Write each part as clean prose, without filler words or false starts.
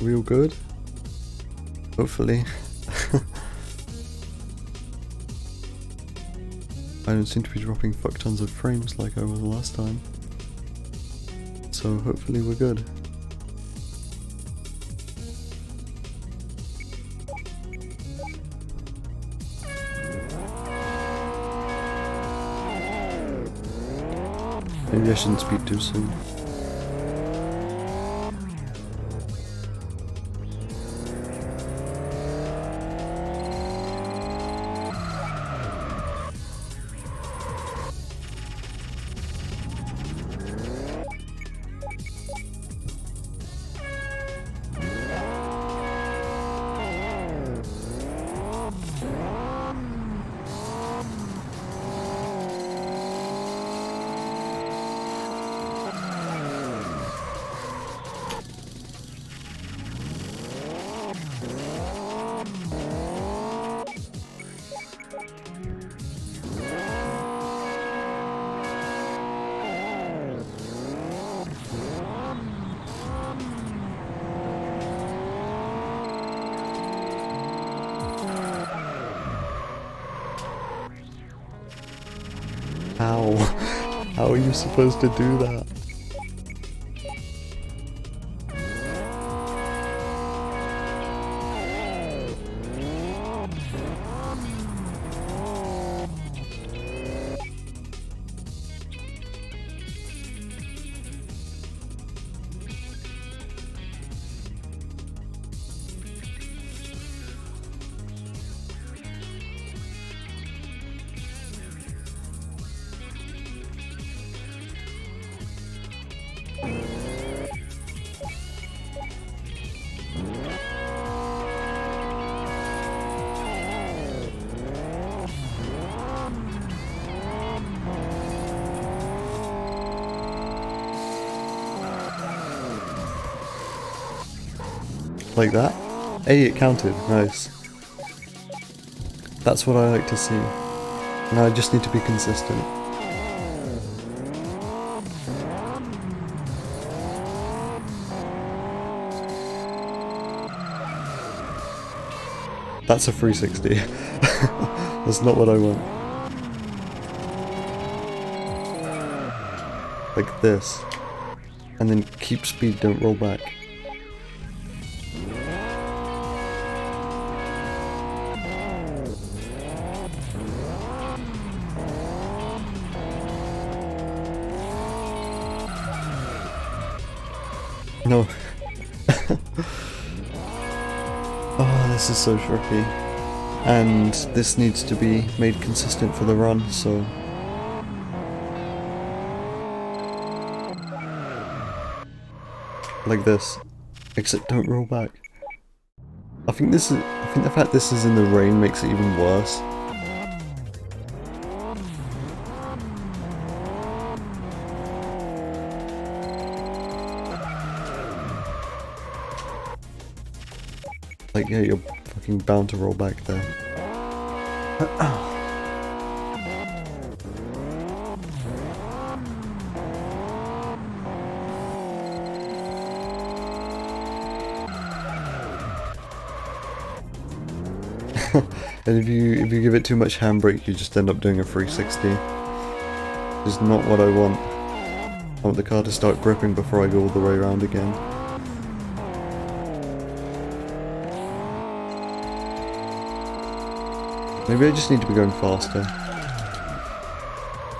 Real good? Hopefully. I don't seem to be dropping fuck tons of frames like I was last time. So hopefully we're good. Maybe I shouldn't speak too soon. How? How are you supposed to do that? Like that? Hey, it counted. Nice. That's what I like to see. Now I just need to be consistent. That's a 360. That's not what I want. Like this. And then keep speed, don't roll back. No. Oh, this is so tricky. And this needs to be made consistent for the run, so... like this. Except don't roll back. I think the fact this is in the rain makes it even worse. Like, yeah, you're fucking bound to roll back there. And if you give it too much handbrake, you just end up doing a 360. Which is not what I want. I want the car to start gripping before I go all the way around again. Maybe I just need to be going faster.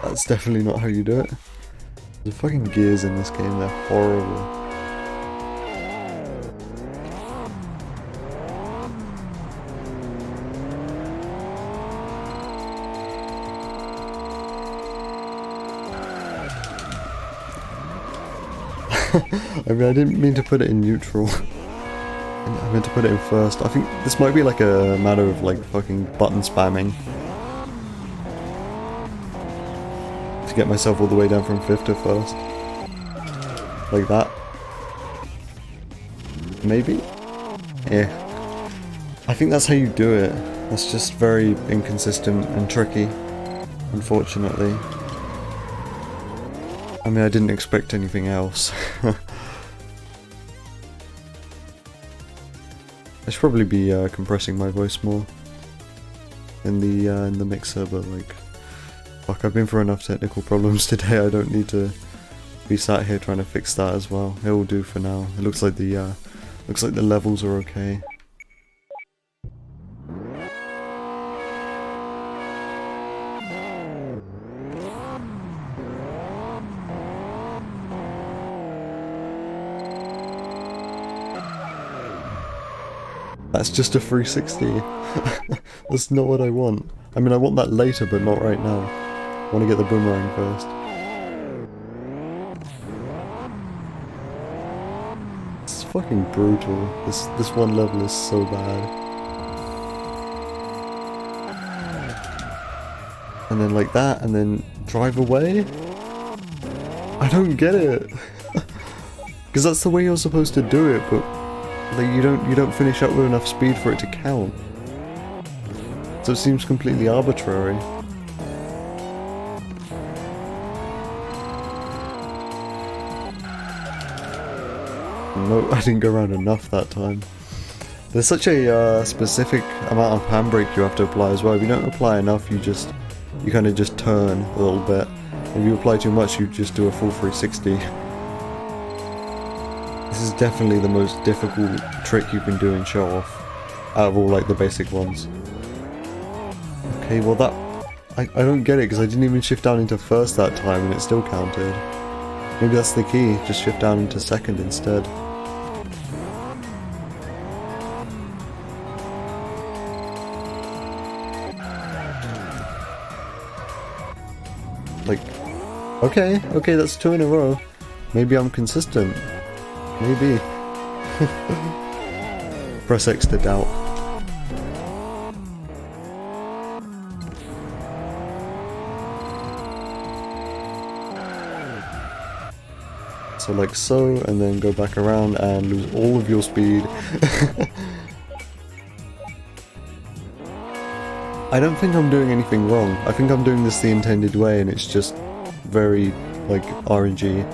That's definitely not how you do it. The fucking gears in this game, they're horrible. I mean, I didn't mean to put it in neutral. I meant to put it in first. I think this might be like a matter of like fucking button spamming. To get myself all the way down from 5th to 1st. Like that. Maybe? Yeah. I think that's how you do it. That's just very inconsistent and tricky, unfortunately. I mean, I didn't expect anything else. I should probably be compressing my voice more in the mixer, but like, fuck, I've been through enough technical problems today. I don't need to be sat here trying to fix that as well. It will do for now. It looks like the levels are okay. That's just a 360. That's not what I want. I mean, I want that later, but not right now. I want to get the boomerang first. It's fucking brutal. This one level is so bad. And then like that, and then drive away? I don't get it. Because that's the way you're supposed to do it, but like you don't finish up with enough speed for it to count. So it seems completely arbitrary. No, I didn't go around enough that time. There's such a specific amount of handbrake you have to apply as well. If you don't apply enough, you kind of just turn a little bit. If you apply too much, you just do a full 360. This is definitely the most difficult trick you can do in Show Off, out of all like the basic ones. Okay, well that... I don't get it, because I didn't even shift down into first that time and it still counted. Maybe that's the key, just shift down into second instead. Like, okay, that's 2 in a row. Maybe I'm consistent. Maybe. Press X to doubt. So like so, and then go back around and lose all of your speed. I don't think I'm doing anything wrong. I think I'm doing this the intended way, and it's just very, like, RNG.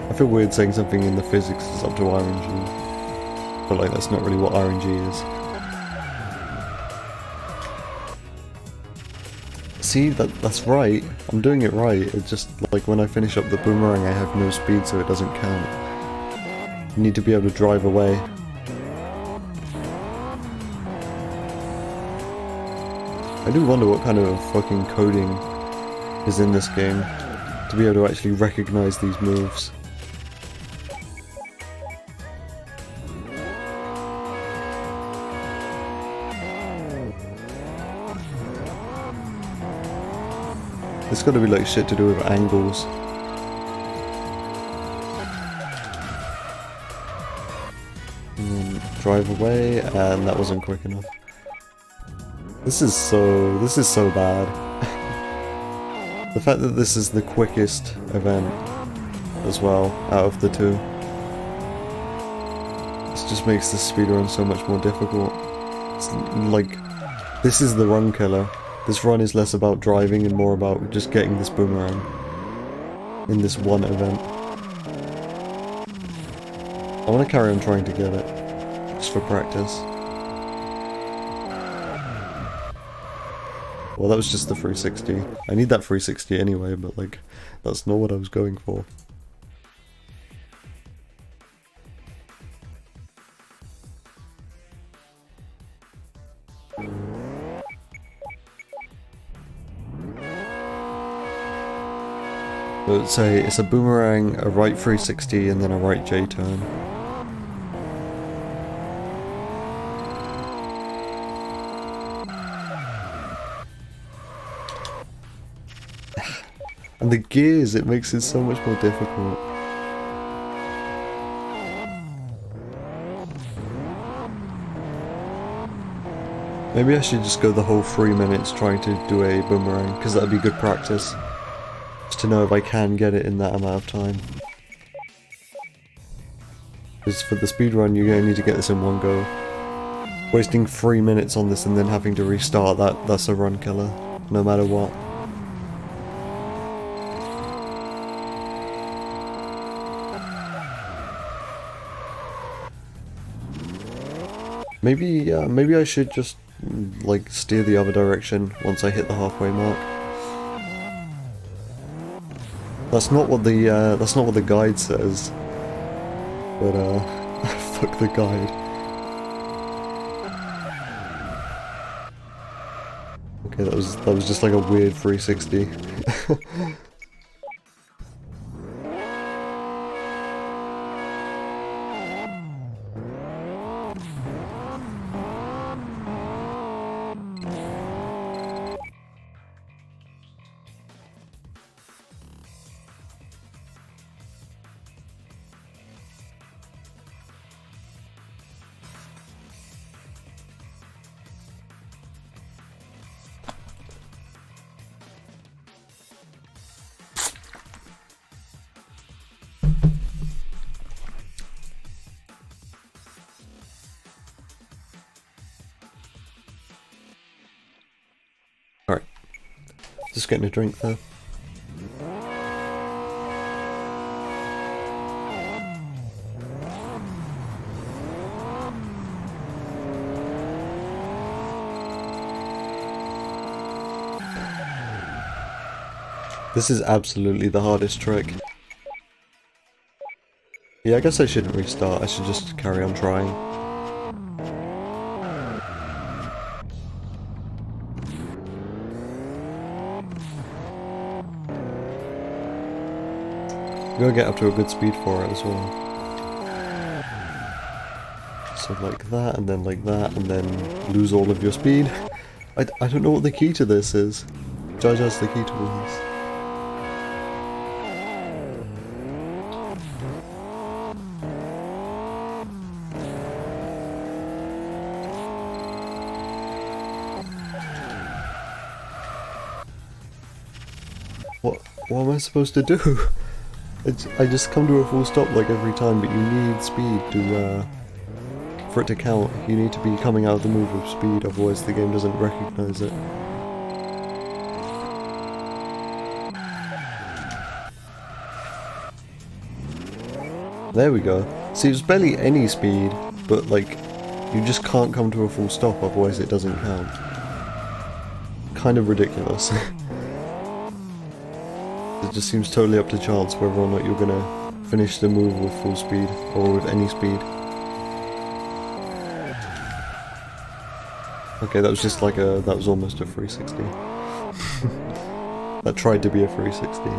I feel weird saying something in the physics is up to RNG, but like that's not really what RNG is. See, that's right. I'm doing it right. It's just like when I finish up the boomerang I have no speed, so it doesn't count. You need to be able to drive away. I do wonder what kind of fucking coding is in this game to be able to actually recognize these moves. It's got to be like shit to do with angles. And then drive away, and that wasn't quick enough. This is so bad. The fact that this is the quickest event as well out of the two. This just makes the speedrun so much more difficult. It's like, this is the run killer. This run is less about driving and more about just getting this boomerang in this one event. I want to carry on trying to get it, just for practice. Well, that was just the 360. I need that 360 anyway, but like, that's not what I was going for. So it's a boomerang, a right 360, and then a right J turn. And the gears, it makes it so much more difficult. Maybe I should just go the whole 3 minutes trying to do a boomerang, because that'd be good practice. Just to know if I can get it in that amount of time. Because for the speedrun, you're going to need to get this in one go. Wasting 3 minutes on this and then having to restart, that's a run killer, no matter what. Maybe I should just like steer the other direction once I hit the halfway mark. That's not what the guide says. But fuck the guide. Okay, that was just like a weird 360. Alright. Just getting a drink there. This is absolutely the hardest trick. Yeah, I guess I shouldn't restart, I should just carry on trying. You gotta get up to a good speed for it as well. So like that, and then lose all of your speed. I don't know what the key to this is. Judge us the key to all this. What am I supposed to do? I just come to a full stop like every time, but you need speed to for it to count. You need to be coming out of the move with speed, otherwise the game doesn't recognize it. There we go. See, it's barely any speed, but like, you just can't come to a full stop, otherwise it doesn't count. Kind of ridiculous. It just seems totally up to chance whether or not you're gonna finish the move with full speed, or with any speed. Okay, that was just like that was almost a 360. That tried to be a 360.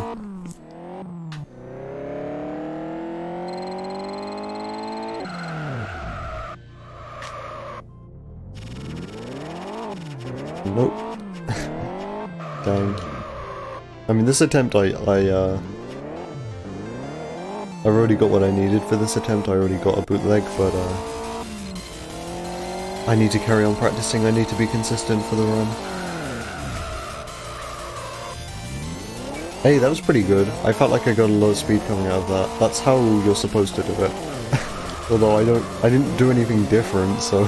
Nope. Dang. I mean, this attempt, I've already got what I needed for this attempt. I already got a bootleg, but I need to carry on practicing. I need to be consistent for the run. Hey, that was pretty good. I felt like I got a lot of speed coming out of that. That's how you're supposed to do it. Although I didn't do anything different, so...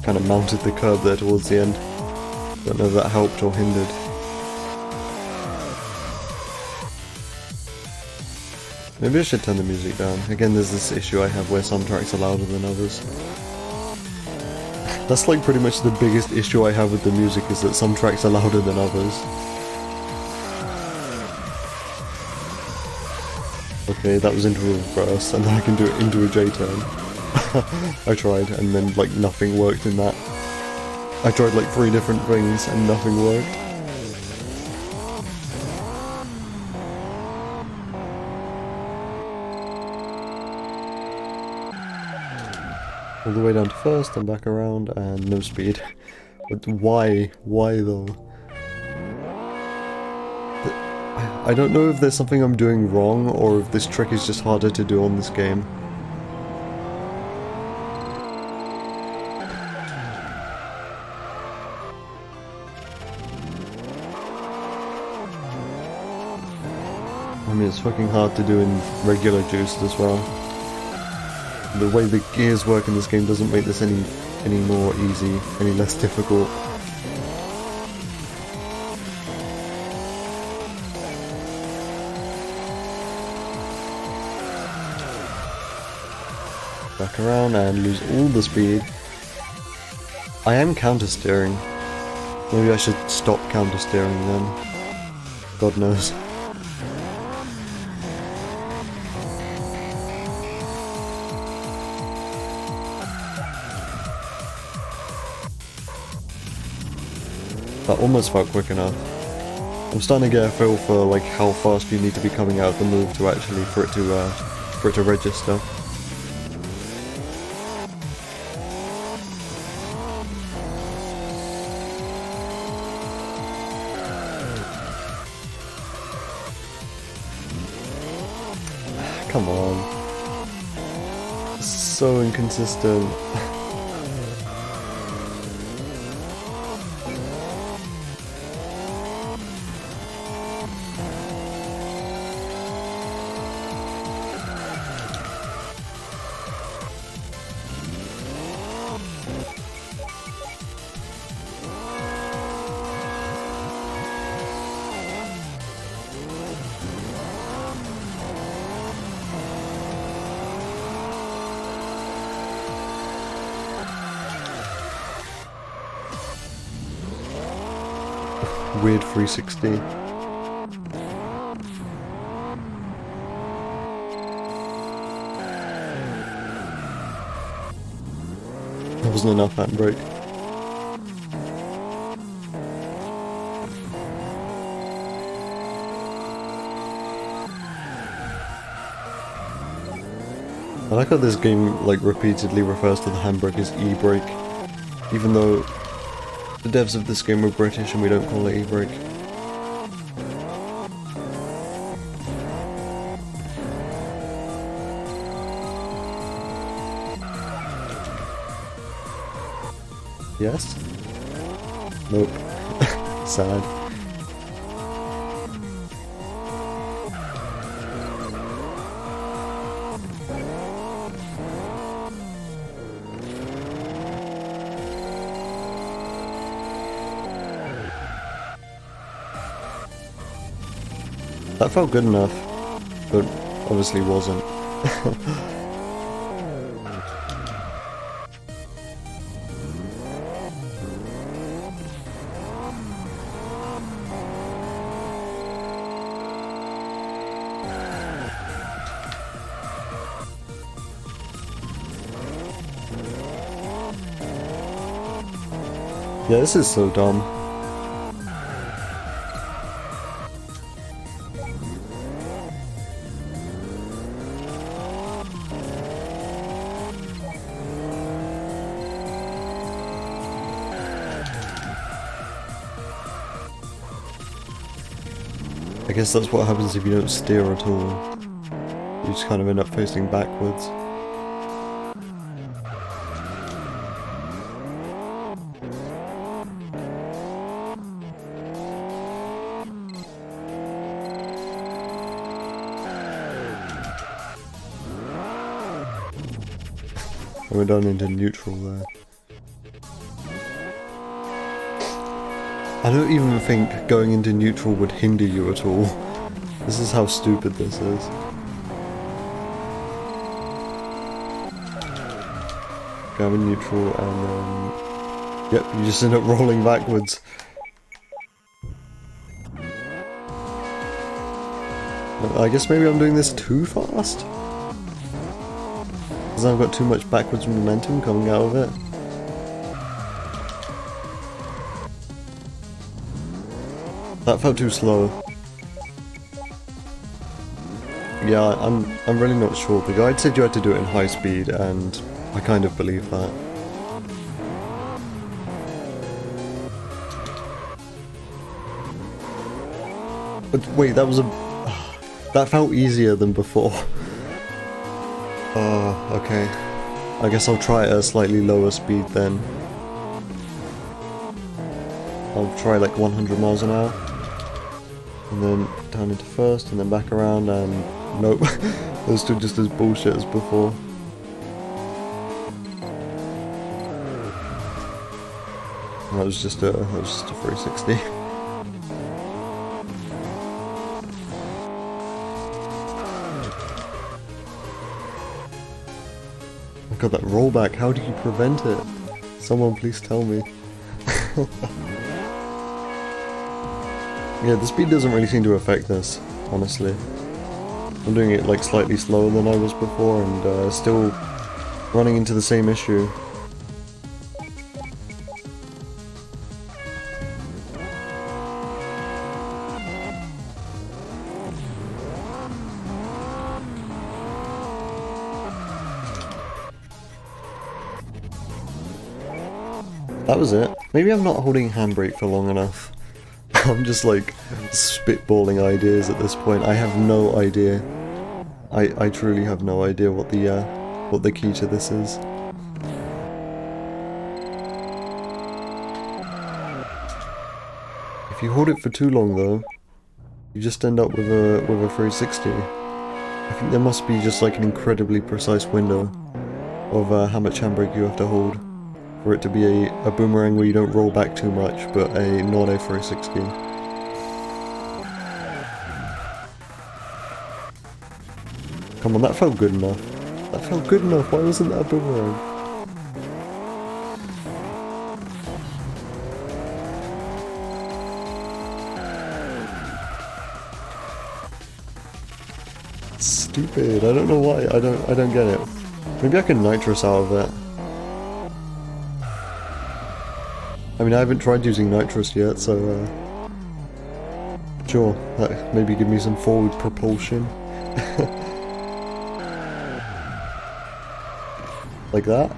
kind of mounted the curb there towards the end. Don't know if that helped or hindered. Maybe I should turn the music down. Again, there's this issue I have where some tracks are louder than others. That's like pretty much the biggest issue I have with the music, is that some tracks are louder than others. Okay, that was into a reverse, and then I can do it into a J-turn. I tried, and then like nothing worked in that. I tried like 3 different things and nothing worked. All the way down to first and back around, and no speed. But why? Why though? I don't know if there's something I'm doing wrong, or if this trick is just harder to do on this game. I mean, it's fucking hard to do in regular juiced as well. The way the gears work in this game doesn't make this any more easy, any less difficult. Back around and lose all the speed. I am counter-steering. Maybe I should stop counter-steering then. God knows. That almost felt quick enough. I'm starting to get a feel for like how fast you need to be coming out of the move to actually for it to register. Come on. It's so inconsistent. Weird 360. There wasn't enough handbrake. I like how this game like repeatedly refers to the handbrake as e-brake, even though the devs of this game were British and we don't call it e-brake. Yes? Nope. Sad. That felt good enough, but obviously wasn't. Yeah, this is so dumb. I guess that's what happens if you don't steer at all. You just kind of end up facing backwards. We're done into neutral there. I don't even think going into neutral would hinder you at all. This is how stupid this is. Go in neutral and yep, you just end up rolling backwards. I guess maybe I'm doing this too fast? Because I've got too much backwards momentum coming out of it. That felt too slow. Yeah, I'm really not sure. The guide said you had to do it in high speed, and I kind of believe that. But wait, that was that felt easier than before. Okay. I guess I'll try it at a slightly lower speed then. I'll try like 100 miles an hour. And then down into first, and then back around, and nope. Those two just as bullshit as before. That was just a 360. God, that rollback, how do you prevent it? Someone please tell me. Yeah, the speed doesn't really seem to affect this, honestly. I'm doing it like slightly slower than I was before and still running into the same issue. That was it. Maybe I'm not holding handbrake for long enough. I'm just like spitballing ideas at this point. I have no idea. I truly have no idea what the key to this is. If you hold it for too long though, you just end up with a 360. I think there must be just like an incredibly precise window of how much handbrake you have to hold for it to be a boomerang where you don't roll back too much, but not a 360. Come on, that felt good enough. That felt good enough, why wasn't that a boomerang? Stupid, I don't know why, I don't get it. Maybe I can nitrous out of it. I mean, I haven't tried using nitrous yet, so sure, maybe give me some forward propulsion. Like that?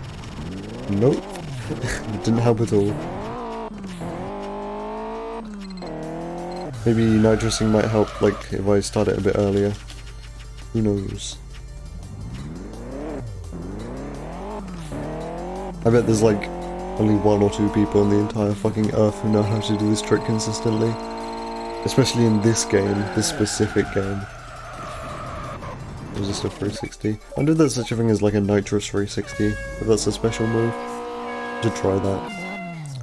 Nope. It didn't help at all. Maybe nitrousing might help, like, if I start it a bit earlier. Who knows? I bet there's like only 1 or 2 people on the entire fucking earth who know how to do this trick consistently. Especially in this game, this specific game. It was just a 360. I wonder if there's such a thing as like a nitrous 360, if that's a special move. I should try that.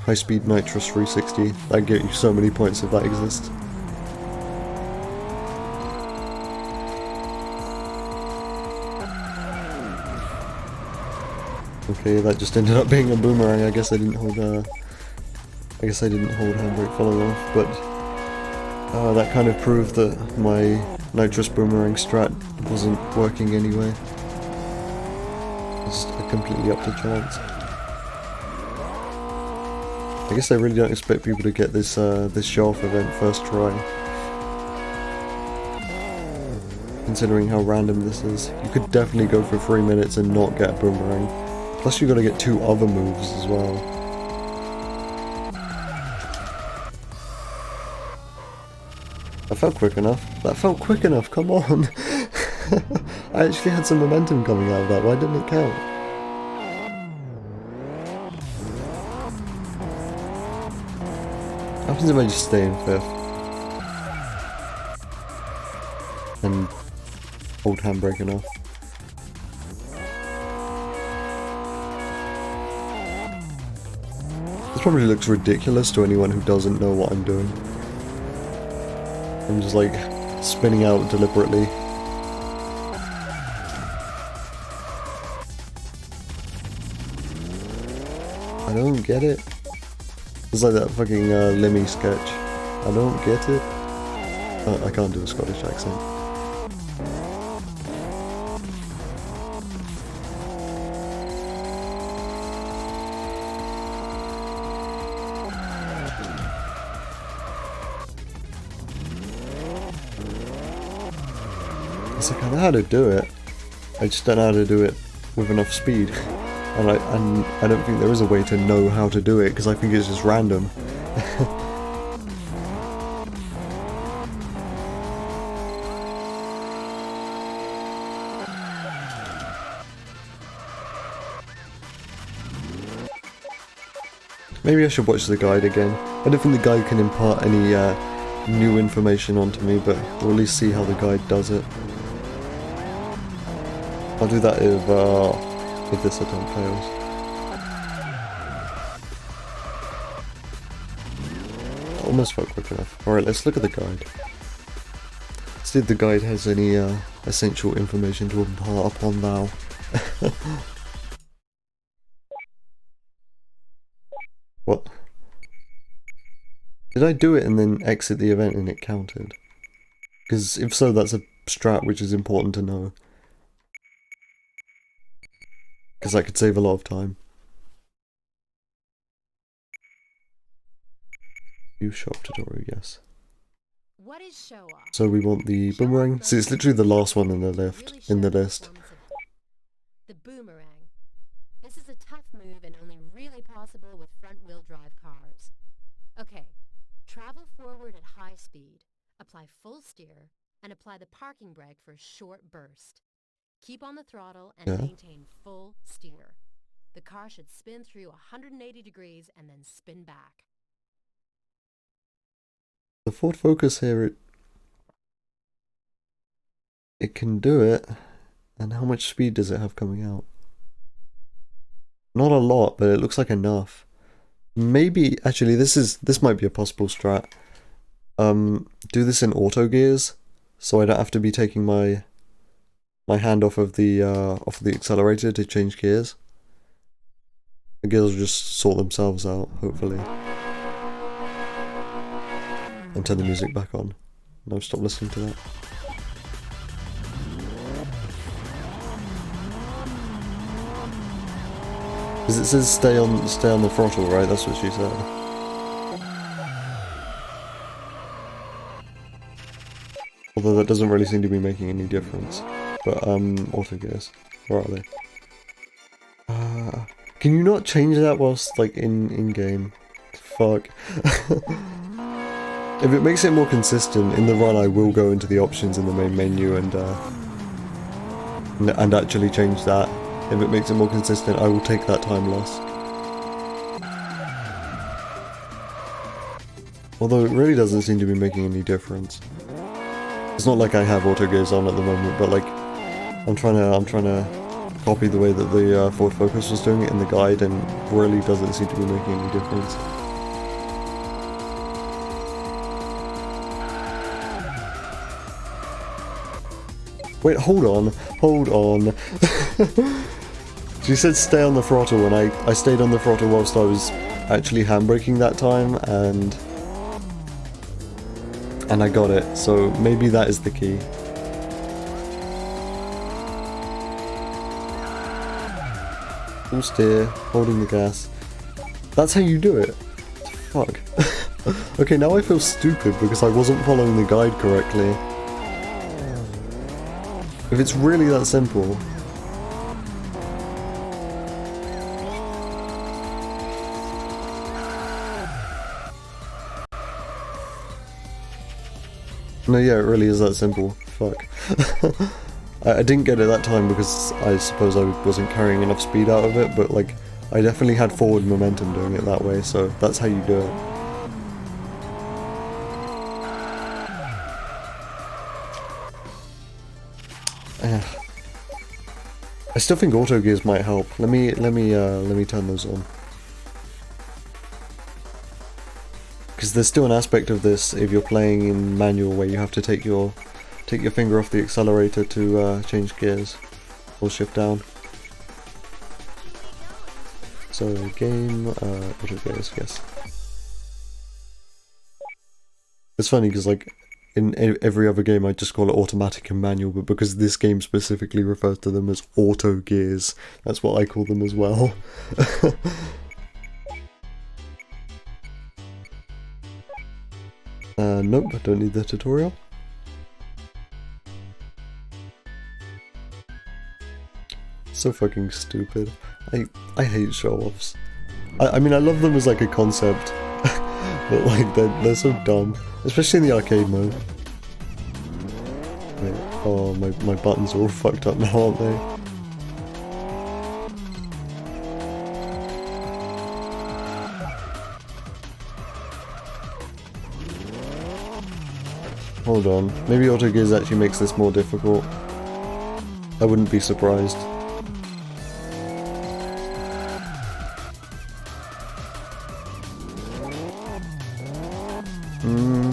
High speed nitrous 360, that'd get you so many points if that exists. Okay, that just ended up being a boomerang. I guess I didn't hold handbrake for long enough, but that kind of proved that my nitrous boomerang strat wasn't working anyway. It's completely up to chance. I guess I really don't expect people to get this this show-off event first try. Considering how random this is, you could definitely go for 3 minutes and not get a boomerang. Plus you gotta get 2 other moves as well. That felt quick enough. That felt quick enough, come on! I actually had some momentum coming out of that, why didn't it count? What happens if I just stay in 5th? And hold handbrake enough? This probably looks ridiculous to anyone who doesn't know what I'm doing. I'm just like spinning out deliberately. I don't get it. It's like that fucking Lemmy sketch. I don't get it. I can't do a Scottish accent. It's like, I know how to do it, I just don't know how to do it with enough speed. And I don't think there is a way to know how to do it, because I think it's just random. Maybe I should watch the guide again. I don't think the guide can impart any new information onto me, but we'll at least see how the guide does it. I'll do that if this attempt fails. Almost felt quick enough. Alright, let's look at the guide. See if the guide has any essential information to impart upon thou. What? Did I do it and then exit the event and it counted? Because if so, that's a strat which is important to know. Because that could save a lot of time. Use shop tutorial, yes. What is show off? So we want the boomerang. See, it's literally the last one in the list. The boomerang. This is a tough move and only really possible with front-wheel drive cars. Okay, travel forward at high speed, apply full steer, and apply the parking brake for a short burst. Keep on the throttle and maintain full steer. The car should spin through 180 degrees and then spin back. The Ford Focus here, it can do it. And how much speed does it have coming out? Not a lot, but it looks like enough. Maybe, actually, this might be a possible strat. Do this in auto gears, so I don't have to be taking my hand off of the accelerator to change gears. The gears will just sort themselves out, hopefully. And turn the music back on. No, stop listening to that. Because it says stay on the throttle, right? That's what she said. Although that doesn't really seem to be making any difference. But auto gears, where are they? Can you not change that whilst like in game? Fuck. If it makes it more consistent in the run, I will go into the options in the main menu and actually change that. If it makes it more consistent, I will take that time loss. Although it really doesn't seem to be making any difference. It's not like I have auto gears on at the moment, but like I'm trying to copy the way that the Ford Focus was doing it in the guide, and really doesn't seem to be making any difference. Wait, hold on. She said stay on the throttle, and I stayed on the throttle whilst I was actually handbraking that time, and I got it, so maybe that is the key. Full steer, holding the gas. That's how you do it. Fuck. Okay, now I feel stupid because I wasn't following the guide correctly. If it's really that simple. No, yeah, it really is that simple. Fuck. I didn't get it that time because I suppose I wasn't carrying enough speed out of it, but like, I definitely had forward momentum doing it that way, so that's how you do it. I still think auto gears might help. Let me turn those on. Because there's still an aspect of this if you're playing in manual where you have to take your finger off the accelerator to change gears or shift down. So game auto gears, yes. It's funny because like in every other game I just call it automatic and manual, but because this game specifically refers to them as auto gears, that's what I call them as well. Nope, I don't need the tutorial. So fucking stupid. I hate show-offs. I mean, I love them as like a concept, but like they're so dumb, especially in the arcade mode. Wait, oh, my buttons are all fucked up now, aren't they? Hold on, maybe auto gears actually makes this more difficult. I wouldn't be surprised.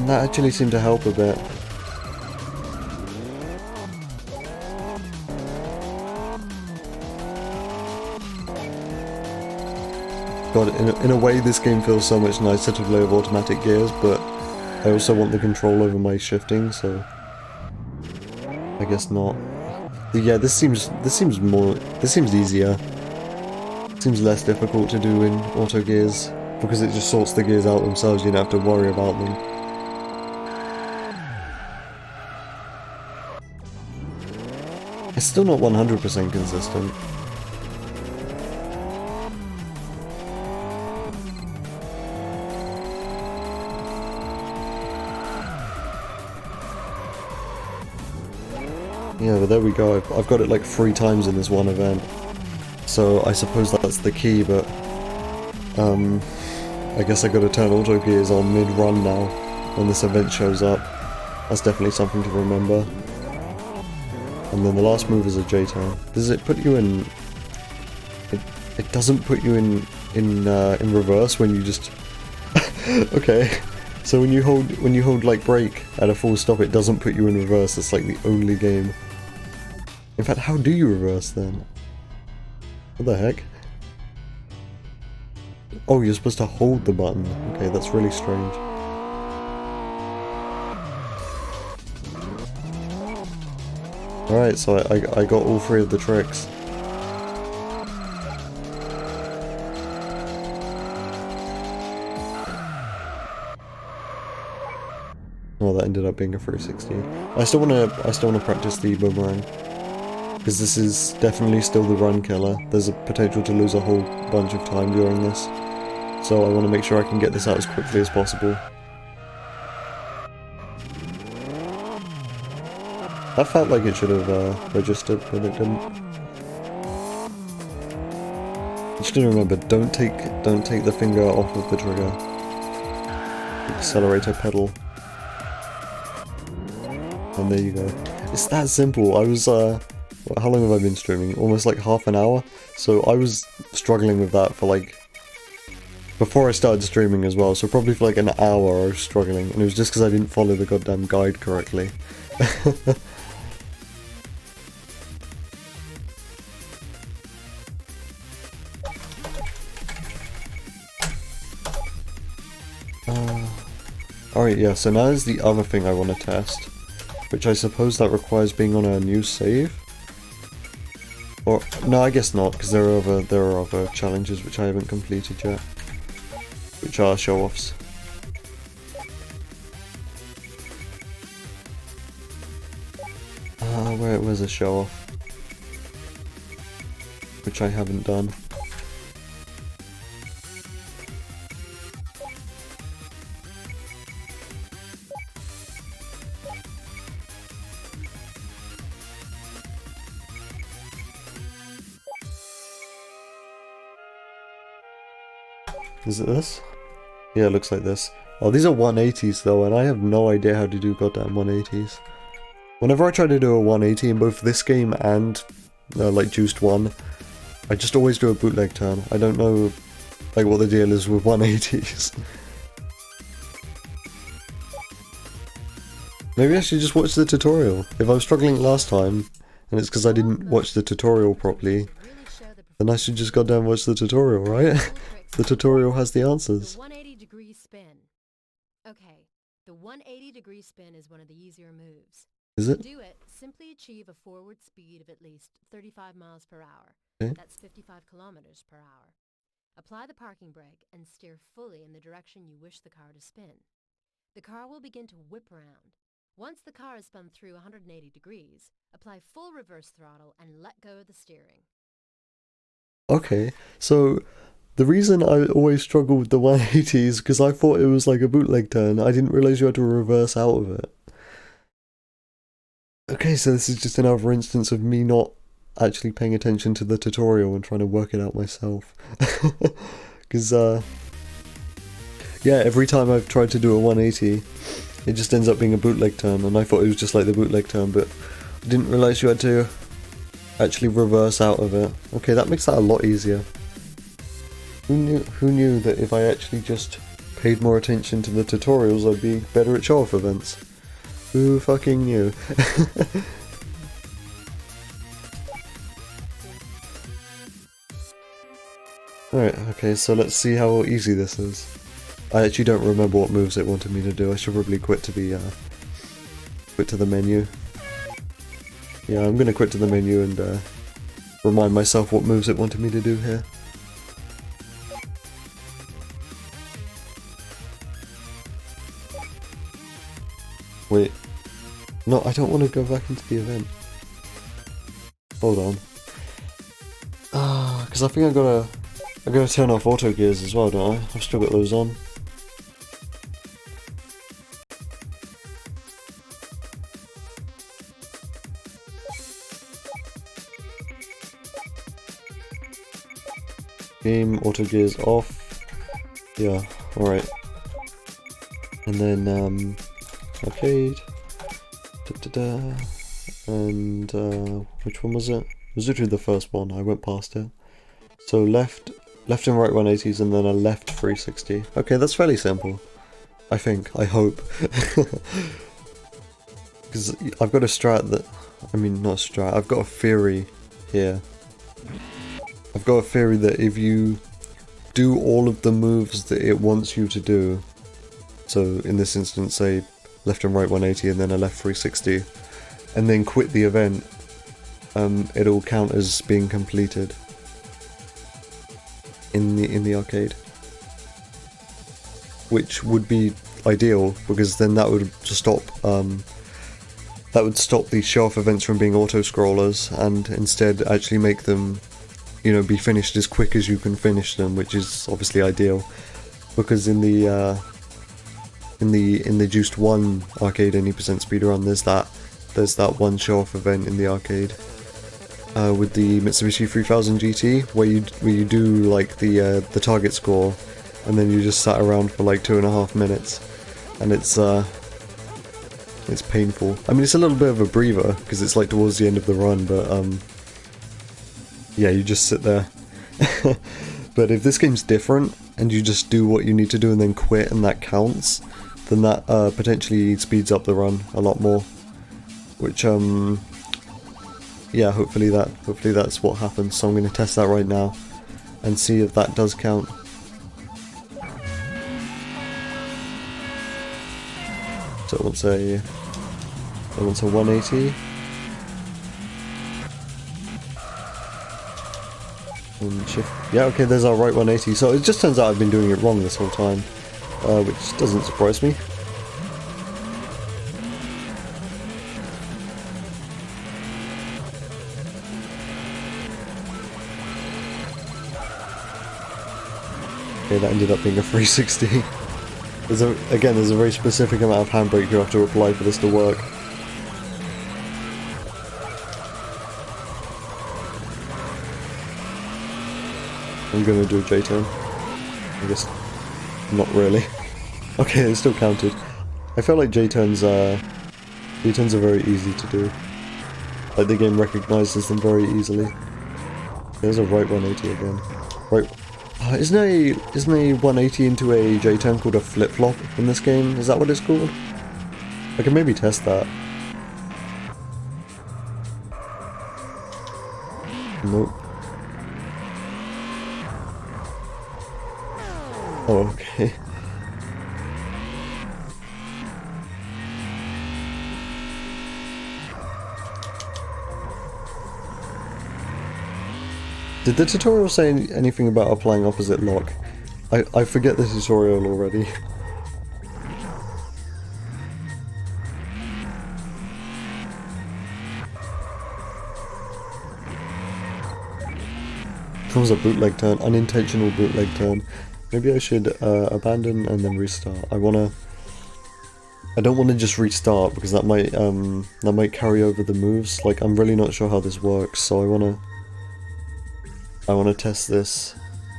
That actually seemed to help a bit. God, in a way this game feels so much nicer to play with automatic gears, but I also want the control over my shifting, so I guess not. But yeah, this seems easier. Seems less difficult to do in auto gears, because it just sorts the gears out themselves, you don't have to worry about them. It's still not 100% consistent. Yeah, but there we go. I've got it like 3 times in this one event. So I suppose that's the key, but I guess I gotta turn auto gears on mid-run now when this event shows up. That's definitely something to remember. And then the last move is a J-turn. Does it put you in... It doesn't put you in reverse when you just... Okay. So when you hold like brake at a full stop, it doesn't put you in reverse. It's like the only game. In fact, how do you reverse then? What the heck? Oh, you're supposed to hold the button. Okay, that's really strange. Alright, so I got all 3 of the tricks. Oh, that ended up being a 360. I still wanna practice the boomerang, because this is definitely still the run killer. There's a potential to lose a whole bunch of time during this, so I want to make sure I can get this out as quickly as possible. That felt like it should have registered, but it didn't. Just to remember, don't take the finger off of the trigger. Accelerator pedal. And there you go. It's that simple. I was, how long have I been streaming? Almost like half an hour? So I was struggling with that for like... Before I started streaming as well, so probably for like an hour I was struggling. And it was just because I didn't follow the goddamn guide correctly. Alright, yeah, so now is the other thing I want to test. Which I suppose that requires being on a new save? Or, no, I guess not, because there are other challenges which I haven't completed yet. Which are show-offs. Where's a show-off? Which I haven't done. Is it this? Yeah, it looks like this. Oh, these are 180s though, and I have no idea how to do goddamn 180s. Whenever I try to do a 180 in both this game and like Juiced 1, I just always do a bootleg turn. I don't know like what the deal is with 180s. Maybe I should just watch the tutorial. If I was struggling last time, and it's because I didn't watch the tutorial properly, then I should just goddamn watch the tutorial, right? The tutorial has the answers. The 180-degree spin. Okay, the 180-degree spin is one of the easier moves. Is it? To do it, simply achieve a forward speed of at least 35 miles per hour. Okay. That's 55 kilometers per hour. Apply the parking brake and steer fully in the direction you wish the car to spin. The car will begin to whip around. Once the car is spun through 180 degrees, apply full reverse throttle and let go of the steering. Okay, so the reason I always struggle with the 180 is because I thought it was like a bootleg turn. I didn't realize you had to reverse out of it. Okay, so this is just another instance of me not actually paying attention to the tutorial and trying to work it out myself. Because, yeah, every time I've tried to do a 180, it just ends up being a bootleg turn, and I thought it was just like the bootleg turn, but I didn't realize you had to actually reverse out of it. Okay, that makes that a lot easier. Who knew that if I actually just paid more attention to the tutorials, I'd be better at show-off events? Who fucking knew? Alright, okay, so let's see how easy this is. I actually don't remember what moves it wanted me to do. I should probably quit to the menu. Yeah, I'm gonna quit to the menu and remind myself what moves it wanted me to do here. Wait. No, I don't want to go back into the event. Hold on. Because I think I gotta turn off auto gears as well, don't I? I've still got those on. Game, auto gears off. Yeah, alright. And then, arcade. And, which one was it? It was literally the first one, I went past it. So left and right 180s and then a left 360. Okay, that's fairly simple. I think, I hope. Because I've got a strat that, I mean not a strat, I've got a theory here. I've got a theory that if you do all of the moves that it wants you to do, so in this instance say left and right 180 and then a left 360, and then quit the event, it'll count as being completed in the arcade, which would be ideal because then that would stop the show-off events from being auto scrollers and instead actually make them, you know, be finished as quick as you can finish them, which is obviously ideal because in the Juiced 1 arcade 80% speedrun there's that one show-off event in the arcade with the Mitsubishi 3000 GT where you do like the target score and then you just sat around for like 2.5 minutes and it's painful. I mean, it's a little bit of a breather because it's like towards the end of the run, but yeah, you just sit there. But if this game's different and you just do what you need to do and then quit and that counts, then that potentially speeds up the run a lot more. Which yeah, hopefully that's what happens. So I'm going to test that right now and see if that does count. So it wants a 180. And shift. Yeah, okay, there's our right 180. So it just turns out I've been doing it wrong this whole time, which doesn't surprise me. Okay, that ended up being a 360. There's a very specific amount of handbrake you have to apply for this to work. I'm gonna do a J-turn. I guess not really. Okay, it still counted. I feel like J-turns are very easy to do. Like the game recognizes them very easily. There's a right 180 again. Right. Isn't a 180 into a J-turn called a flip-flop in this game? Is that what it's called? I can maybe test that. Nope. Oh, okay. Did the tutorial say anything about applying opposite lock? I forget the tutorial already. That was a bootleg turn, unintentional bootleg turn. Maybe I should abandon and then restart. I don't want to just restart because that might carry over the moves. Like, I'm really not sure how this works, so I want to test this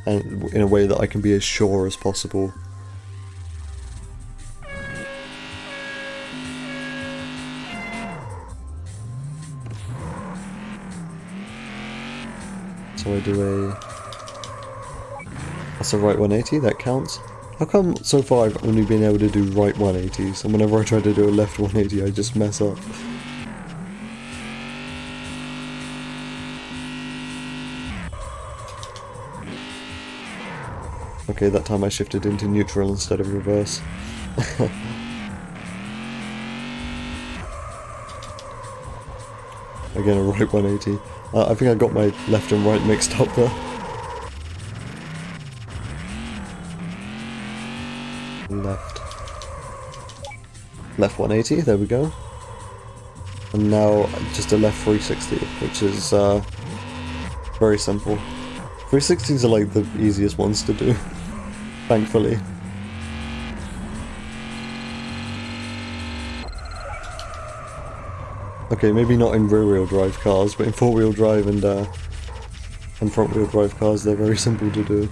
and in a way that I can be as sure as possible. So I do that's a right 180, that counts. How come so far I've only been able to do right 180s, and whenever I try to do a left 180 I just mess up? Okay, that time I shifted into neutral instead of reverse. Again, a right 180. I think I got my left and right mixed up there. Left 180, there we go. And now just a left 360, which is very simple. 360s are like the easiest ones to do, thankfully. Okay, maybe not in rear-wheel drive cars, but in four-wheel drive and front-wheel drive cars, they're very simple to do.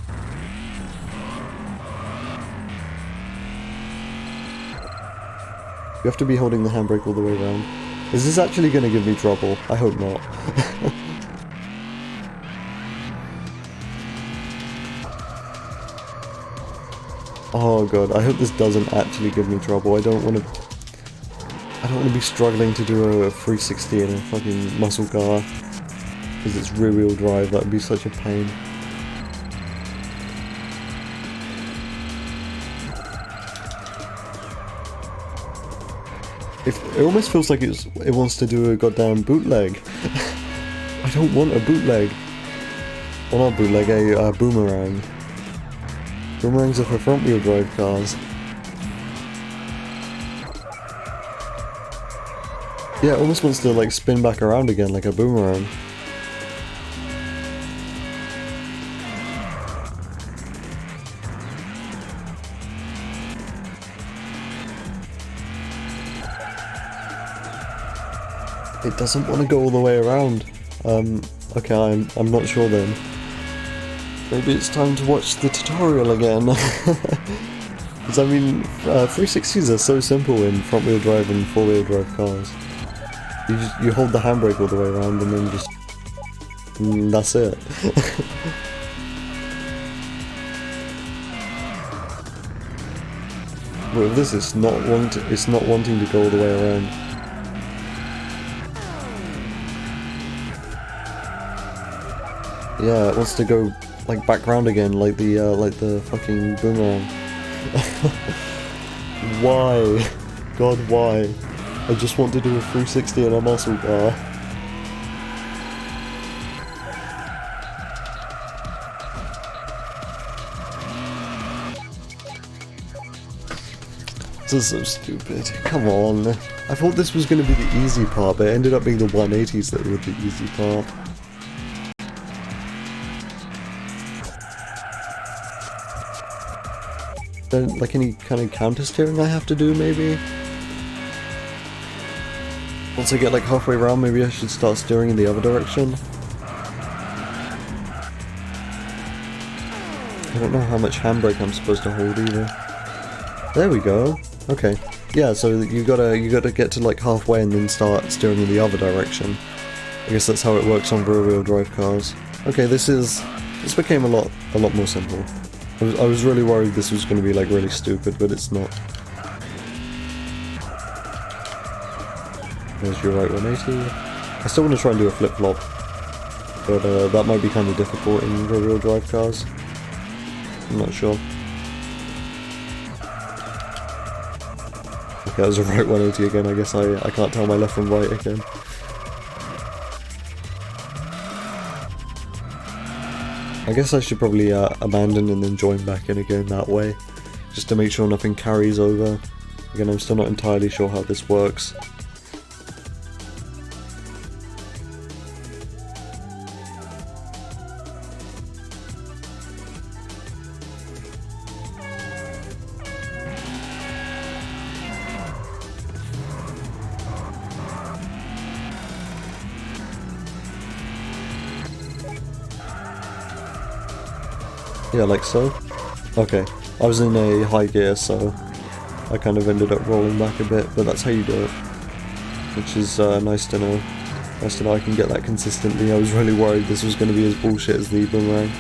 You have to be holding the handbrake all the way around. Is this actually going to give me trouble? I hope not. Oh god, I hope this doesn't actually give me trouble. I don't want to be struggling to do a 360 in a fucking muscle car because it's rear-wheel drive. That would be such a pain. It almost feels like it wants to do a goddamn bootleg. I don't want a bootleg. Well, not bootleg, a boomerang. Boomerangs are for front-wheel drive cars. Yeah, it almost wants to like spin back around again like a boomerang. It doesn't want to go all the way around. Okay, I'm not sure then. Maybe it's time to watch the tutorial again. Because I mean, 360s are so simple in front-wheel drive and four-wheel drive cars. You hold the handbrake all the way around and then just... that's it. But with this, it's not wanting to go all the way around. Yeah, it wants to go like back round again, like the fucking boomerang. Why? God, why? I just want to do a 360 in a muscle car. This is so stupid. Come on. I thought this was going to be the easy part, but it ended up being the 180s that were the easy part. Like any kind of counter steering I have to do, maybe? Once I get like halfway around, maybe I should start steering in the other direction. I don't know how much handbrake I'm supposed to hold either. There we go. Okay. Yeah, so you gotta get to like halfway and then start steering in the other direction. I guess that's how it works on rear-wheel drive cars. Okay, this became a lot more simple. I was really worried this was going to be like really stupid, but it's not. There's your right 180. I still want to try and do a flip-flop, but that might be kind of difficult in rear-wheel drive cars. I'm not sure. Okay, that was a right 180 again. I guess I can't tell my left from right again. I guess I should probably abandon and then join back in again that way, just to make sure nothing carries over. Again, I'm still not entirely sure how this works. Yeah, like so. Okay, I was in a high gear, so I kind of ended up rolling back a bit, but that's how you do it. Which is nice to know. Nice to know I can get that consistently. I was really worried this was going to be as bullshit as the boomerang.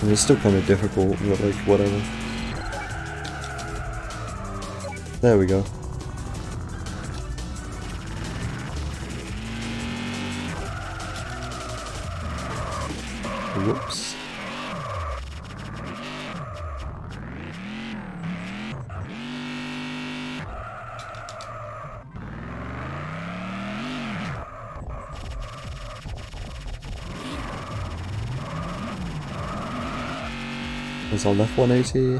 And it's still kind of difficult, but like, whatever. There we go. Whoops. There's our left 180.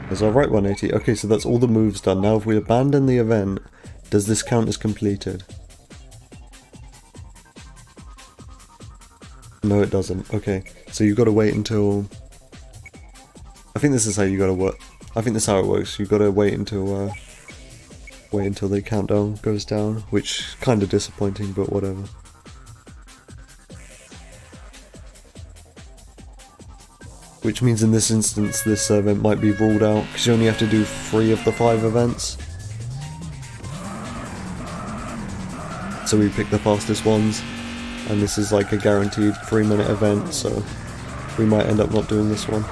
There's our right 180. Okay, so that's all the moves done. Now if we abandon the event, does this count as completed? No, it doesn't. Okay, so you've got to wait until... I think this is how you got to work. I think this is how it works. You've got to wait until the countdown goes down, which is kind of disappointing, but whatever. Which means in this instance, this event might be ruled out, because you only have to do 3 of the 5 events. So we pick the fastest ones, and this is like a guaranteed 3-minute event, so we might end up not doing this one.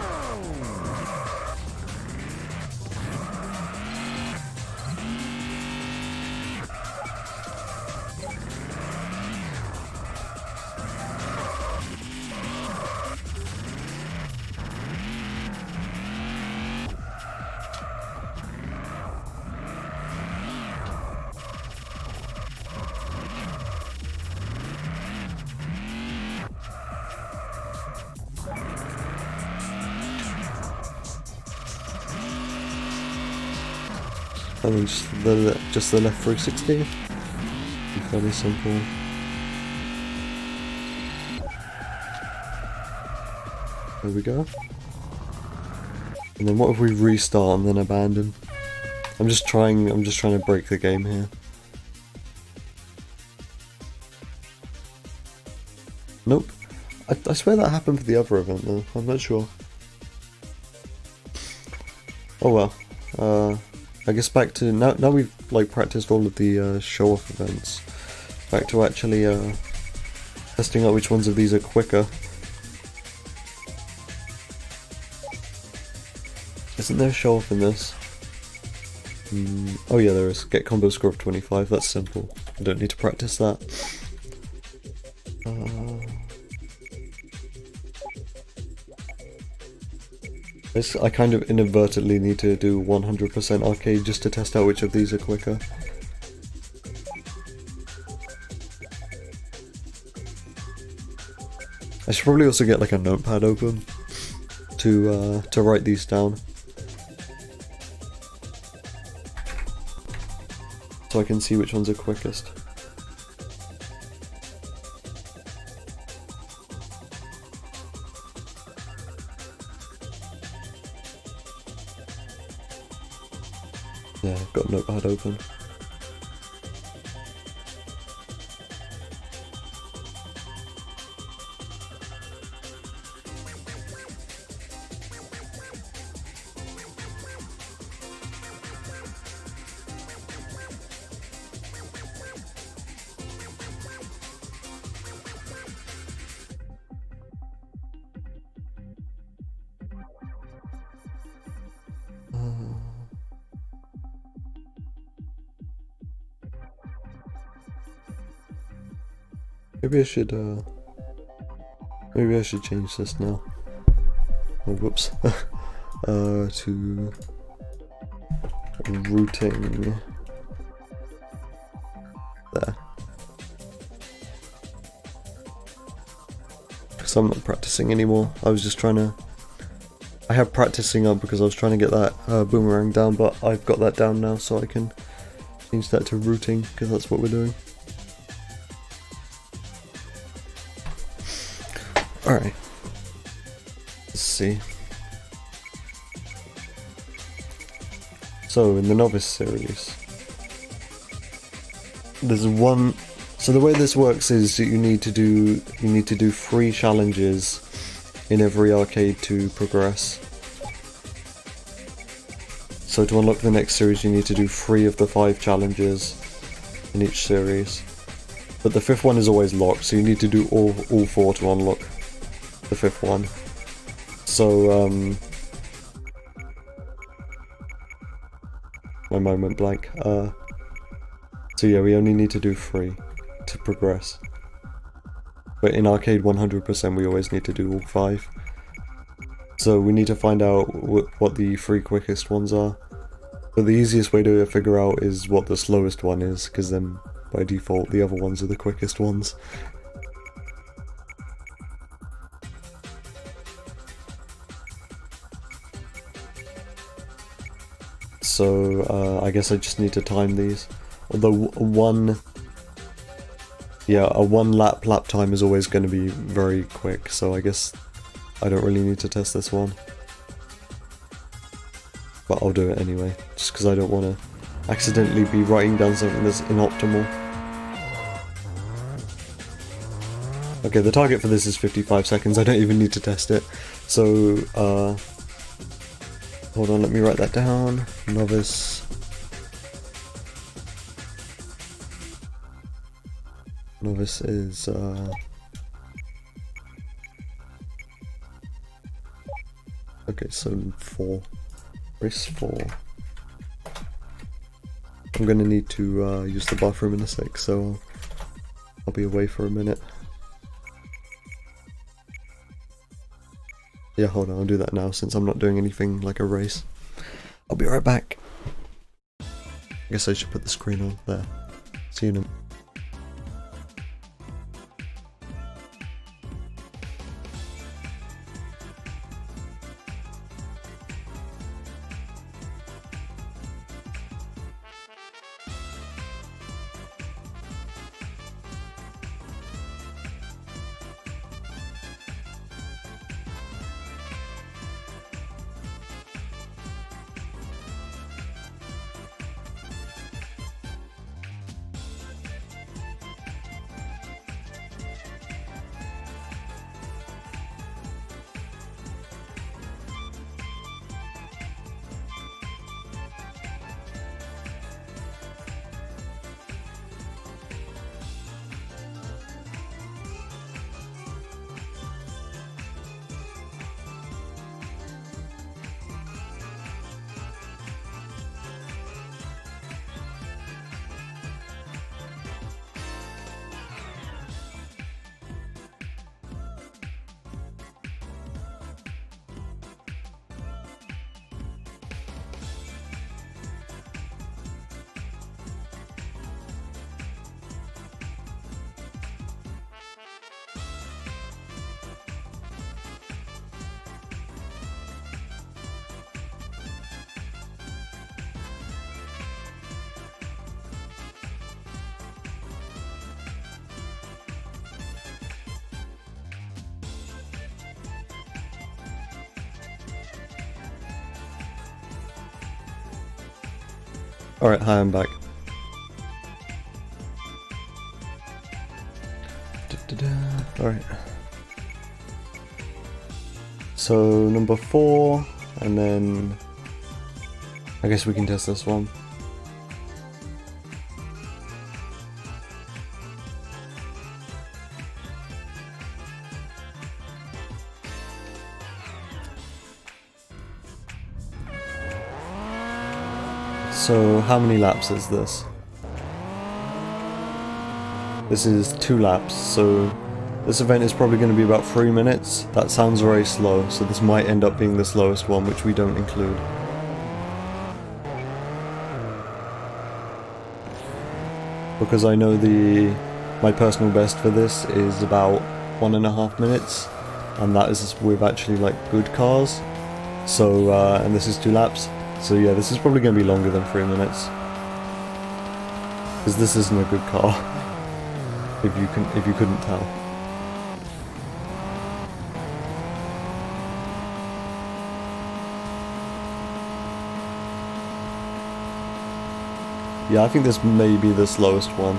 And then just the left 360. Be fairly simple. There we go. And then what if we restart and then abandon? I'm just trying to break the game here. Nope. I swear that happened for the other event though. I'm not sure. Oh well. I guess back to now we've like practiced all of the show off events. Back to actually testing out which ones of these are quicker. Isn't there a show off in this? Oh yeah, there is. Get combo score of 25. That's simple. I don't need to practice that. I kind of inadvertently need to do 100% arcade just to test out which of these are quicker. I should probably also get like a notepad open to write these down, so I can see which ones are quickest. Yeah, I've got notepad open. Maybe I should change this now. Oh, whoops. To routing there. Because I'm not practicing anymore. I was just trying to... I have practicing up because I was trying to get that boomerang down, but I've got that down now, so I can change that to routing, because that's what we're doing. Alright, let's see. So in the Novice series, there's one. So the way this works is that you need to do 3 challenges in every arcade to progress. So to unlock the next series, you need to do 3 of the 5 challenges in each series. But the 5th one is always locked, so you need to do all 4 to unlock the 5th one. So my mind went blank. So yeah, we only need to do 3 to progress. But in arcade 100% we always need to do all 5. So we need to find out what the 3 quickest ones are. But the easiest way to figure out is what the slowest one is, because then by default the other ones are the quickest ones. So I guess I just need to time these. Although a 1 lap time is always going to be very quick, so I guess I don't really need to test this one. But I'll do it anyway, just because I don't want to accidentally be writing down something that's inoptimal. Okay, the target for this is 55 seconds, I don't even need to test it. So, hold on, let me write that down. Novice. Novice is, okay, so 4. Race 4. I'm gonna need to use the bathroom in a sec, so I'll be away for a minute. Yeah, hold on, I'll do that now since I'm not doing anything like a race. I'll be right back. I guess I should put the screen on there. See you in a minute. Alright, hi, I'm back. Alright. So, number 4, and then I guess we can test this one. So how many laps is this? This is 2 laps, so this event is probably going to be about 3 minutes. That sounds very slow, so this might end up being the slowest one, which we don't include. Because I know my personal best for this is about 1.5 minutes, and that is with actually like good cars. So, and this is 2 laps. So yeah, this is probably going to be longer than 3 minutes. Because this isn't a good car, if you couldn't tell. Yeah, I think this may be the slowest one.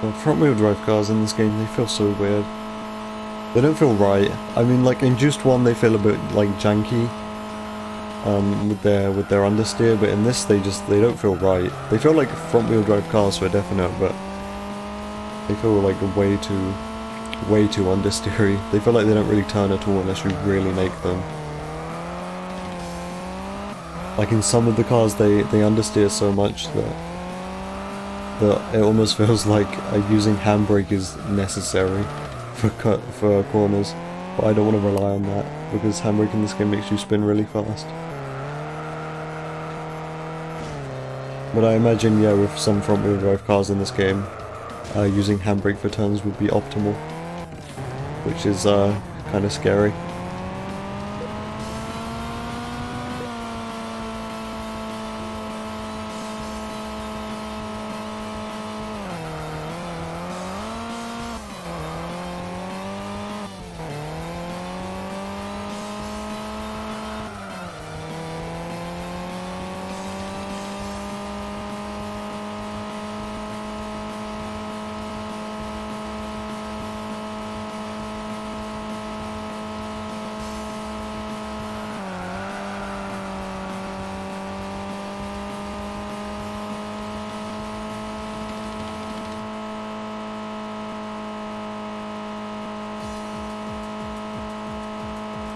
The front wheel drive cars in this game, they feel so weird. They don't feel right. I mean, like in Juiced 1 they feel a bit like janky with their understeer, but in this they don't feel right. They feel like front wheel drive cars for definite, but they feel like way too understeery. They feel like they don't really turn at all unless you really make them. Like in some of the cars they understeer so much that it almost feels like using handbrake is necessary for corners, but I don't want to rely on that because handbrake in this game makes you spin really fast. But I imagine, yeah, with some front wheel drive cars in this game, using handbrake for turns would be optimal, which is kind of scary.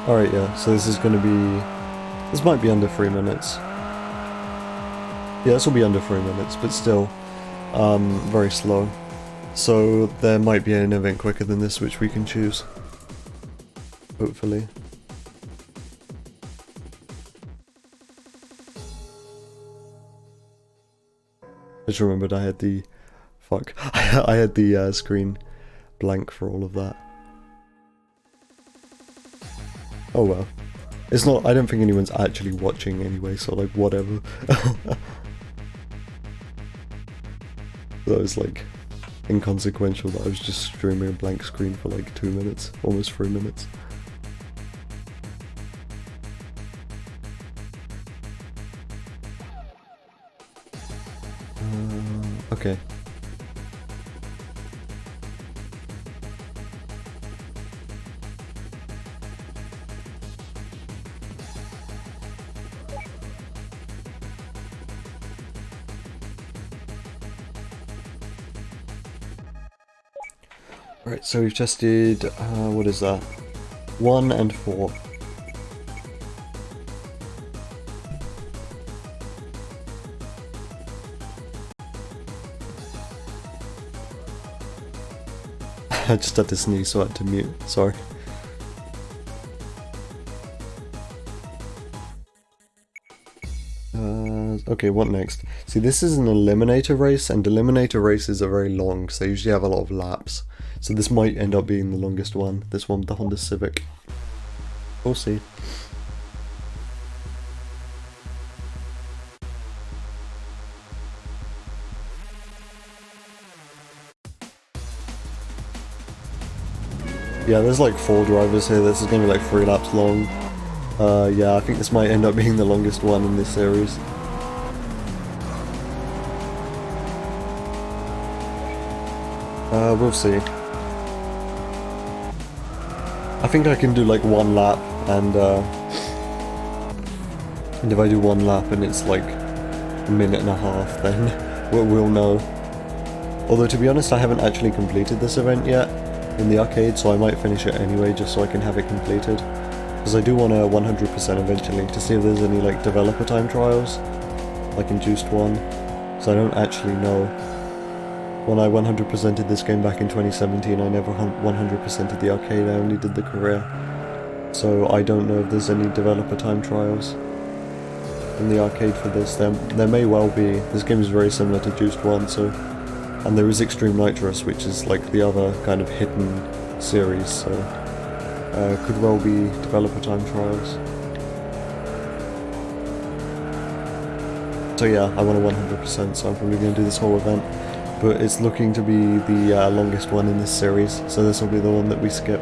Alright, yeah, so this might be under 3 minutes. Yeah, this will be under 3 minutes, but still, very slow. So there might be an event quicker than this which we can choose. Hopefully. Just remembered I had the... Fuck. I had the screen blank for all of that. Oh well. It's not, I don't think anyone's actually watching anyway, so like whatever. That was like inconsequential that I was just streaming a blank screen for like 2 minutes, almost 3 minutes. Okay. Right, so we've tested, what is that? 1 and 4. I just had to sneeze, so I had to mute, sorry. Okay, what next? See, this is an Eliminator race, and Eliminator races are very long, because they usually have a lot of laps. So this might end up being the longest one, this one with the Honda Civic. We'll see. Yeah, there's like 4 drivers here, this is going to be like 3 laps long. Yeah, I think this might end up being the longest one in this series. We'll see. I think I can do like 1 lap, and if I do 1 lap and it's like a minute and a half, then we'll know. Although to be honest, I haven't actually completed this event yet in the arcade, so I might finish it anyway just so I can have it completed. Because I do want to 100% eventually, to see if there's any like developer time trials, like in Juiced 1, because I don't actually know. When I 100%ed this game back in 2017, I never 100%ed the arcade, I only did the career. So I don't know if there's any developer time trials in the arcade for this. There may well be. This game is very similar to Juiced 1, so... And there is Extreme Nitrous, which is like the other kind of hidden series, so... could well be developer time trials. So yeah, I want a 100%, so I'm probably going to do this whole event. But it's looking to be the longest one in this series, so this will be the one that we skip.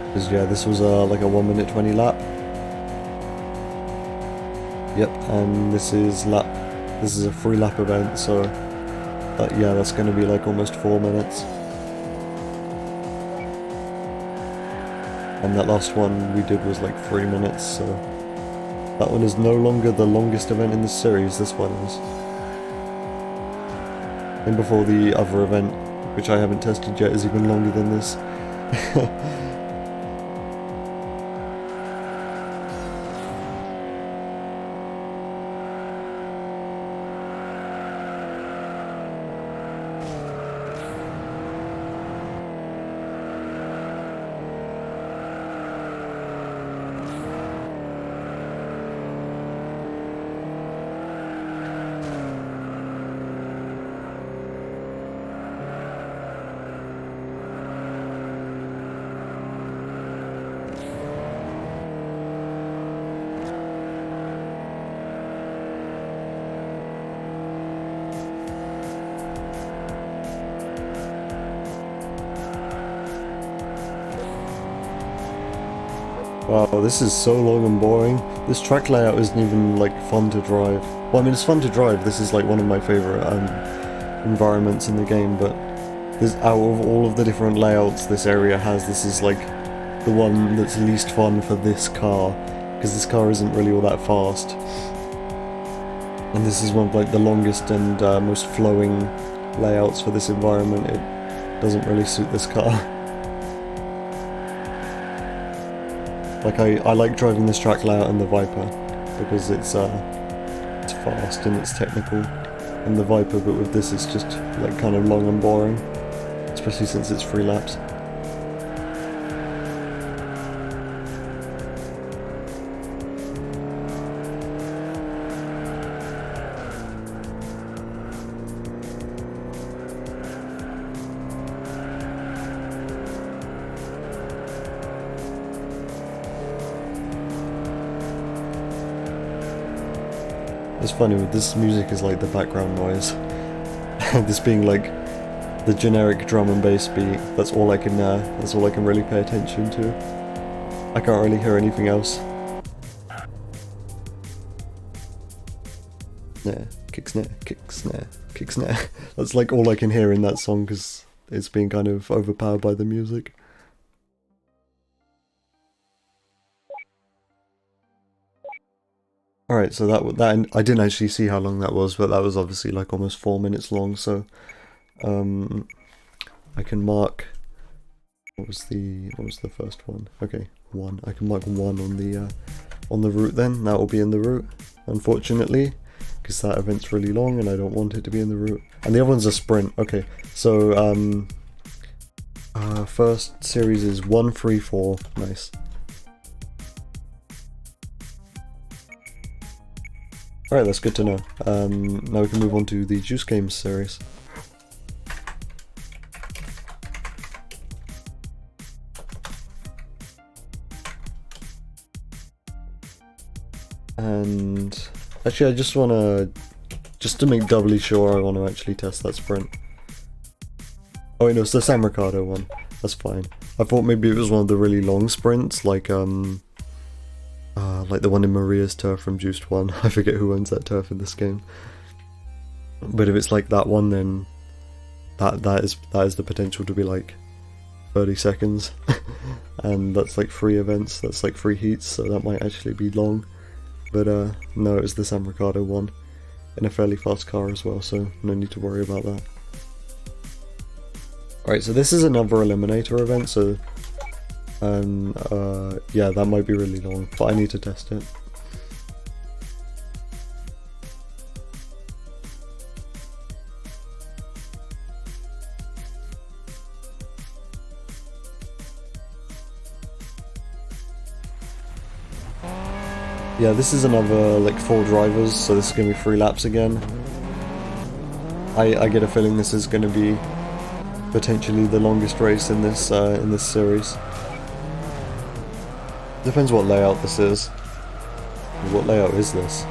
Because yeah, this was like a 1 minute 20 lap. Yep, and this is lap This is a free lap event, so yeah, that's going to be like almost 4 minutes. And that last one we did was like 3 minutes, so that one is no longer the longest event in the series, this one is. And before the other event, which I haven't tested yet, is even longer than this. Wow, this is so long and boring. This track layout isn't even like fun to drive. Well, I mean, it's fun to drive. This is like one of my favorite environments in the game, but this, out of all of the different layouts this area has, this is like the one that's least fun for this car, because this car isn't really all that fast. And this is one of like the longest and most flowing layouts for this environment. It doesn't really suit this car. Like I like driving this track layout in the Viper because it's fast and it's technical in the Viper, but with this it's just like kind of long and boring, especially since it's 3 laps. It's funny, with this music is like the background noise. This being like the generic drum and bass beat, that's all I can really pay attention to. I can't really hear anything else. Snare, kick snare, kick snare, kick snare. That's like all I can hear in that song because it's being kind of overpowered by the music. Alright, so that I didn't actually see how long that was, but that was obviously like almost 4 minutes long, so I can mark what was the first one? Okay, 1. I can mark 1 on the route then. That will be in the route, unfortunately, because that event's really long and I don't want it to be in the route. And the other one's a sprint. Okay, so first series is 1, 3, 4. Nice. Alright, that's good to know. Now we can move on to the Juice Games series. And actually I just to make doubly sure, I want to actually test that sprint. Oh wait, no, it's the San Ricardo one. That's fine. I thought maybe it was one of the really long sprints, like the one in Maria's turf from Juiced 1. I forget who owns that turf in this game. But if it's like that one, then that is the potential to be like 30 seconds. And that's like 3 events, that's like 3 heats, so that might actually be long. But no, it was the San Ricardo one in a fairly fast car as well, so no need to worry about that. Alright, so this is another Eliminator event, so yeah, that might be really long, but I need to test it. Yeah, this is another like 4 drivers, so this is gonna be 3 laps again. I get a feeling this is gonna be potentially the longest race in this series. Depends what layout this is. What layout is this?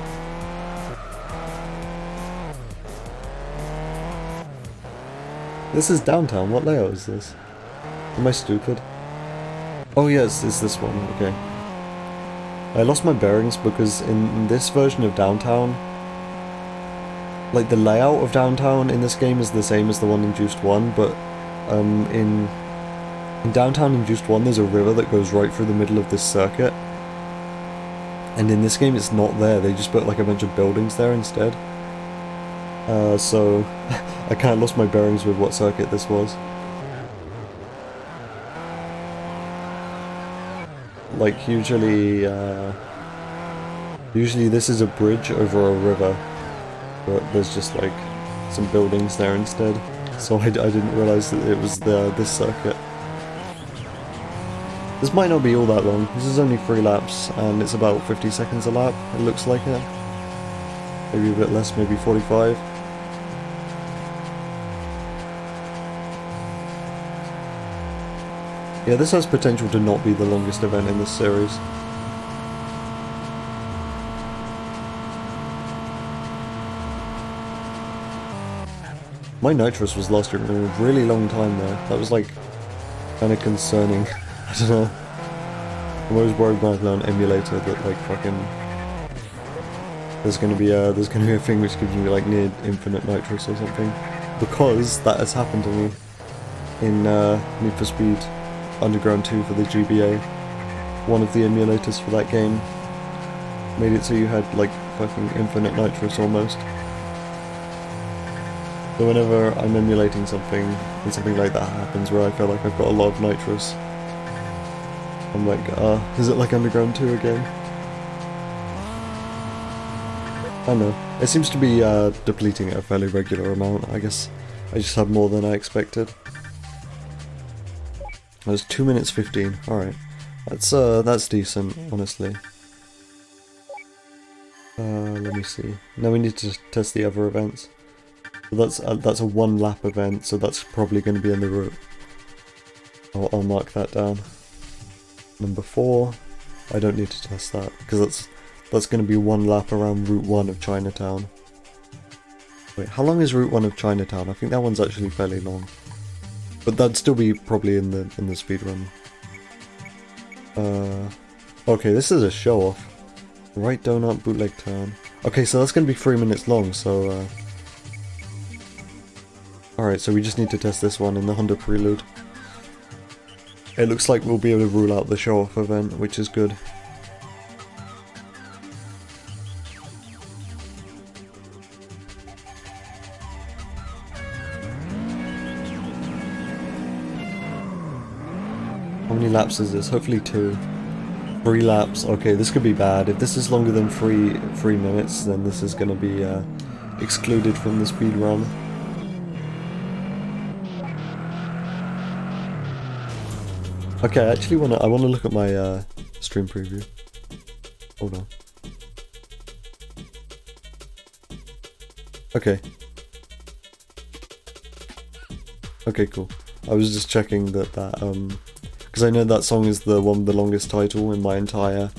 This is downtown. What layout is this? Am I stupid? Oh yes, it's this one. Okay. I lost my bearings because in this version of downtown, like the layout of downtown in this game is the same as the one in Juiced 1, but in downtown in Juiced 1 there's a river that goes right through the middle of this circuit. And in this game it's not there, they just put like a bunch of buildings there instead. So I kind of lost my bearings with what circuit this was. Like usually this is a bridge over a river, but there's just like some buildings there instead. So I didn't realise that it was this circuit. This might not be all that long. This is only 3 laps, and it's about 50 seconds a lap, it looks like it. Maybe a bit less, maybe 45. Yeah, this has potential to not be the longest event in this series. My nitrous was lost for a really long time there. That was like kind of concerning. I don't know. I'm always worried when I play on emulator that like fucking there's gonna be a thing which gives me like near infinite nitrous or something, because that has happened to me in Need for Speed Underground 2 for the GBA. One of the emulators for that game made it so you had like fucking infinite nitrous almost. So whenever I'm emulating something and something like that happens where I feel like I've got a lot of nitrous, I'm like, is it like Underground 2 again? I don't know. It seems to be depleting at a fairly regular amount. I guess I just have more than I expected. That was 2 minutes 15. Alright. That's decent, honestly. Let me see. Now we need to test the other events. So that's a 1 lap event, so that's probably going to be in the route. I'll mark that down. Number 4, I don't need to test that, because that's going to be 1 lap around Route 1 of Chinatown. Wait, how long is Route 1 of Chinatown? I think that one's actually fairly long. But that'd still be probably in the speedrun. Okay, this is a show-off. Right donut bootleg turn. Okay, so that's going to be 3 minutes long, so alright, so we just need to test this one in the Honda Prelude. It looks like we'll be able to rule out the show-off event, which is good. How many laps is this? Hopefully 2. 3 laps. Okay, this could be bad. If this is longer than 3 minutes, then this is going to be excluded from the speedrun. Okay, I actually I want to look at my stream preview. Hold on. Okay. Okay, cool. I was just checking that because I know that song is the one with the longest title in my entire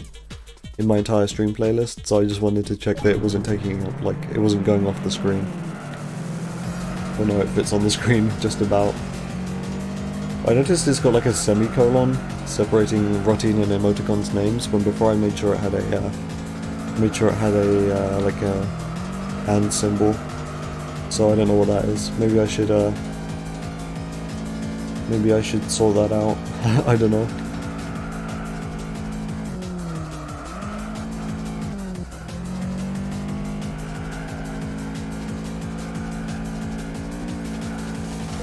stream playlist, so I just wanted to check that it wasn't taking up, like, it wasn't going off the screen. Oh no, it fits on the screen just about. I noticed it's got like a semicolon separating Routine and Emoticon's names, when before I made sure it had a like a hand symbol. So I don't know what that is. Maybe I should sort that out. I don't know.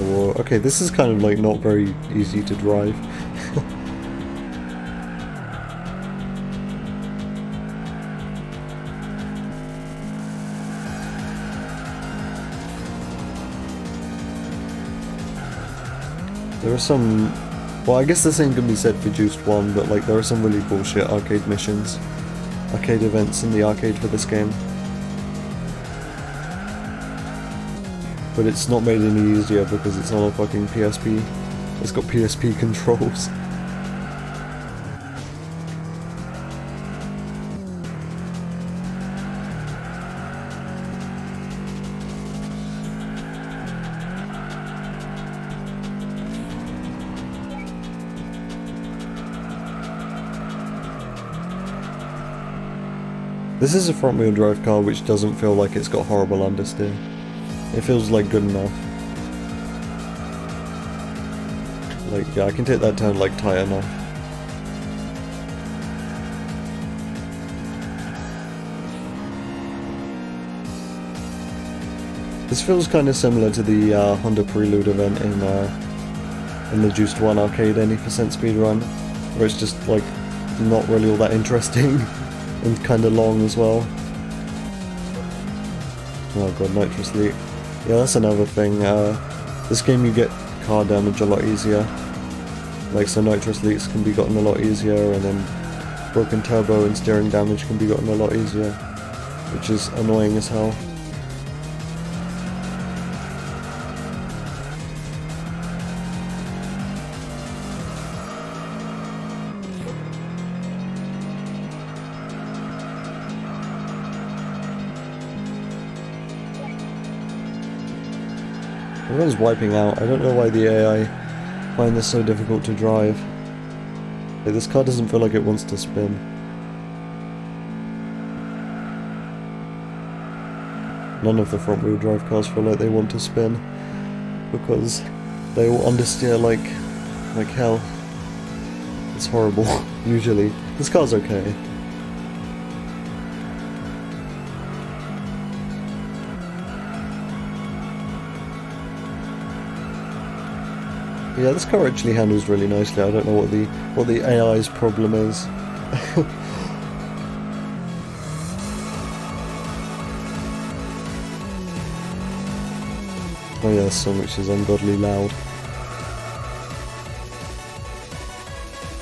Or, okay, this is kind of like not very easy to drive. There are some, well, I guess the same can be said for Juiced 1, but like there are some really bullshit arcade missions, arcade events in the arcade for this game. But it's not made any easier because it's on a fucking PSP. It's got PSP controls. This is a front wheel drive car which doesn't feel like it's got horrible understeer. It feels like good enough. Like, yeah, I can take that turn like tight enough. This feels kind of similar to the Honda Prelude event in the Juiced 1 arcade any % speedrun, where it's just like not really all that interesting and kind of long as well. Oh god, nitrous leak. Yeah, that's another thing. This game you get car damage a lot easier. Like, so nitrous leaks can be gotten a lot easier, and then broken turbo and steering damage can be gotten a lot easier, which is annoying as hell. Everyone's wiping out. I don't know why the AI find this so difficult to drive. Like, this car doesn't feel like it wants to spin. None of the front wheel drive cars feel like they want to spin, because they all understeer like hell. It's horrible, usually. This car's okay. Yeah, this car actually handles really nicely. I don't know what the AI's problem is. Oh yeah, this song which is ungodly loud.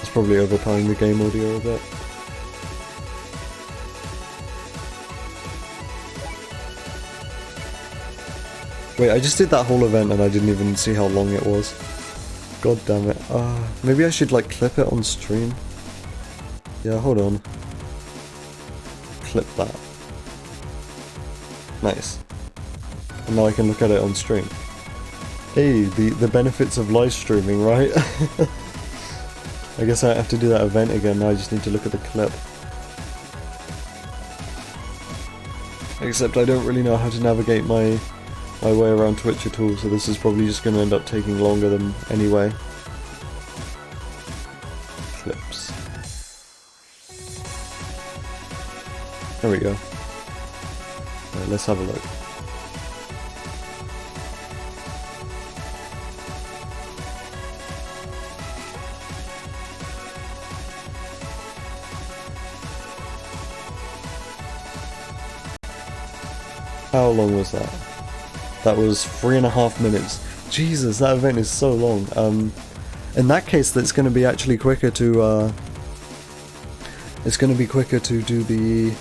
It's probably overpowering the game audio a bit. Wait, I just did that whole event and I didn't even see how long it was. God damn it. Maybe I should like clip it on stream. Yeah, hold on. Clip that. Nice. And now I can look at it on stream. Hey, the benefits of live streaming, right? I guess I have to do that event again, now I just need to look at the clip. Except I don't really know how to navigate my way around Twitch at all, so this is probably just going to end up taking longer than anyway. Clips. There we go. Right, let's have a look. How long was that? That was 3.5 minutes. Jesus, that event is so long. In that case, that's going to be actually quicker to. It's going to be quicker to do the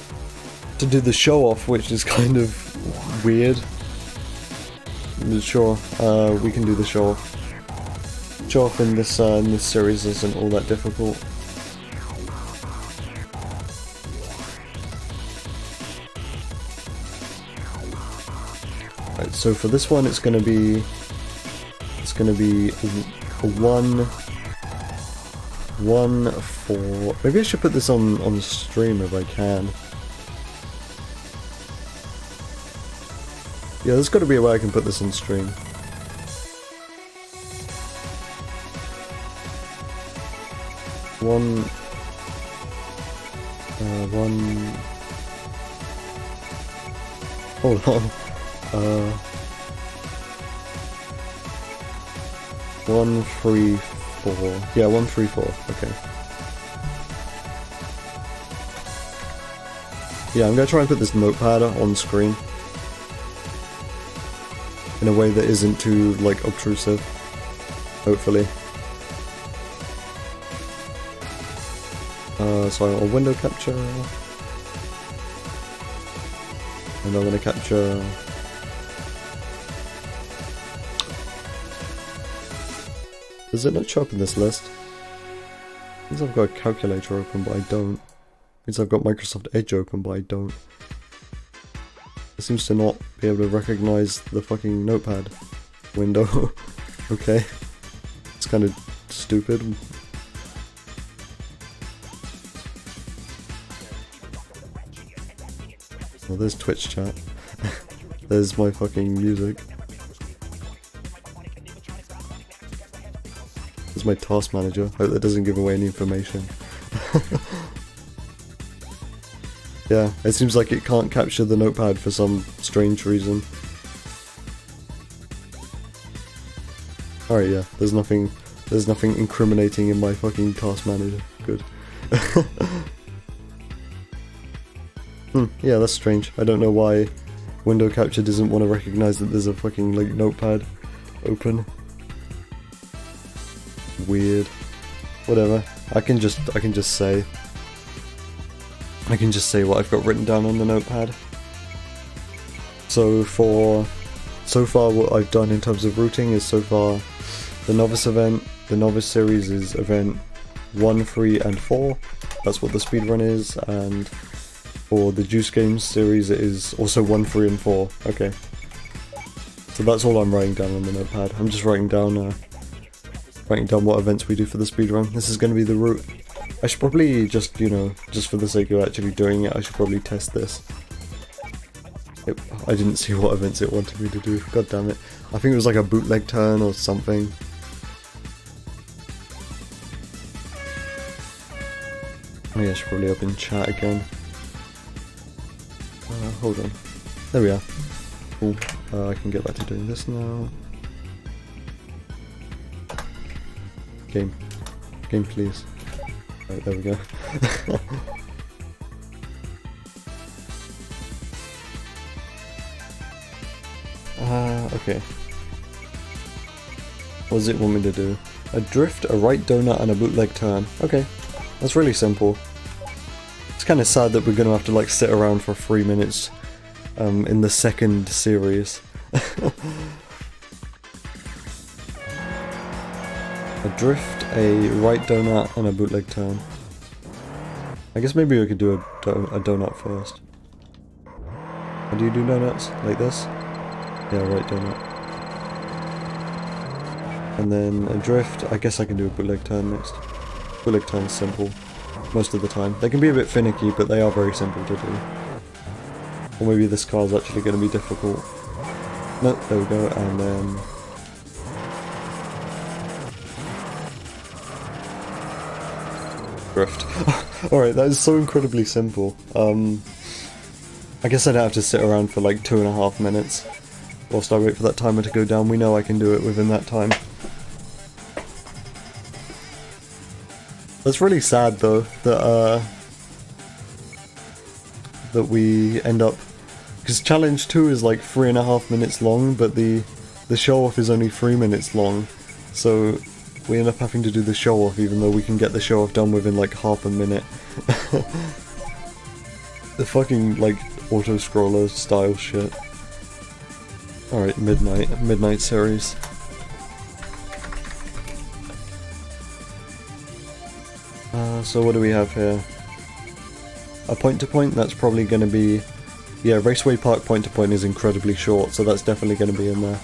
show off, which is kind of weird. Sure, we can do the show off. Show off in this series isn't all that difficult. Right, so for this one, it's gonna be a 1-4. Maybe I should put this on stream if I can. Yeah, there's got to be a way I can put this on stream. One. Hold on. 1, 3, 4. Yeah, 1, 3, 4. Okay. Yeah, I'm gonna try and put this notepad on screen in a way that isn't too, like, obtrusive. Hopefully. So I want a window capture. And I'm gonna capture. Does it not show up in this list? Means I've got a calculator open, but I don't. Means I've got Microsoft Edge open, but I don't. It seems to not be able to recognize the fucking notepad window. Okay. It's kind of stupid. Oh, there's Twitch chat. There's my fucking music. There's my task manager. Hope that doesn't give away any information. Yeah, it seems like it can't capture the notepad for some strange reason. Alright, yeah, there's nothing incriminating in my fucking task manager. Good. Yeah, that's strange. I don't know why window capture doesn't want to recognize that there's a fucking, like, notepad open. Weird. Whatever. I can just say what I've got written down on the notepad. So far what I've done in terms of routing is so far the Novice event, the Novice series is event 1, 3 and 4. That's what the speedrun is, and for the Juice Games series it is also 1, 3 and 4. Okay. So that's all I'm writing down on the notepad. I'm just writing down what events we do for the speedrun. This is going to be the route. I should probably just, you know, just for the sake of actually doing it, I should probably test this. I didn't see what events it wanted me to do. God damn it. I think it was like a bootleg turn or something. Oh yeah, I should probably open chat again. Hold on. There we are. Cool. I can get back to doing this now. Game, please. Right, there we go. Okay. What does it want me to do? A drift, a right donut, and a bootleg turn. Okay, that's really simple. It's kind of sad that we're going to have to like sit around for 3 minutes in the second series. A drift, a right donut, and a bootleg turn. I guess maybe we could do a donut first. How do you do donuts? Like this? Yeah, right donut. And then a drift, I guess I can do a bootleg turn next. Bootleg turn's simple, most of the time. They can be a bit finicky, but they are very simple to do. Or maybe this car's actually going to be difficult. Nope, there we go, and then... drift. Alright, that is so incredibly simple. I guess I'd have to sit around for like 2.5 minutes whilst I wait for that timer to go down. We know I can do it within that time. That's really sad though, that we end up... because challenge 2 is like 3.5 minutes long, but the show off is only 3 minutes long. So we end up having to do the show off even though we can get the show off done within like half a minute. The fucking like auto-scroller style shit. Alright, midnight series. So what do we have here? A point-to-point, that's probably going to be... yeah, Raceway Park point-to-point is incredibly short, so that's definitely going to be in there.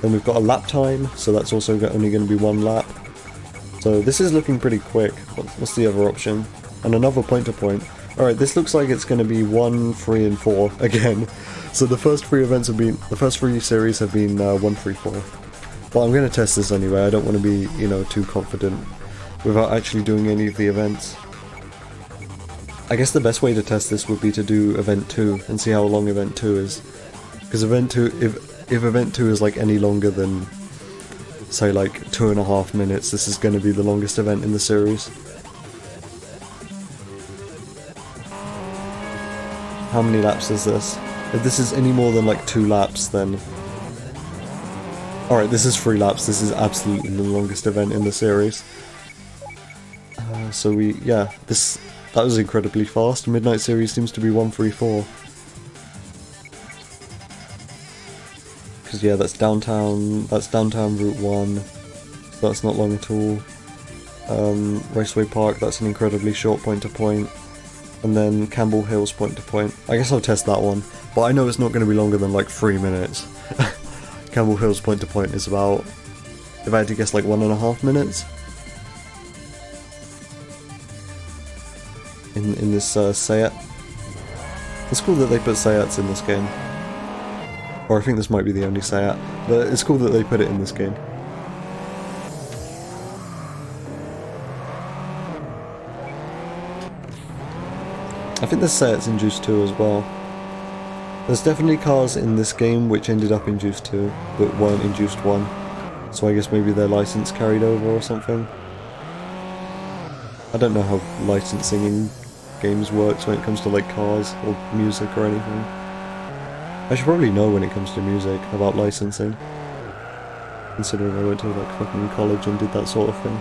Then we've got a lap time, so that's also only going to be 1 lap. So this is looking pretty quick. What's the other option? And another point-to-point. Alright, this looks like it's going to be 1, 3, and 4 again. So the first 3 events have been... the first 3 series have been 1, 3, 4. But I'm going to test this anyway. I don't want to be, you know, too confident without actually doing any of the events. I guess the best way to test this would be to do event 2 and see how long event 2 is. Because event 2, if event 2 is like any longer than, say, like 2.5 minutes, this is going to be the longest event in the series. How many laps is this? If this is any more than like 2 laps, then... alright, this is 3 laps. This is absolutely the longest event in the series. So yeah, that was incredibly fast. Midnight series seems to be 1, 3, 4. Because yeah, that's downtown Route 1, so that's not long at all. Raceway Park, that's an incredibly short point-to-point. And then Campbell Hills point-to-point. I guess I'll test that one, but I know it's not going to be longer than like 3 minutes. Campbell Hills point-to-point is about, if I had to guess, like 1.5 minutes. In this set. It's cool that they put Sayats in this game. Or I think this might be the only Sayat, but it's cool that they put it in this game. I think there's Sayats in Juice 2 as well. There's definitely cars in this game which ended up in Juice 2, but weren't in Juice 1. So I guess maybe their license carried over or something. I don't know how licensing in games works when it comes to like cars or music or anything. I should probably know when it comes to music about licensing, considering I went to like fucking college and did that sort of thing.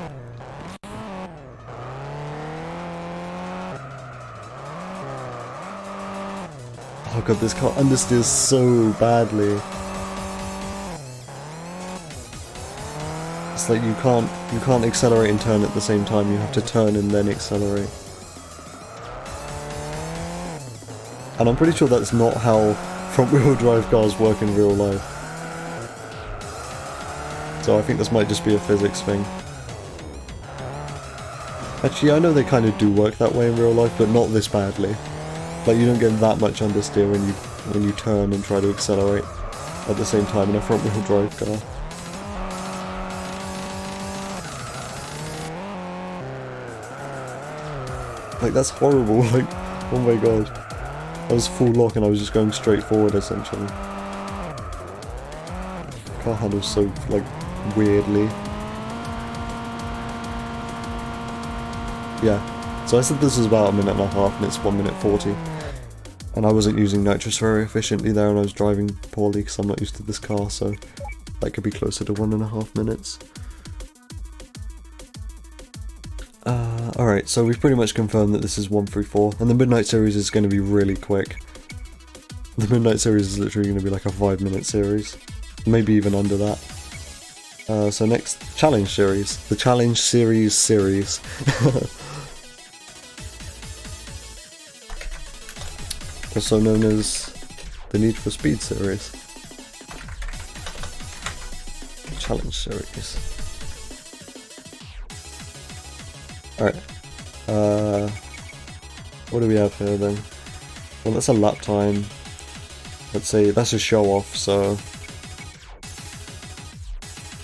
Oh god, this car understeers so badly. It's like you can't accelerate and turn at the same time, you have to turn and then accelerate. And I'm pretty sure that's not how front-wheel drive cars work in real life. So I think this might just be a physics thing. Actually, I know they kind of do work that way in real life, but not this badly. Like, you don't get that much understeer when you turn and try to accelerate at the same time in a front-wheel drive car. Like, that's horrible, like, oh my god. I was full lock and I was just going straight forward, essentially. Car handles so, like, weirdly. Yeah, so I said this was about 1.5 minutes and it's 1 minute 40. And I wasn't using nitrous very efficiently there and I was driving poorly because I'm not used to this car, so that could be closer to 1.5 minutes. Alright, so we've pretty much confirmed that this is 1 through 4, and the Midnight series is going to be really quick. The Midnight series is literally going to be like a 5-minute series, maybe even under that. So next, Challenge series. The Challenge series. Also known as the Need for Speed series. The Challenge series. Alright, what do we have here then? Well, that's a lap time. Let's say that's a show off, so...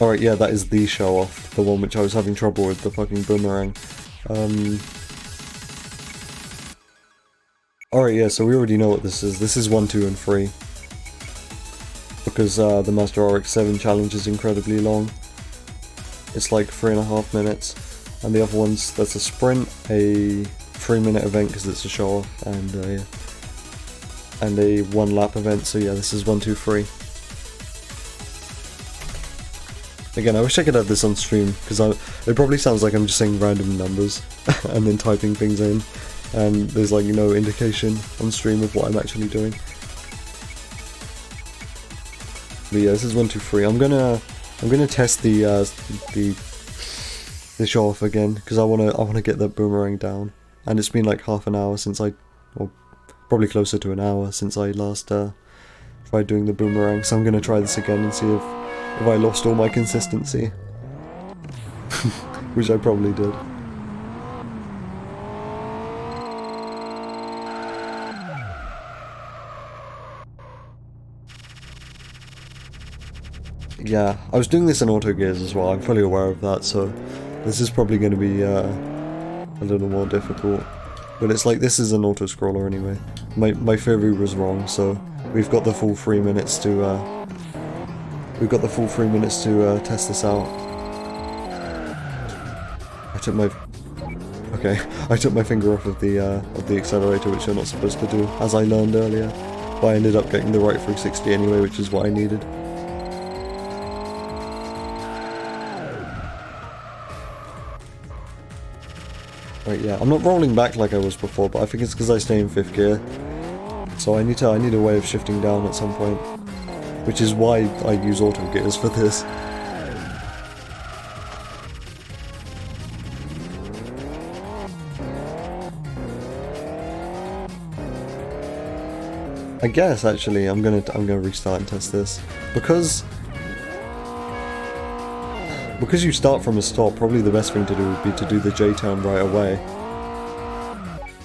Alright, yeah, that is the show off, the one which I was having trouble with, the fucking boomerang. Alright, yeah, so we already know what this is. This is 1, 2, and 3. Because the Mazda RX-7 challenge is incredibly long. It's like 3.5 minutes. And the other ones, that's a sprint, a 3-minute event because it's a show off, and a 1 lap event, so yeah, this is 1, 2, 3. Again, I wish I could have this on stream, because it probably sounds like I'm just saying random numbers, and then typing things in, and there's like no indication on stream of what I'm actually doing. But yeah, this is 1, 2, 3. I'm gonna test the show off again because I wanna get that boomerang down, and it's been like half an hour since or probably closer to an hour since I last tried doing the boomerang. So I'm gonna try this again and see if I lost all my consistency, which I probably did. Yeah, I was doing this in auto gears as well. I'm fully aware of that, so. This is probably going to be a little more difficult, but it's like this is an auto-scroller anyway. My theory was wrong, so we've got the full 3 minutes to test this out. I took my finger off of the accelerator, which you're not supposed to do, as I learned earlier. But I ended up getting the right 360 anyway, which is what I needed. Right, yeah, I'm not rolling back like I was before, but I think it's because I stay in 5th gear. So I need a way of shifting down at some point, which is why I use auto gears for this. I guess actually I'm gonna restart and test this because you start from a stop. Probably the best thing to do would be to do the J-turn right away.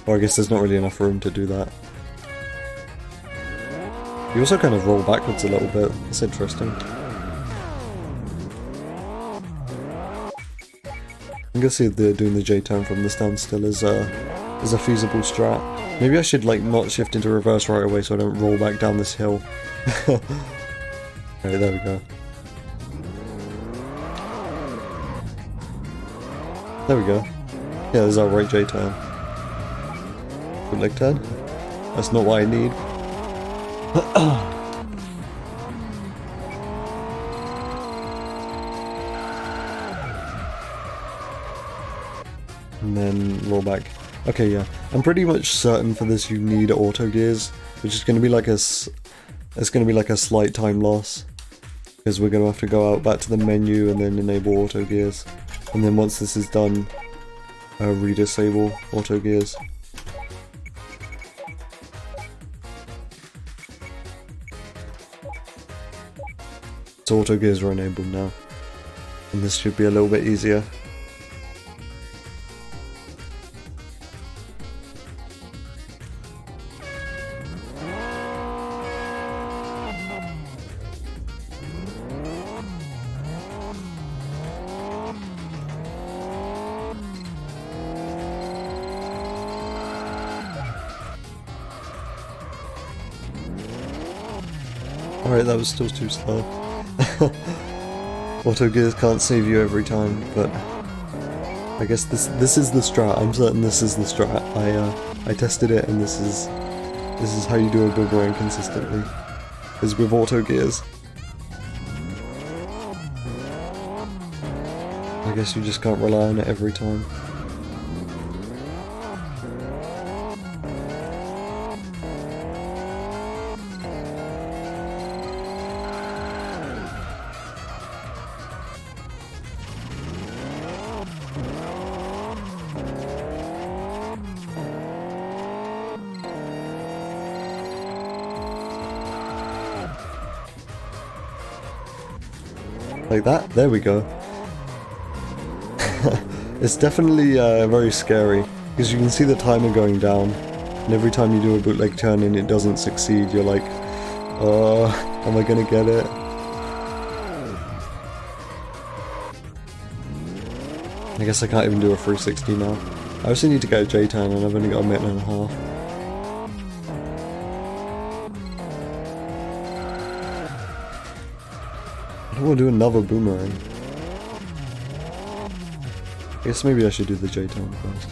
Or I guess there's not really enough room to do that. You also kind of roll backwards a little bit. That's interesting. I'm gonna see if doing the J-turn from the standstill is a feasible strat. Maybe I should like not shift into reverse right away so I don't roll back down this hill. Right, there we go. There we go. Yeah, there's our right J-turn. Bootleg turn. That's not what I need. And then roll back. Okay, yeah. I'm pretty much certain for this you need auto gears, which is going to be like it's going to be like a slight time loss, because we're going to have to go out back to the menu and then enable auto gears. And then once this is done, redisable auto gears. So auto gears are enabled now, and this should be a little bit easier. Alright, that was still too slow. Auto gears can't save you every time, but I guess this is the strat. I'm certain this is the strat. I tested it, and this is how you do a boomerang consistently, is with auto gears. I guess you just can't rely on it every time. Like that? There we go. It's definitely very scary, because you can see the timer going down, and every time you do a bootleg turn and it doesn't succeed, you're like, oh, am I gonna get it? I guess I can't even do a 360 now. I also need to get a J-turn, and I've only got a minute and a half. I want to do another boomerang. I guess maybe I should do the J-turn first.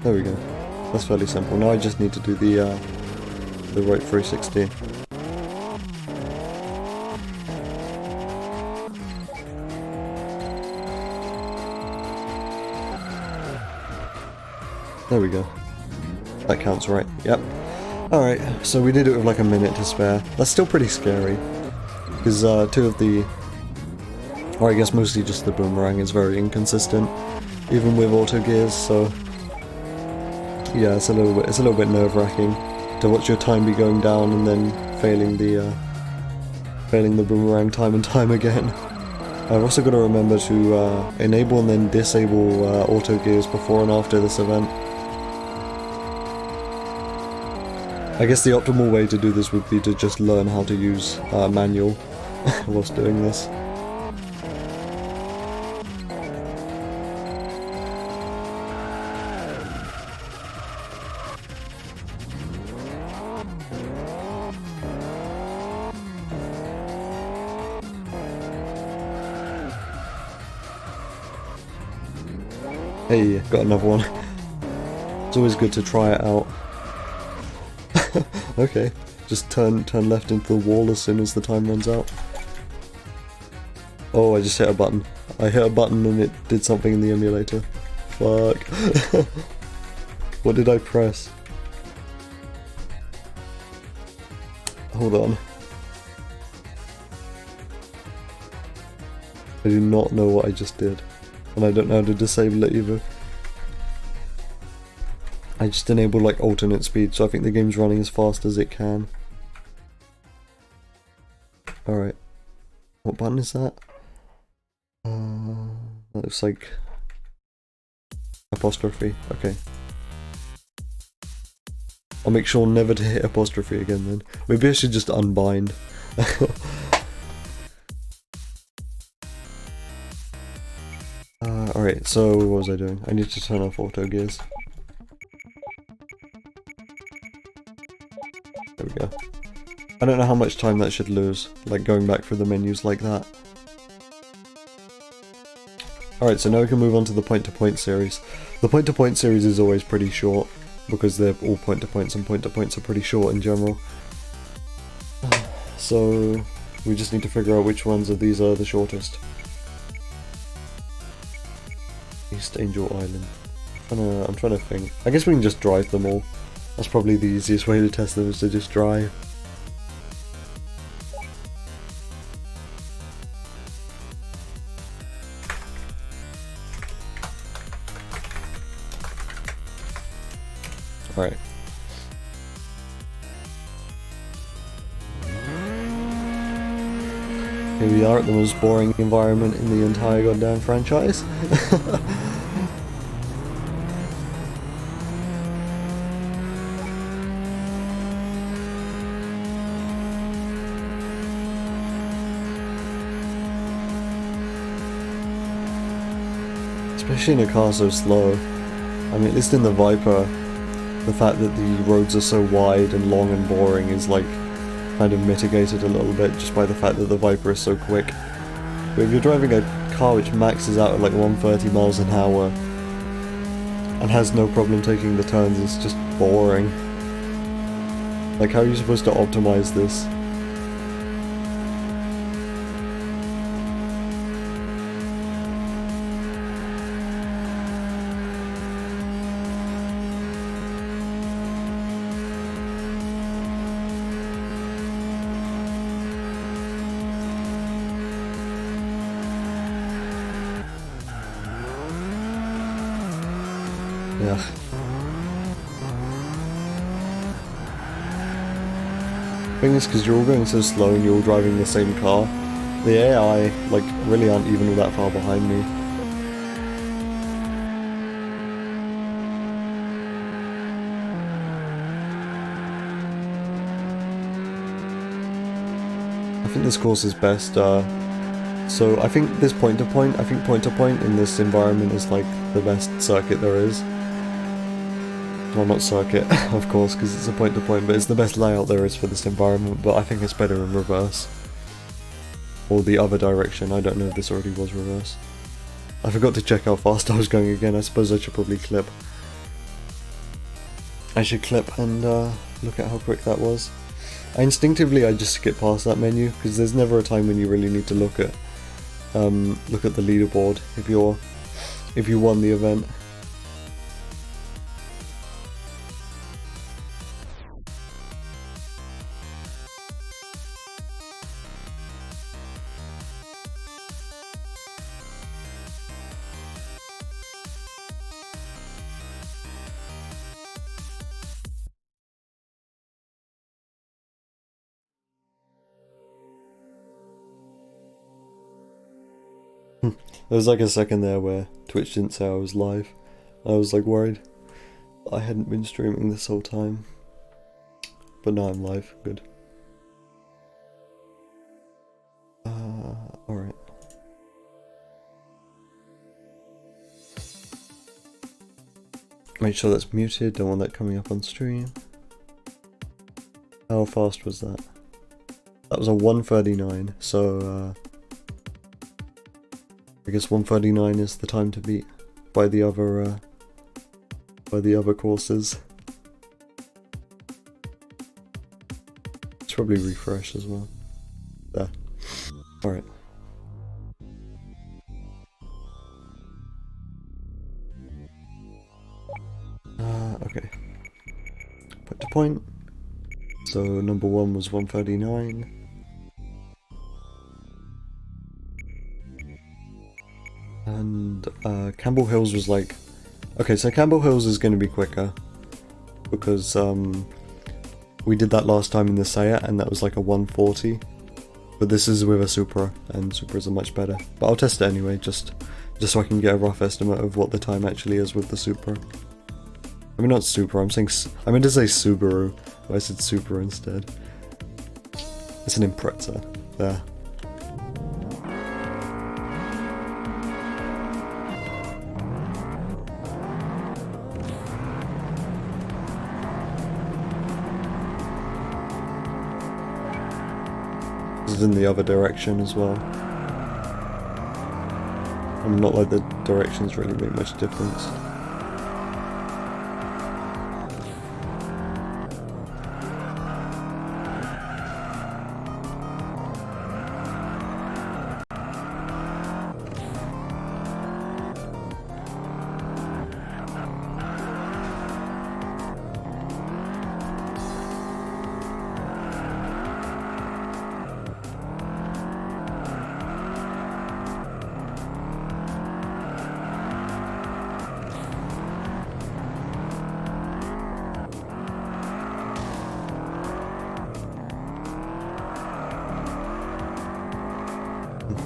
There we go. That's fairly simple. Now I just need to do the right 360. There we go. That counts, right? Yep. Alright, so we did it with like a minute to spare. That's still pretty scary, because two of the, or I guess mostly just the boomerang, is very inconsistent, even with auto gears. So yeah, it's a little bit nerve-wracking to watch your time be going down and then failing the boomerang time and time again. I've also got to remember to enable and then disable auto gears before and after this event. I guess the optimal way to do this would be to just learn how to use manual whilst doing this. Hey, got another one. It's always good to try it out. Okay, just turn left into the wall as soon as the time runs out. Oh, I just hit a button. I hit a button and it did something in the emulator. Fuck. What did I press? Hold on. I do not know what I just did. And I don't know how to disable it either. I just enabled like alternate speed, so I think the game's running as fast as it can. Alright. What button is that? That looks like apostrophe. Okay. I'll make sure never to hit apostrophe again then. Maybe I should just unbind. Alright, so what was I doing? I need to turn off auto gears. There we go. I don't know how much time that should lose, like going back through the menus like that. Alright, so now we can move on to the point-to-point series. The point-to-point series is always pretty short, because they're all point-to-points, and point-to-points are pretty short in general. So we just need to figure out which ones of these are the shortest. East Angel Island. I'm trying to think. I guess we can just drive them all. That's probably the easiest way to test them, is to just drive. Alright. Here we are at the most boring environment in the entire goddamn franchise. Especially in a car so slow. I mean, at least in the Viper, the fact that the roads are so wide and long and boring is like kind of mitigated a little bit just by the fact that the Viper is so quick. But if you're driving a car which maxes out at like 130 miles an hour and has no problem taking the turns, it's just boring. Like, how are you supposed to optimize this? Yeah. Thing is, because you're all going so slow and you're all driving the same car, the AI, like, really aren't even that far behind me. I think this course is best, so I think this point-to-point in this environment is like the best circuit there is. Well, not circuit, of course, because it's a point-to-point, but it's the best layout there is for this environment, but I think it's better in reverse. Or the other direction, I don't know if this already was reverse. I forgot to check how fast I was going again, I suppose I should probably clip. I should clip and look at how quick that was. Instinctively I just skip past that menu, because there's never a time when you really need to look at the leaderboard if you won the event. There was like a second there where Twitch didn't say I was live. I was like worried I hadn't been streaming this whole time. But now I'm live, good. Alright. Make sure that's muted, don't want that coming up on stream. How fast was that? That was a 1:39, so I guess 1:39 is the time to beat by the other courses. Let's probably refresh as well. There. Alright. Okay. Point to point. So number 1 was 1:39. And Campbell Hills was like... Okay, so Campbell Hills is going to be quicker. Because we did that last time in the Seat and that was like a 1:40. But this is with a Supra, and Supras are much better. But I'll test it anyway, just so I can get a rough estimate of what the time actually is with the Supra. I mean, not Supra, I meant to say Subaru, but I said Supra instead. It's an Impreza. There. This is in the other direction as well. And not like the directions really make much difference.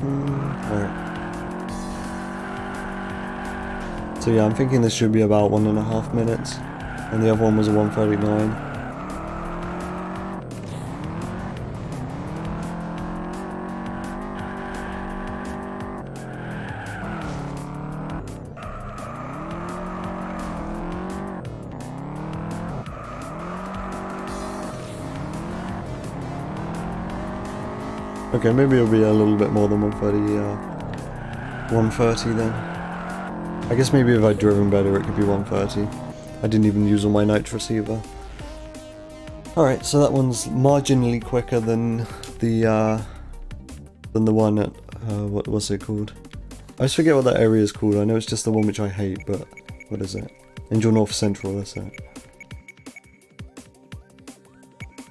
Alright. So yeah, I'm thinking this should be about 1.5 minutes, and the other one was a 1:39. Okay, maybe it'll be a little bit more than 130 then. I guess maybe if I'd driven better it could be 130. I didn't even use all my nitrous either. Alright, so that one's marginally quicker than the one at, what's it called? I just forget what that area is called. I know it's just the one which I hate, but what is it? Angel North Central, that's it.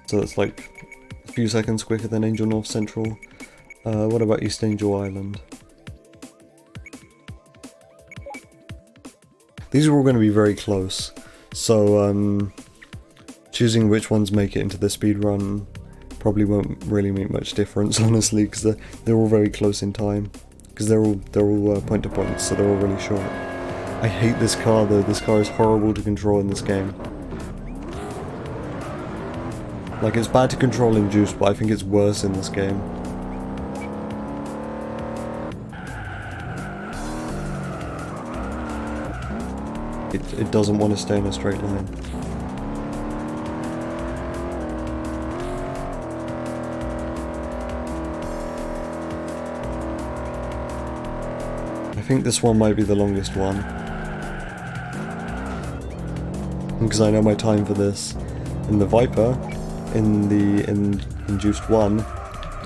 So it's like a few seconds quicker than Angel North Central. What about East Angel Island? These are all going to be very close, so choosing which ones make it into the speedrun probably won't really make much difference, honestly, because they're all very close in time. Because they're all point to point, so they're all really short. I hate this car though. This car is horrible to control in this game. Like, it's bad to control in Juice, but I think it's worse in this game. It doesn't want to stay in a straight line. I think this one might be the longest one. Because I know my time for this. In the Viper, in Juiced 1,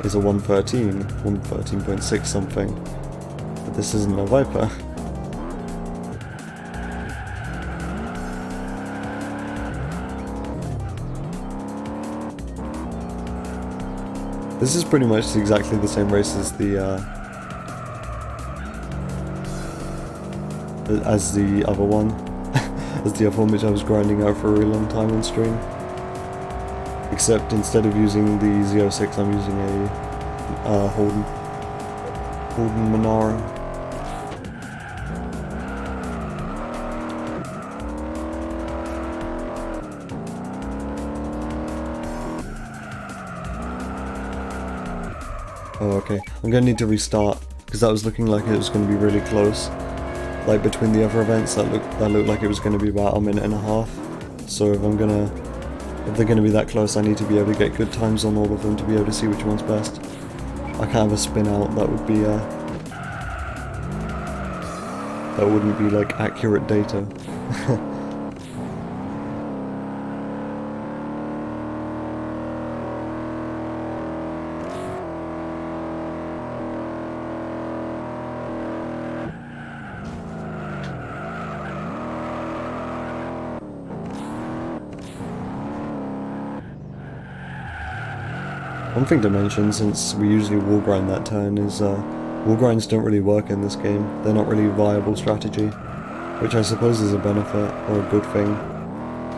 is a 113.6 something. But this isn't a Viper. This is pretty much exactly the same race as the other one, as the other one which I was grinding out for a really long time on stream. Except instead of using the Z06, I'm using a Holden Monaro. Oh, okay. I'm gonna need to restart, because that was looking like it was gonna be really close. Like, between the other events, that looked like it was gonna be about 1.5 minutes. So if they're gonna be that close, I need to be able to get good times on all of them to be able to see which one's best. I can't have a spin out, that would be, that wouldn't be, like, accurate data. One thing to mention, since we usually wall grind that turn, is wall grinds don't really work in this game. They're not really a viable strategy, which I suppose is a benefit, or a good thing.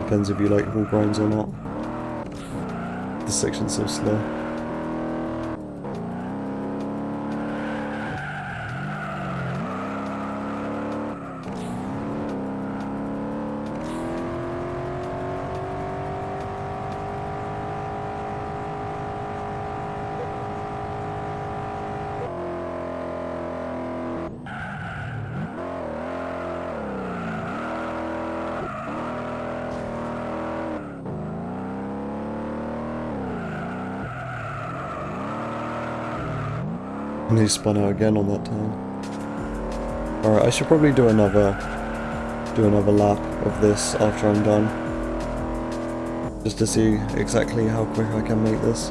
Depends if you like wall grinds or not. This section's so slow. And he spun out again on that turn. Alright, I should probably do another lap of this after I'm done. Just to see exactly how quick I can make this.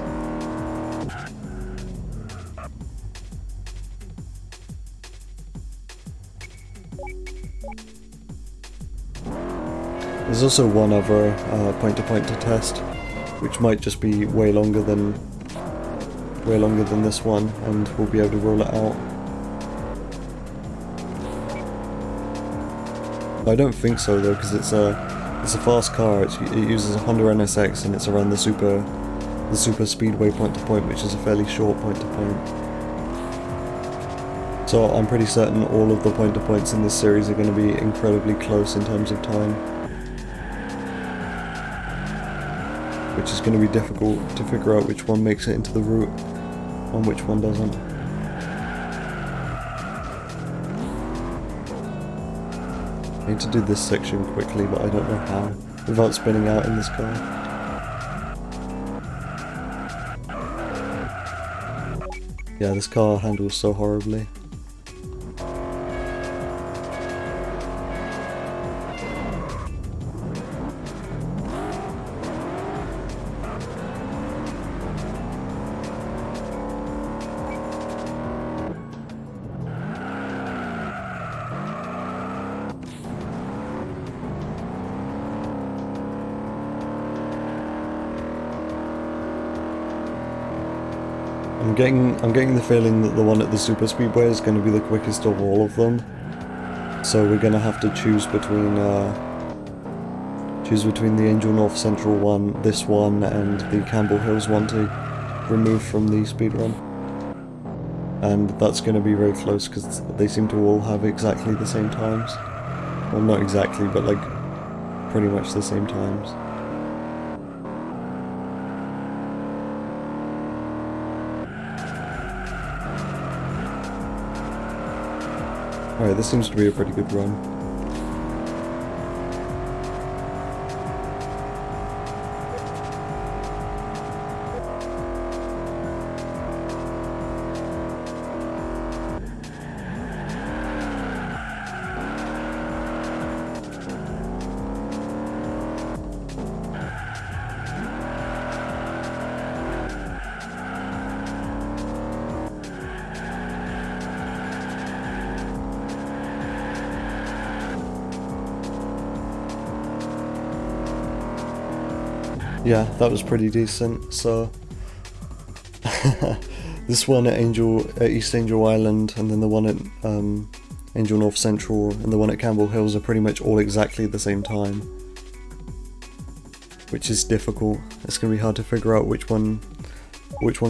There's also one other point-to-point to test, which might just be way longer than this one, and we'll be able to roll it out. I don't think so though, because it's a fast car. It uses a Honda NSX, and it's around the super speedway point-to-point, which is a fairly short point-to-point. So I'm pretty certain all of the point-to-points in this series are going to be incredibly close in terms of time, which is going to be difficult to figure out which one makes it into the route and which one doesn't. I need to do this section quickly, but I don't know how, without spinning out in this car. Yeah, this car handles so horribly. I'm getting the feeling that the one at the super speedway is going to be the quickest of all of them. So we're going to have to choose between the Angel North Central one, this one, and the Campbell Hills one to remove from the speedrun. And that's going to be very close because they seem to all have exactly the same times. Well, not exactly, but like pretty much the same times. Alright, this seems to be a pretty good run. Yeah, that was pretty decent. So this one at East Angel Island, and then the one at Angel North Central, and the one at Campbell Hills are pretty much all exactly the same time, which is difficult. It's gonna be hard to figure out which one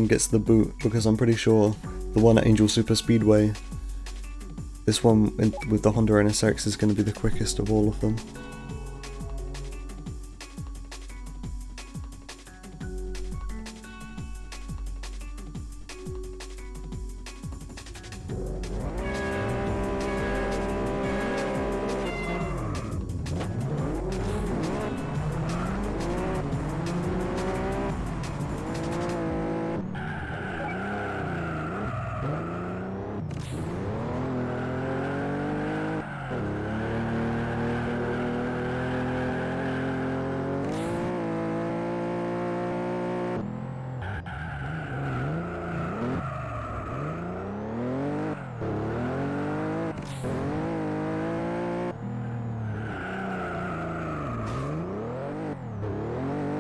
gets the boot, because I'm pretty sure the one at Angel Super Speedway, this one with the Honda NSX, is going to be the quickest of all of them.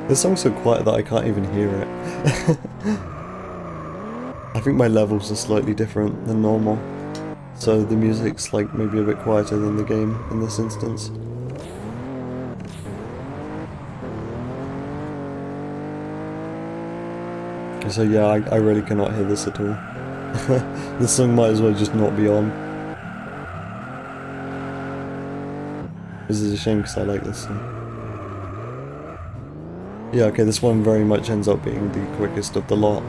This song's so quiet that I can't even hear it. I think my levels are slightly different than normal, so the music's like maybe a bit quieter than the game in this instance. So yeah, I really cannot hear this at all. This song might as well just not be on. This is a shame because I like this song. Yeah, okay, this one very much ends up being the quickest of the lot.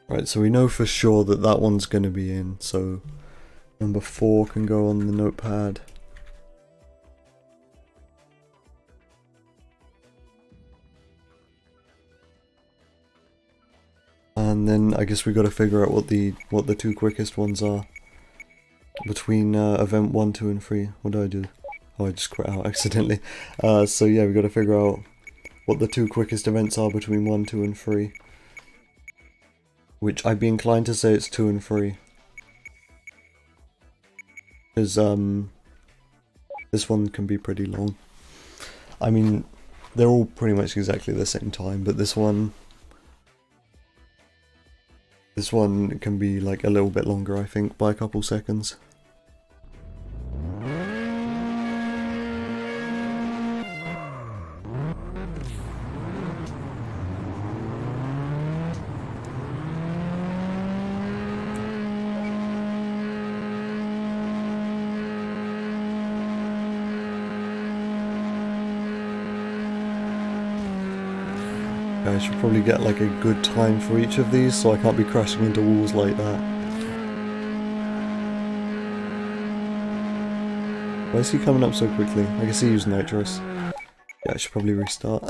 Right, so we know for sure that that one's going to be in, so Number 4 can go on the notepad. And then I guess we got to figure out what the 2 quickest ones are between event 1, 2, and 3. What did I do? Oh, I just quit out accidentally. So yeah, we got to figure out what the 2 quickest events are between 1, 2, and 3. Which I'd be inclined to say it's 2 and 3. Because this one can be pretty long. I mean, they're all pretty much exactly the same time, but this one can be like a little bit longer, I think, by a couple seconds. I should probably get like a good time for each of these so I can't be crashing into walls like that. Why is he coming up so quickly? I guess he used nitrous. Yeah, I should probably restart.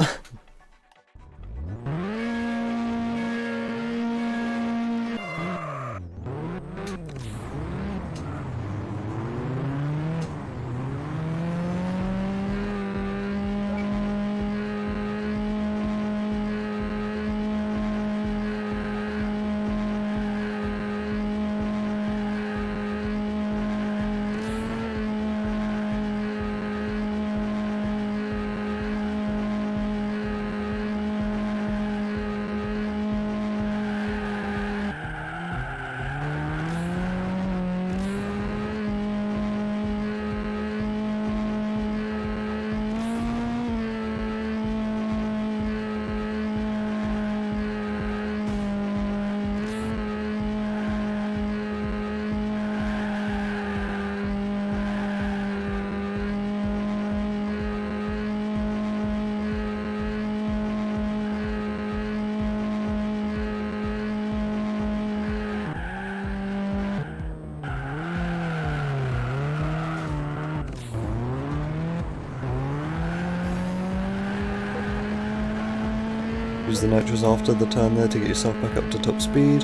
Use the nitrous after the turn there to get yourself back up to top speed.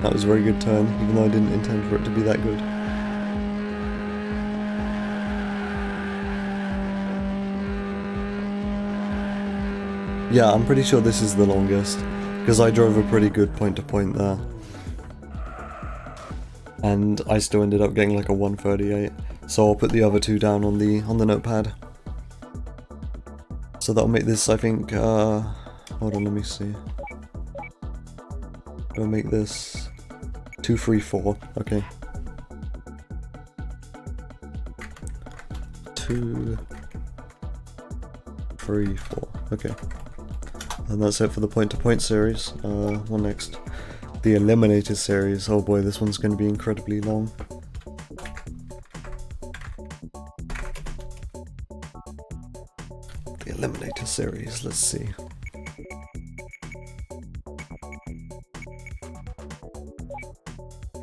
That was a very good turn, even though I didn't intend for it to be that good. Yeah, I'm pretty sure this is the longest, because I drove a pretty good point to point there. And I still ended up getting like a 1:38, so I'll put the other 2 down on the notepad. So that'll make this, I think, hold on, let me see. I'll make this 2, 3, 4, okay. 2, 3, 4, okay. And that's it for the point-to-point series. What next? The Eliminator series. Oh boy, this one's going to be incredibly long. The Eliminator series, let's see.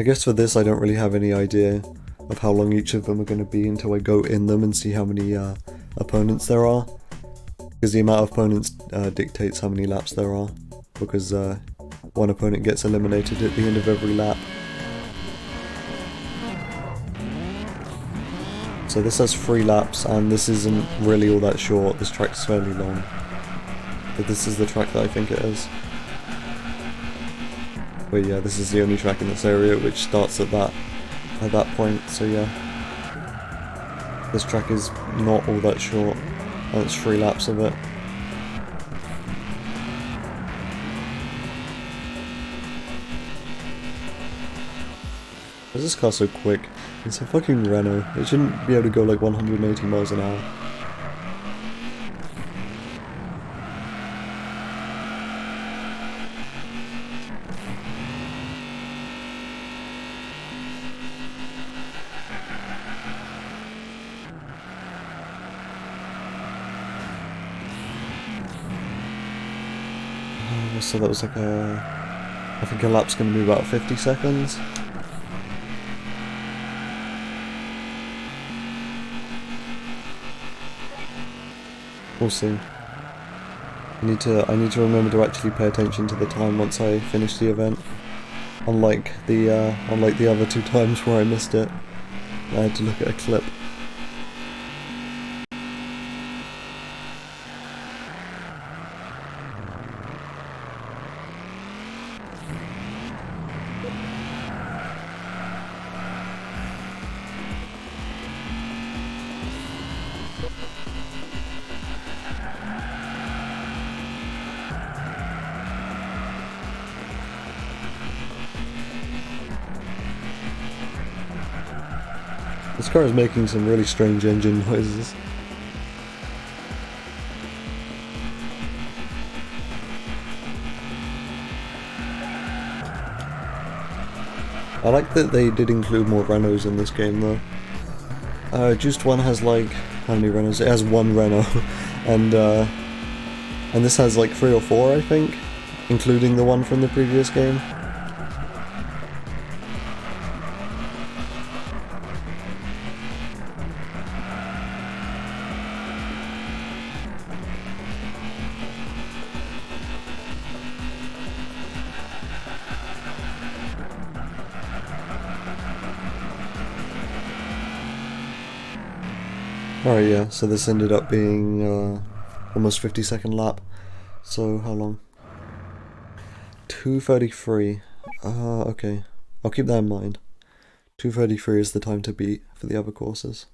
I guess for this I don't really have any idea of how long each of them are going to be until I go in them and see how many opponents there are. Because the amount of opponents dictates how many laps there are. Because one opponent gets eliminated at the end of every lap. So this has 3 laps, and this isn't really all that short. This track's fairly long. But this is the track that I think it is. But yeah, this is the only track in this area which starts at that point, so yeah. This track is not all that short, and it's 3 laps of it. Why is this car so quick? It's a fucking Renault. It shouldn't be able to go like 180 miles an hour. So that was like I think a lap's going to be about 50 seconds. We'll see. I need to remember to actually pay attention to the time once I finish the event. Unlike the other 2 times where I missed it, I had to look at a clip. This car is making some really strange engine noises. I like that they did include more Renaults in this game though. Juiced 1 has like, how many Renaults? It has 1 Renault, and this has like 3 or 4 I think, including the one from the previous game. Alright, yeah, so this ended up being almost 50-second lap. So, how long? 2:33. Okay. I'll keep that in mind. 2:33 is the time to beat for the other courses.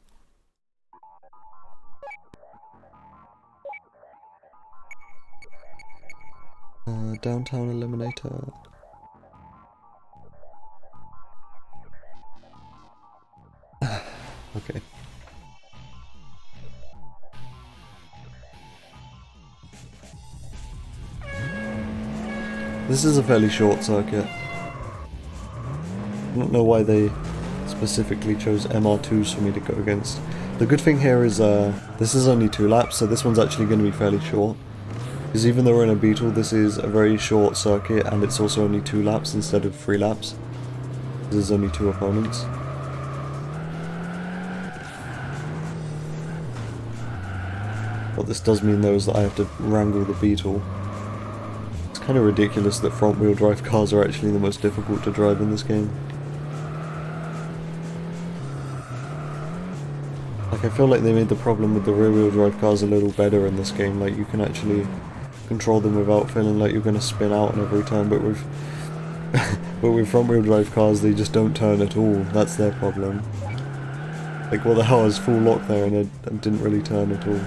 Downtown Eliminator. Okay. This is a fairly short circuit. I don't know why they specifically chose MR2s for me to go against. The good thing here is this is only 2 laps, so this one's actually going to be fairly short. Because even though we're in a Beetle, this is a very short circuit, and it's also only 2 laps instead of 3 laps. There's only 2 opponents. What this does mean though is that I have to wrangle the Beetle. It's kind of ridiculous that front wheel drive cars are actually the most difficult to drive in this game. Like, I feel like they made the problem with the rear wheel drive cars a little better in this game. Like, you can actually control them without feeling like you're going to spin out on every turn, but with but with front wheel drive cars they just don't turn at all. That's their problem. Like, what the hell, I was full lock there and it didn't really turn at all.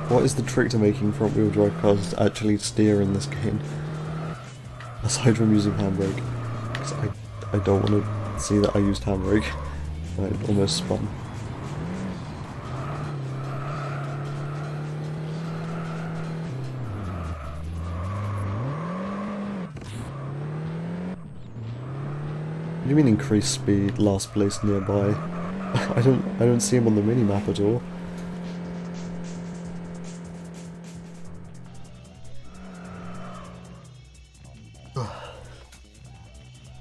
What is the trick to making front wheel drive cars actually steer in this game? Aside from using handbrake. Because I don't want to see that I used handbrake. I almost spun. What do you mean increase speed, last place nearby? I don't see him on the minimap at all.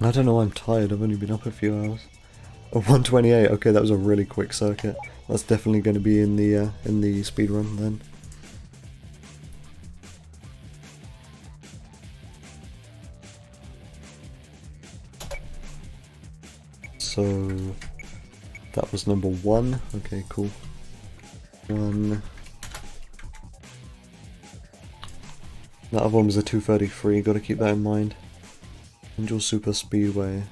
I don't know, I'm tired, I've only been up a few hours. Oh, 128, okay, that was a really quick circuit. That's definitely going to be in the speedrun then. So, that was number 1, okay, cool. 1. That other one was a 2:33, gotta keep that in mind. Angel Super Speedway.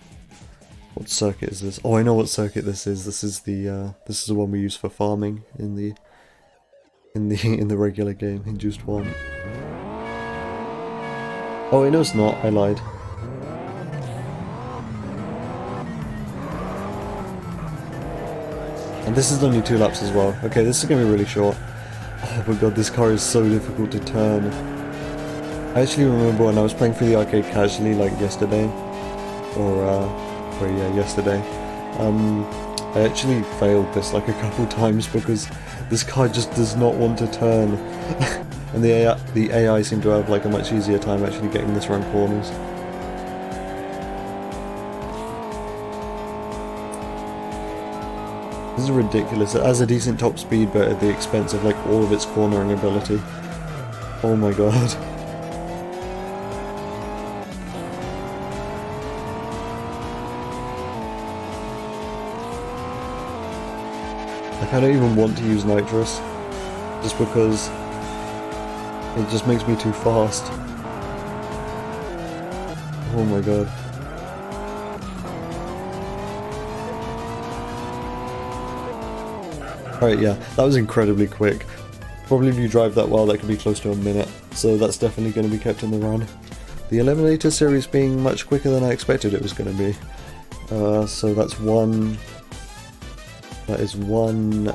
What circuit is this? Oh, I know what circuit this is. This is the one we use for farming in the regular game, in Juiced 1. Oh, I know it's not. I lied. And this is only 2 laps as well. Okay, this is gonna be really short. Oh my god, this car is so difficult to turn. I actually remember when I was playing through the arcade casually, like yesterday, or yeah, yesterday, I actually failed this like a couple times because this car just does not want to turn. And the AI seemed to have like a much easier time actually getting this around corners. This is ridiculous. It has a decent top speed, but at the expense of like all of its cornering ability. Oh my god. Like, I don't even want to use nitrous, just because it just makes me too fast. Oh my god. Alright, yeah, that was incredibly quick. Probably if you drive that well, that could be close to a minute, so that's definitely going to be kept in the run. The Eliminator series being much quicker than I expected it was going to be. So that's one... That is 1,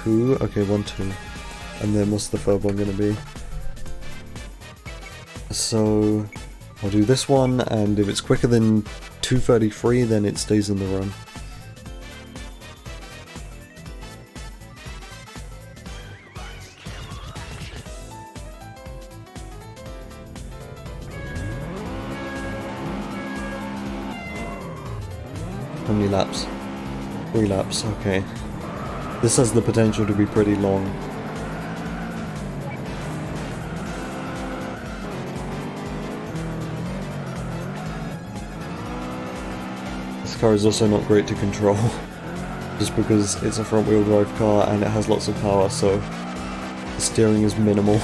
2, okay, 1, 2. And then what's the third one going to be? So, I'll do this one, and if it's quicker than 2:33, then it stays in the run. How many laps? 3 laps, okay. This has the potential to be pretty long. This car is also not great to control, just because it's a front wheel drive car and it has lots of power, so the steering is minimal.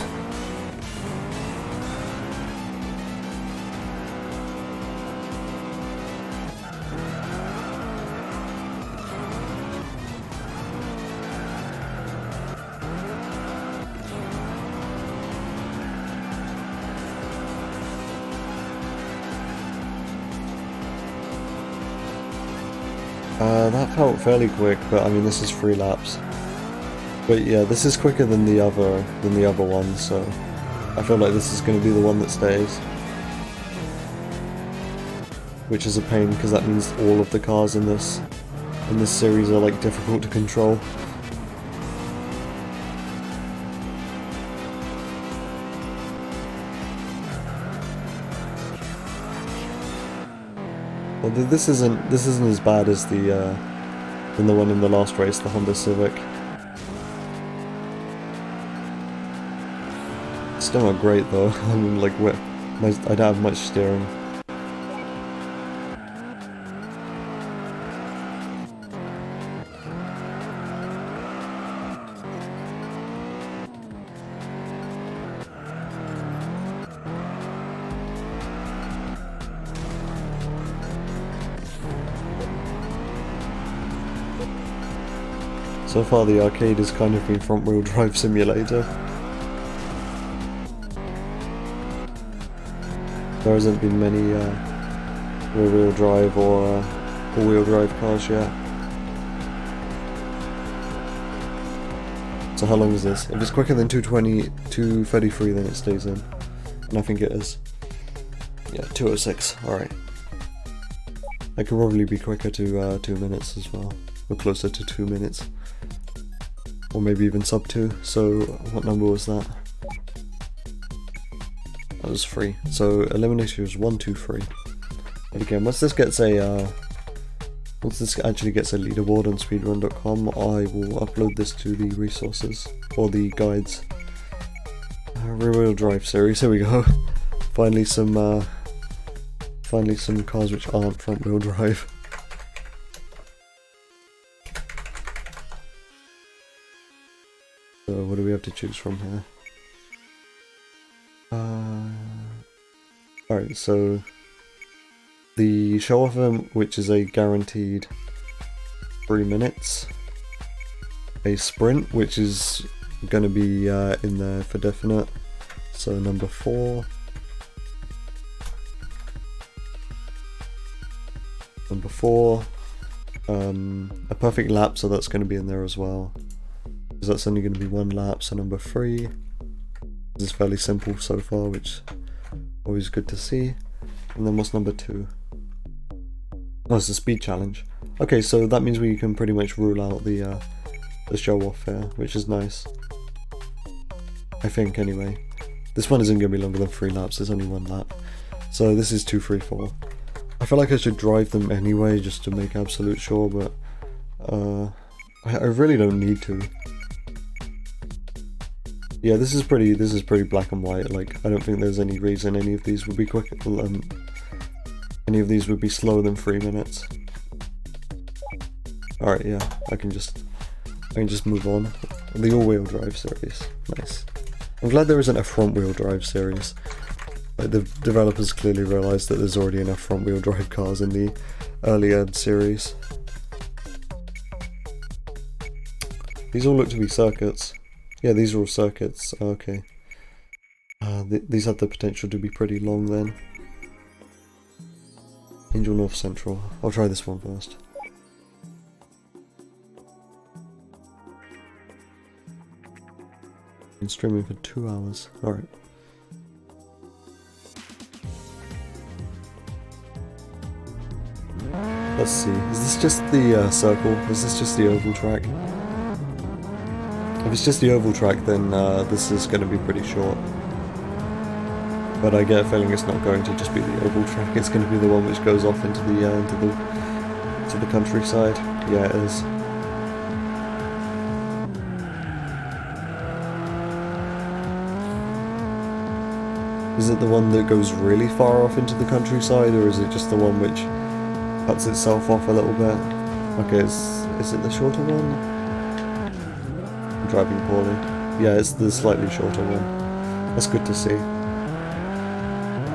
That felt fairly quick, but I mean this is 3 laps. But yeah, this is quicker than the other one, so I feel like this is going to be the one that stays. Which is a pain because that means all of the cars in this series are like difficult to control. Well, this isn't as bad as than the one in the last race, the Honda Civic. Still not great though. I mean, like, I don't have much steering. So far the arcade has kind of been front wheel drive simulator. There hasn't been many rear wheel drive or all wheel drive cars yet. So how long is this? If it's quicker than 2:33 then it stays in. And I think it is. Yeah, 2:06, alright. I could probably be quicker to 2 minutes as well. Or closer to 2 minutes. Or maybe even sub 2, so what number was that? That was 3. So Eliminator is 1, 2, 3. And again, once this actually gets a leaderboard on speedrun.com, I will upload this to the resources, or the guides. Rear wheel drive series, here we go. Finally some cars which aren't front wheel drive. So what do we have to choose from here? Alright, so the show off event, which is a guaranteed 3 minutes. A sprint, which is going to be in there for definite. So number 4. Number 4. A perfect lap, so that's going to be in there as well. Because that's only going to be 1 lap. So number 3. This is fairly simple so far, which always good to see. And then what's number 2? Oh, it's a speed challenge. Okay, so that means we can pretty much rule out the show off here, which is nice. I think, anyway. This one isn't going to be longer than 3 laps, there's only 1 lap. So this is 2, 3, 4. I feel like I should drive them anyway, just to make absolute sure, but I really don't need to. Yeah, this is pretty black and white. Like, I don't think there's any reason any of these would be quick. Any of these would be slower than 3 minutes. Alright, yeah, I can just move on. The all-wheel drive series, nice. I'm glad there isn't a front-wheel drive series. Like, the developers clearly realised that there's already enough front-wheel drive cars in the earlier series. These all look to be circuits. Yeah, these are all circuits. Okay. These have the potential to be pretty long then. Angel North Central. I'll try this one first. Been streaming for 2 hours. Alright. Let's see. Is this just the circle? Is this just the oval track? If it's just the oval track, then this is going to be pretty short. But I get a feeling it's not going to just be the oval track. It's going to be the one which goes off into the countryside. Yeah, it is. Is it the one that goes really far off into the countryside, or is it just the one which cuts itself off a little bit? Okay, is it the shorter one? I'm driving poorly. Yeah, it's the slightly shorter one. That's good to see.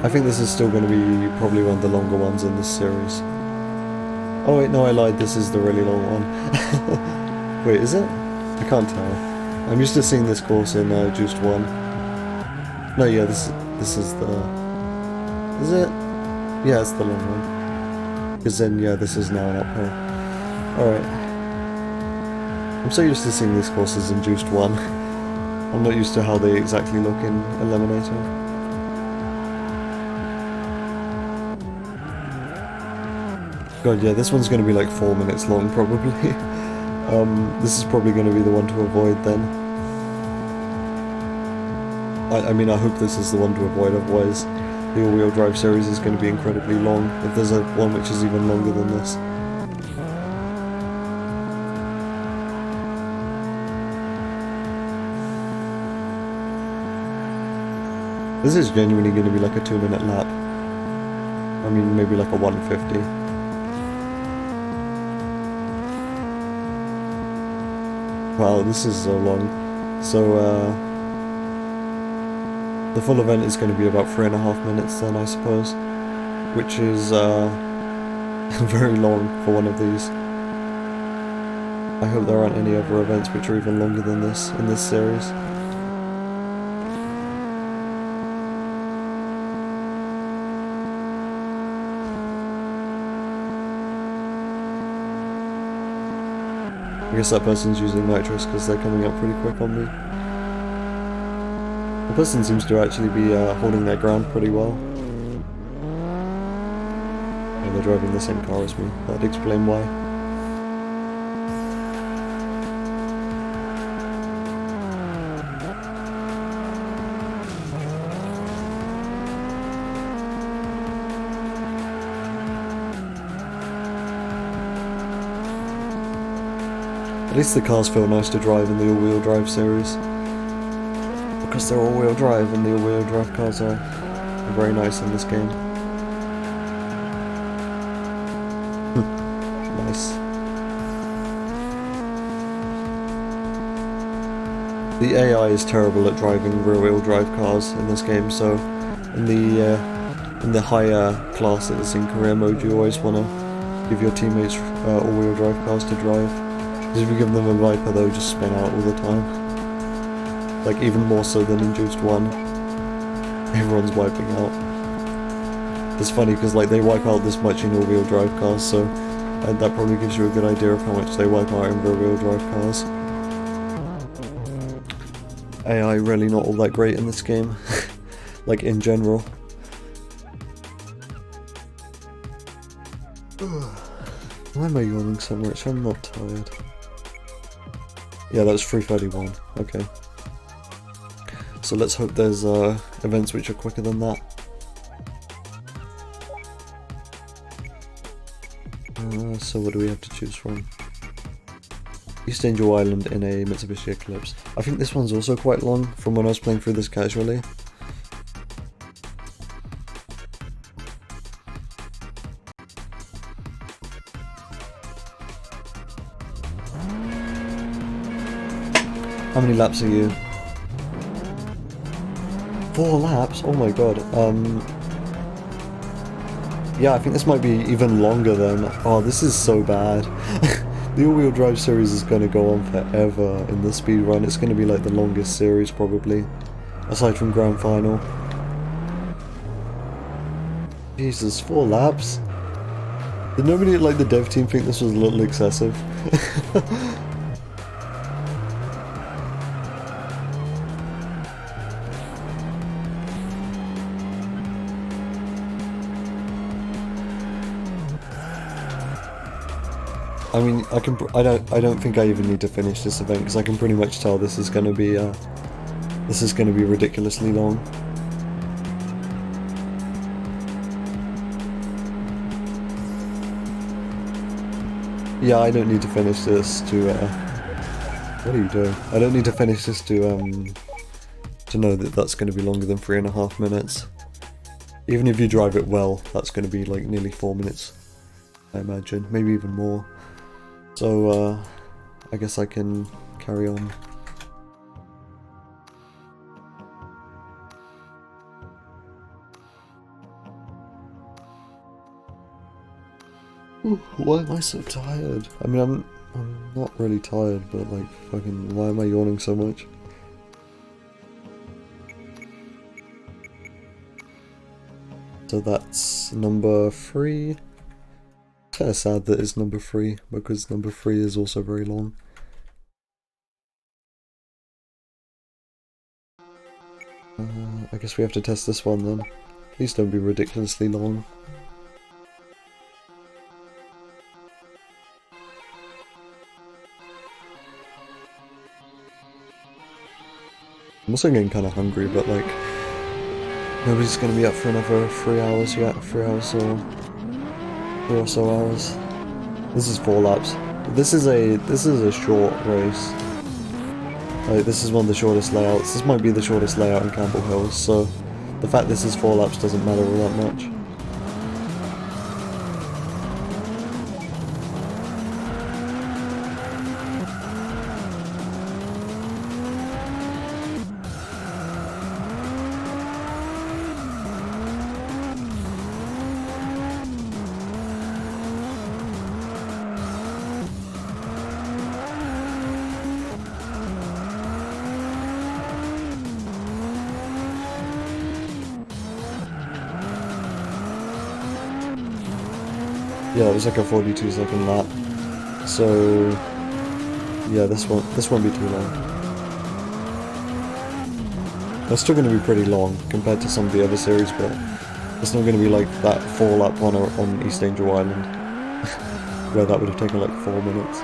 I think this is still going to be probably one of the longer ones in this series. Oh wait, no, I lied. This is the really long one. Wait, is it? I can't tell. I'm used to seeing this course in Juiced 1. No, yeah, this is the... Is it? Yeah, it's the long one. Because then, yeah, this is now an uphill. Alright. I'm so used to seeing these courses in Juiced 1. I'm not used to how they exactly look in Eliminator. God, yeah, this one's going to be like 4 minutes long, probably. This is probably going to be the one to avoid then. I mean, I hope this is the one to avoid, otherwise the all-wheel drive series is going to be incredibly long, if there's a one which is even longer than this. This is genuinely going to be like a 2-minute lap. I mean, maybe like a 150. Wow, this is so long. So, the full event is going to be about 3.5 minutes then, I suppose. Which is, very long for one of these. I hope there aren't any other events which are even longer than this in this series. I guess that person's using nitrous because they're coming up pretty quick on me. The person seems to actually be holding their ground pretty well. And they're driving the same car as me. That'd explain why. At least the cars feel nice to drive in the all-wheel drive series. Because they're all-wheel drive, and the all-wheel drive cars are very nice in this game. Nice. The AI is terrible at driving rear-wheel drive cars in this game, so in the higher classes in career mode you always want to give your teammates all-wheel drive cars to drive. Because if you give them a Viper, they'll just spin out all the time. Like, even more so than in Juiced 1. Everyone's wiping out. It's funny, because like, they wipe out this much in all-wheel drive cars, so that probably gives you a good idea of how much they wipe out in rear-wheel drive cars. AI really not all that great in this game. Like, in general. Why am I yawning so much? I'm not tired. Yeah, that was 3:31. Okay. So let's hope there's events which are quicker than that. So what do we have to choose from? East Angel Island in a Mitsubishi Eclipse. I think this one's also quite long from when I was playing through this casually. How many laps are you? 4 laps? Oh my god. Yeah, I think this might be even longer than... Oh, this is so bad. The all-wheel drive series is going to go on forever in the speedrun. It's going to be like the longest series probably, aside from Grand Final. Jesus, 4 laps? Did nobody like the dev team think this was a little excessive? I mean, I don't think I even need to finish this event because I can pretty much tell this is going to be ridiculously long. Yeah, I don't need to finish this to what are you doing? I don't need to finish this to know that that's going to be longer than 3.5 minutes. Even if you drive it well, that's going to be like nearly 4 minutes, I imagine, maybe even more. So, I guess I can carry on. Ooh, why am I so tired? I mean, I'm not really tired, but like, fucking, why am I yawning so much? So that's number 3. Kind of sad that it's number 3 because number 3 is also very long. I guess we have to test this one then. Please don't be ridiculously long. I'm also getting kind of hungry, but like nobody's gonna be up for another 3 hours yet. 3 hours or 3 or so hours. This is 4 laps. This is a short race. Like, this is one of the shortest layouts. This might be the shortest layout in Campbell Hills, so the fact this is 4 laps doesn't matter all that much. Yeah, it was like a 42-second lap. So yeah, this won't be too long. That's still going to be pretty long compared to some of the other series, but it's not going to be like that 4 lap one on East Angel Island, where that would have taken like 4 minutes.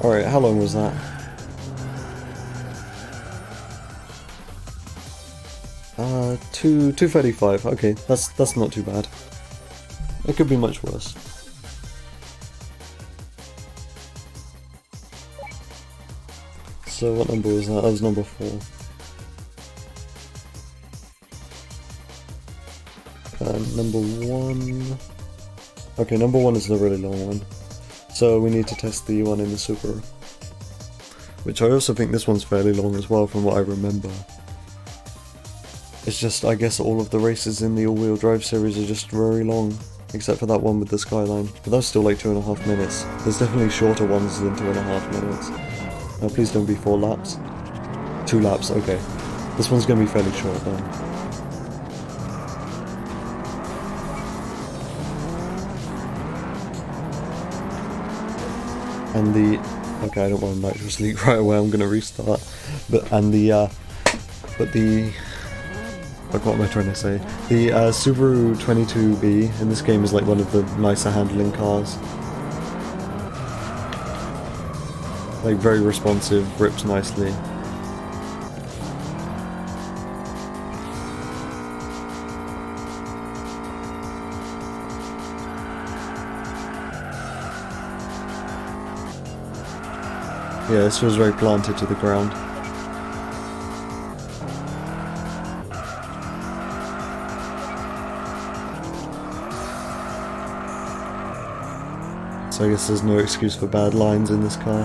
Alright, how long was that? 2:35. Okay, that's not too bad. It could be much worse. So what number was that? That was number 4. Number 1... Okay, number 1 is the really long one. So we need to test the one in the Subaru. Which I also think this one's fairly long as well from what I remember. It's just, I guess all of the races in the all-wheel drive series are just very long. Except for that one with the Skyline. But that's still like 2.5 minutes. There's definitely shorter ones than 2.5 minutes. Now please don't be 4 laps. 2 laps, okay. This one's gonna be fairly short then. And the... Okay, I don't want to nitrous leak right away, I'm gonna restart. But what am I trying to say? The Subaru 22B in this game is like one of the nicer handling cars. Like very responsive, grips nicely. Yeah, this feels very planted to the ground. So I guess there's no excuse for bad lines in this car.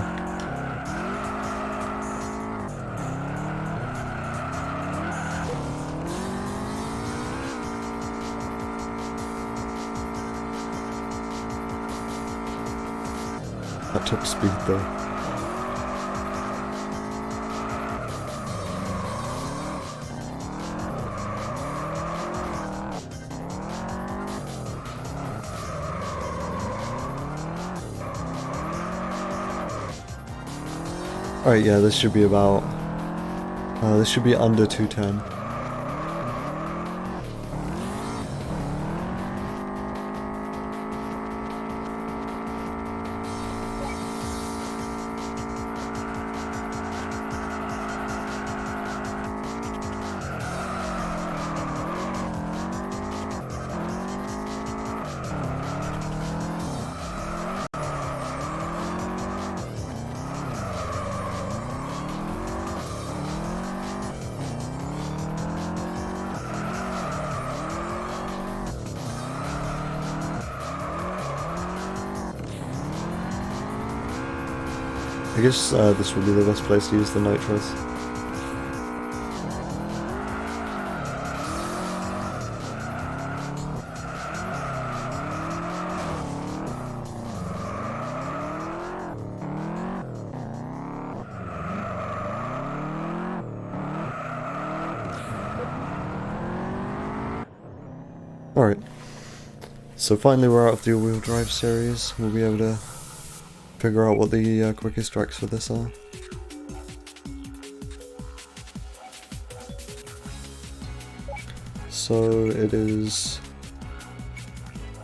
At top speed though. Alright, yeah, this should be about... this should be under 210. I guess this would be the best place to use the nitrous. Alright, so finally we're out of the all-wheel drive series. We'll be able to figure out what the quickest tracks for this are. So it is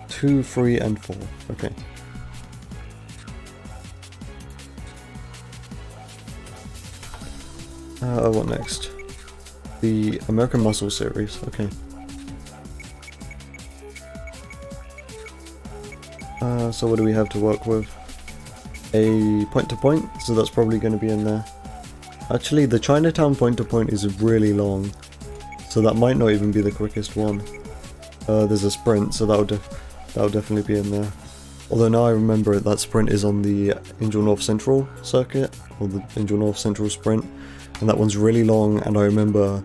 2, 3 and 4, okay. What next? The American Muscle series, okay. So what do we have to work with? A point-to-point, so that's probably going to be in there. Actually, the Chinatown point-to-point is really long, so that might not even be the quickest one. There's a sprint, so that'll definitely be in there. Although now I remember it, that sprint is on the Angel North Central circuit, or the Angel North Central sprint, and that one's really long, and I remember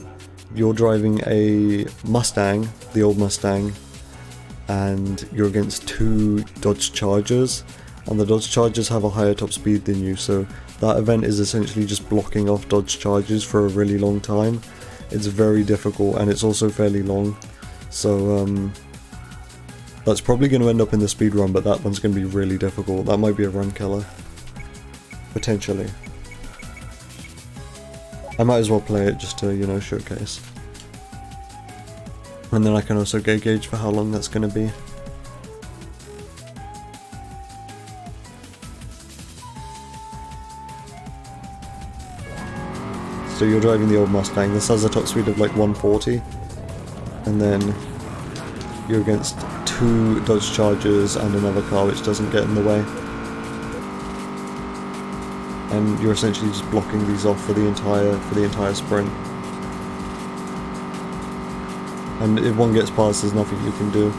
you're driving a Mustang, the old Mustang, and you're against 2 Dodge Chargers, and the Dodge Chargers have a higher top speed than you, so that event is essentially just blocking off Dodge Chargers for a really long time. It's very difficult, and it's also fairly long, so that's probably going to end up in the speedrun, but that one's going to be really difficult. That might be a run killer. Potentially. I might as well play it just to, you know, showcase. And then I can also get a gauge for how long that's going to be. So you're driving the old Mustang. This has a top speed of like 140. And then you're against 2 Dodge Chargers and another car which doesn't get in the way. And you're essentially just blocking these off for the entire sprint. And if one gets past, there's nothing you can do.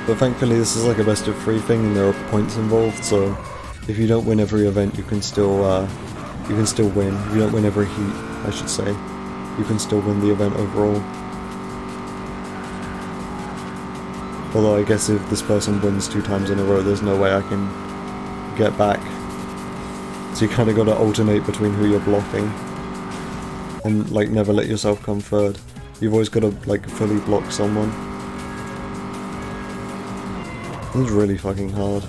But thankfully this is like a best of 3 thing and there are points involved, so if you don't win every event you can still win. If you don't win every heat, I should say, you can still win the event overall. Although I guess if this person wins 2 times in a row there's no way I can get back. So you kinda gotta alternate between who you're blocking. And like never let yourself come third. You've always gotta like fully block someone. It's really fucking hard.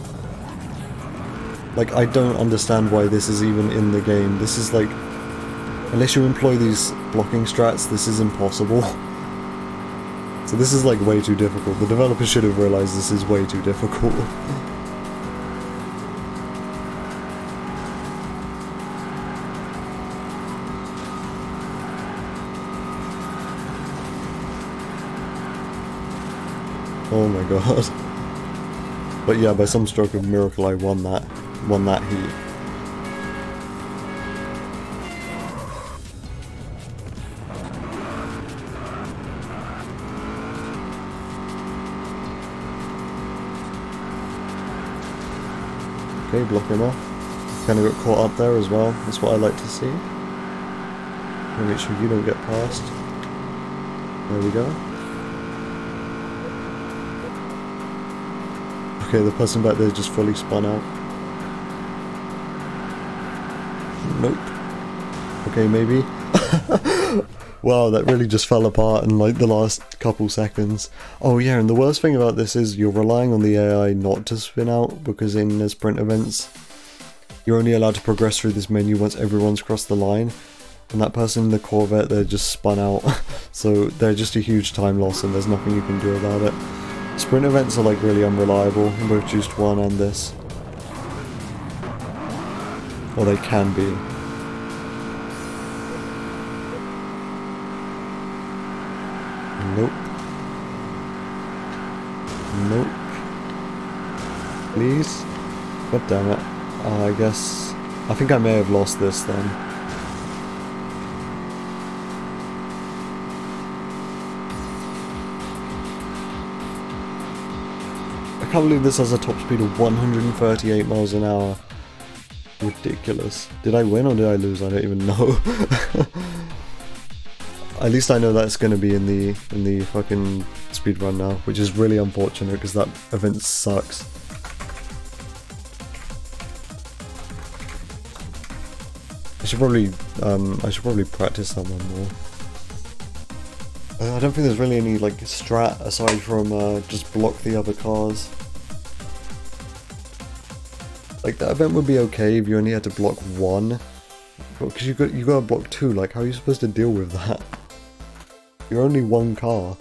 Like, I don't understand why this is even in the game. This is like, unless you employ these blocking strats, this is impossible. So this is like way too difficult. The developer should have realized this is way too difficult. Oh my god. But yeah, by some stroke of miracle I won that heat. Okay, block him off. Kinda got caught up there as well, that's what I like to see. Make sure you don't get past. There we go. Okay, the person back there just fully spun out. Nope. Okay, maybe. Wow, that really just fell apart in like the last couple seconds. Oh yeah, and the worst thing about this is you're relying on the AI not to spin out, because in the sprint events, you're only allowed to progress through this menu once everyone's crossed the line. And that person in the Corvette, they're just spun out. So they're just a huge time loss and there's nothing you can do about it. Sprint events are like really unreliable in both Juiced 1 and this. Or they can be. Nope. Nope. Please? God damn it. I think I may have lost this then. I can't believe this has a top speed of 138 miles an hour. Ridiculous. Did I win or did I lose? I don't even know. At least I know that's going to be in the fucking speedrun now, which is really unfortunate because that event sucks. I should probably practice that one more. I don't think there's really any like strat aside from just block the other cars. Like that event would be okay if you only had to block 1, because you gotta block 2. Like how are you supposed to deal with that? You're only 1 car.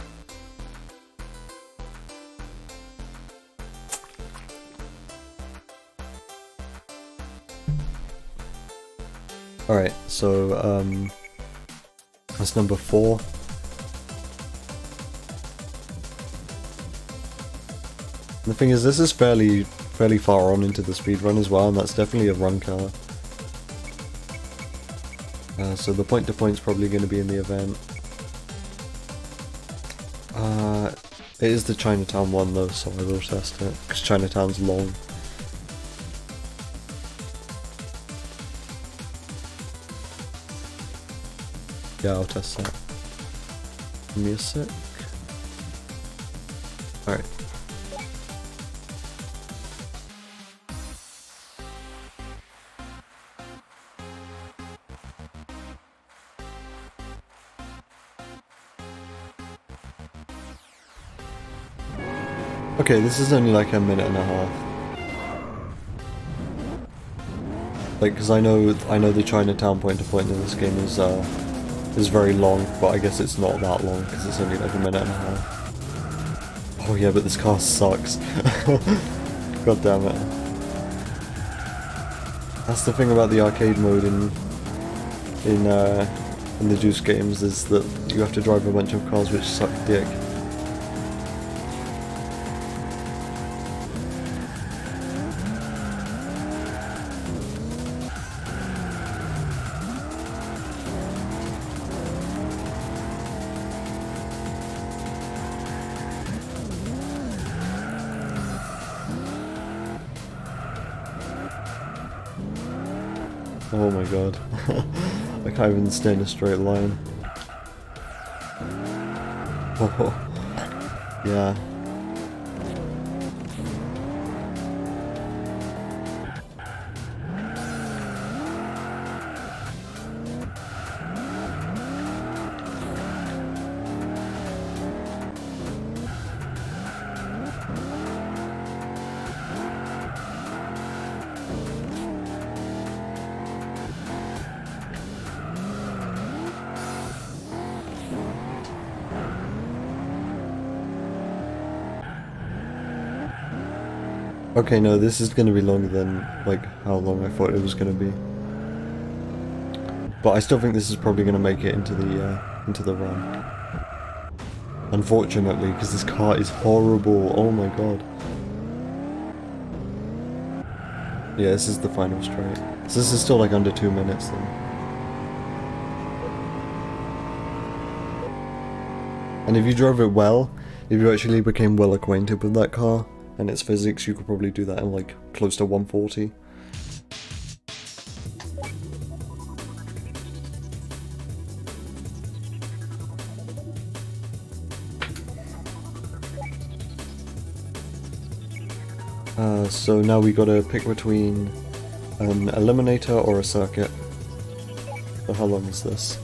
Alright, so that's number 4. The thing is, this is fairly far on into the speedrun as well, and that's definitely a run car. So the point-to-point's probably going to be in the event. It is the Chinatown one though, so I will test it, because Chinatown's long. Yeah, I'll test that. Give me a sec. Alright. Okay, this is only like a minute and a half. Like, because I know the Chinatown point-to-point in this game is is very long, but I guess it's not that long because it's only like a minute and a half. Oh yeah, but this car sucks. God damn it. That's the thing about the arcade mode in the Juice games, is that you have to drive a bunch of cars which suck dick. Oh my god. I can't even stay in a straight line. Oh, yeah. Okay, no, this is gonna be longer than, like, how long I thought it was gonna be. But I still think this is probably gonna make it into the run. Unfortunately, because this car is horrible, oh my god. Yeah, this is the final straight. So this is still like under 2 minutes then. And if you drove it well, if you actually became well acquainted with that car and its physics, you could probably do that in like close to 140. So now we gotta pick between an Eliminator or a circuit. So how long is this?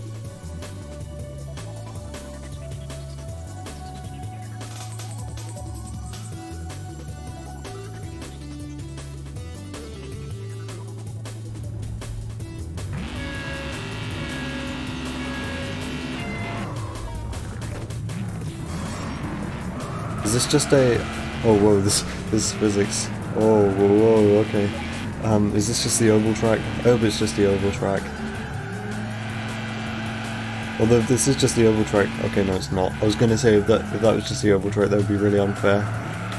Is this just a... Oh whoa, this is physics. Oh whoa, okay. Is this just the oval track? I hope it's just the oval track. Although if this is just the oval track, okay, no, it's not. I was gonna say if that was just the oval track, that would be really unfair,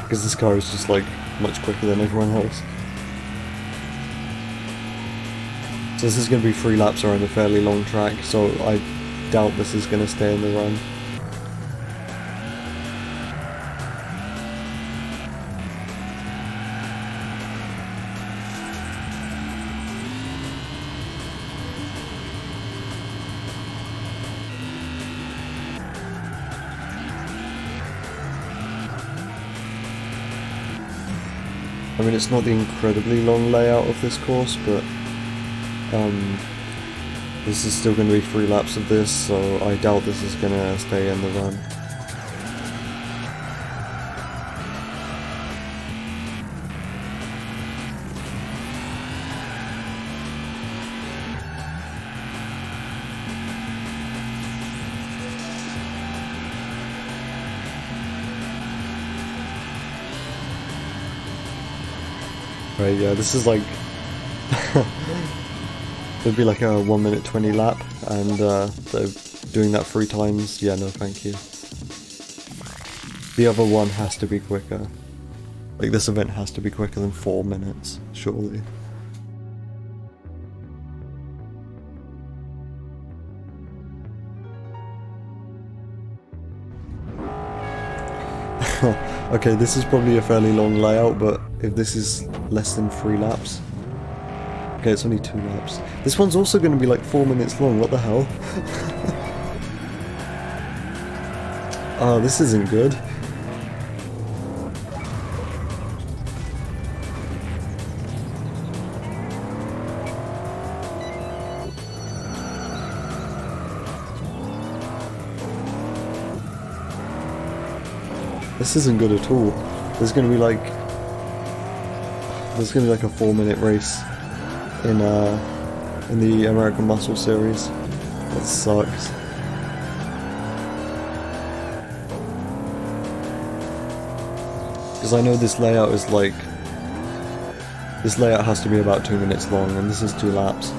because this car is just like much quicker than everyone else. So this is gonna be 3 laps around a fairly long track, so I doubt this is gonna stay in the run. I mean, it's not the incredibly long layout of this course, but this is still going to be 3 laps of this, so I doubt this is going to stay in the run. Right, yeah, this is like... It'd be like a 1 minute 20 lap, and they're doing that 3 times. Yeah, no thank you. The other one has to be quicker. Like, this event has to be quicker than 4 minutes, surely. Okay, this is probably a fairly long layout, but if this is less than 3 laps... Okay, it's only 2 laps. This one's also going to be like 4 minutes long, what the hell? Oh, this isn't good. This isn't good at all. There's gonna be like a 4 minute race in the American Muscle Series. That sucks. because I know this layout is like... This layout has to be about 2 minutes long, and this is 2 laps.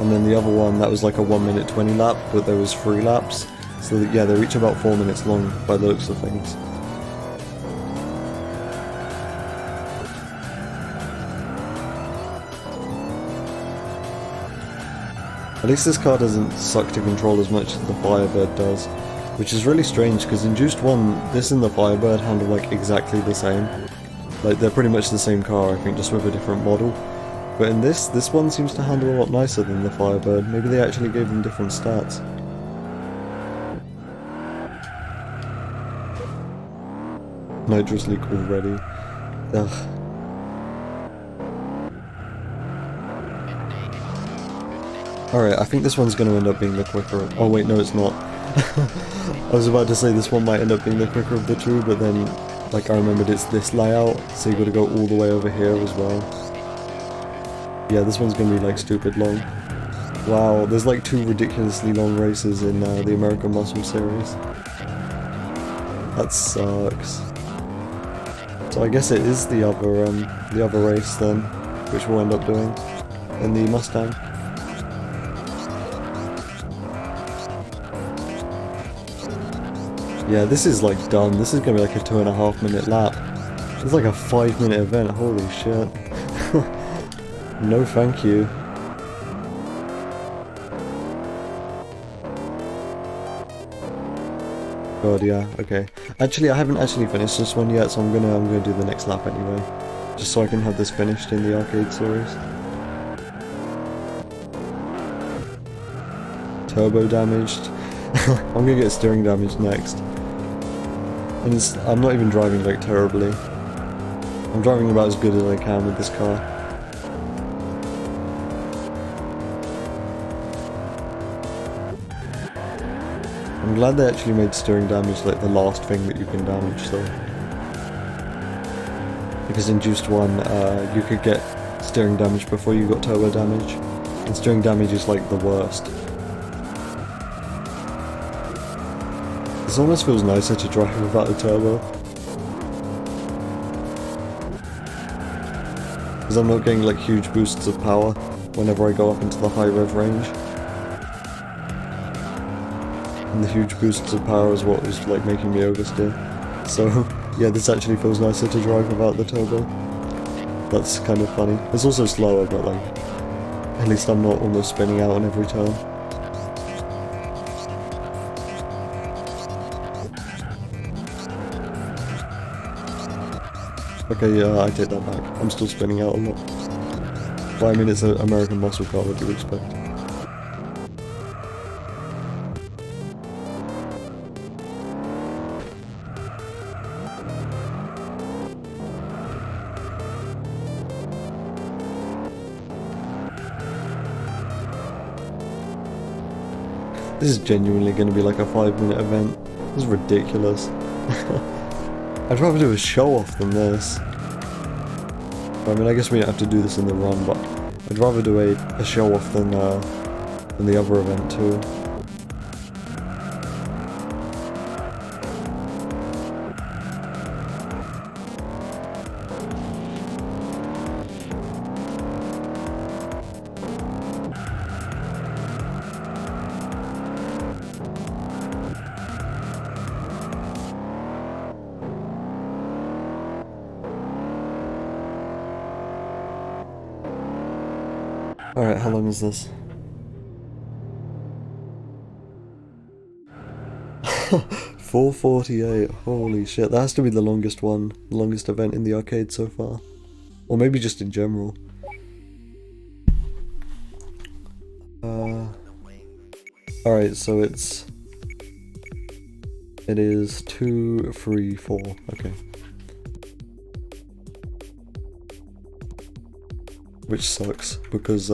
And then the other one, that was like a 1 minute 20 lap, but there was 3 laps. So that, yeah, they're each about 4 minutes long by the looks of things. At least this car doesn't suck to control as much as the Firebird does, which is really strange because in Juiced 1, this and the Firebird handle like exactly the same. Like they're pretty much the same car, I think, just with a different model. But in this one seems to handle a lot nicer than the Firebird. Maybe they actually gave them different stats. Nitrous leak already. Ugh. Alright, I think this one's going to end up being the quicker. Oh wait, no it's not. I was about to say this one might end up being the quicker of the two, but then, like, I remembered it's this layout, so you got to go all the way over here as well. Yeah, this one's going to be, like, stupid long. Wow, there's, like, 2 ridiculously long races in the American Muscle Series. That sucks. So I guess it is the other race then, which we'll end up doing in the Mustang. Yeah, this is like done. This is gonna be like a 2.5 minute lap. It's like a 5 minute event. Holy shit. No thank you. God, yeah, okay. Actually, I haven't actually finished this one yet, so I'm gonna do the next lap anyway. Just so I can have this finished in the arcade series. Turbo damaged. I'm gonna get steering damage next. And I'm not even driving like terribly. I'm driving about as good as I can with this car. I'm glad they actually made steering damage like the last thing that you can damage though. Because in Juiced 1, you could get steering damage before you got turbo damage. And steering damage is like the worst. This almost feels nicer to drive without a turbo. Because I'm not getting like huge boosts of power whenever I go up into the high rev range. And the huge boosts of power is what is like making me oversteer. So yeah, this actually feels nicer to drive without the turbo. That's kind of funny. It's also slower, but like, at least I'm not almost spinning out on every turn. Okay, yeah, I take that back. I'm still spinning out a lot. But I mean, it's an American muscle car, what do you expect? This is genuinely going to be like a 5-minute event. This is ridiculous. I'd rather do a show-off than this. I mean, I guess we don't have to do this in the run, but I'd rather do a show-off than the other event too. Alright, how long is this? 4:48, holy shit, that has to be the longest one, the longest event in the arcade so far. Or maybe just in general. Alright, so it is 2, 3, 4, okay. Which sucks, because,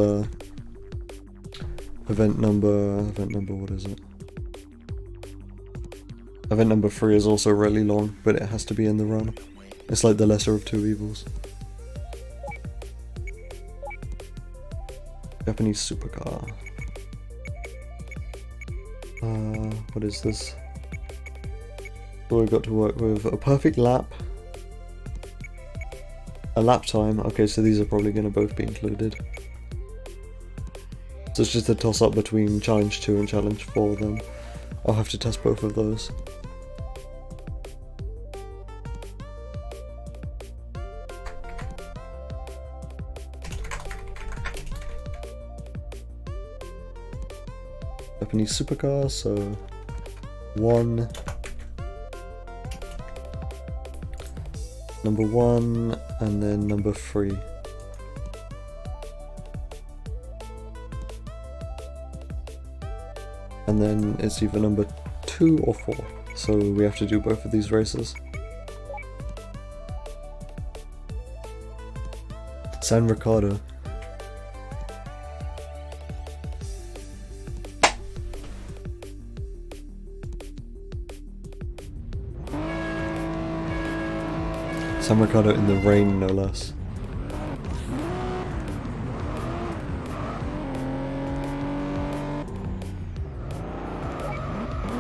event number, what is it? Event number 3 is also really long, but it has to be in the run. It's like the lesser of two evils. Japanese supercar. What is this? So we've got to work with a perfect lap, a lap time. Okay, so these are probably going to both be included. So it's just a toss up between challenge 2 and challenge 4 then. I'll have to test both of those. Japanese supercar, so 1, number 1, and then number 3. And then it's either number 2 or 4, so we have to do both of these races. San Ricardo. San Ricardo in the rain, no less.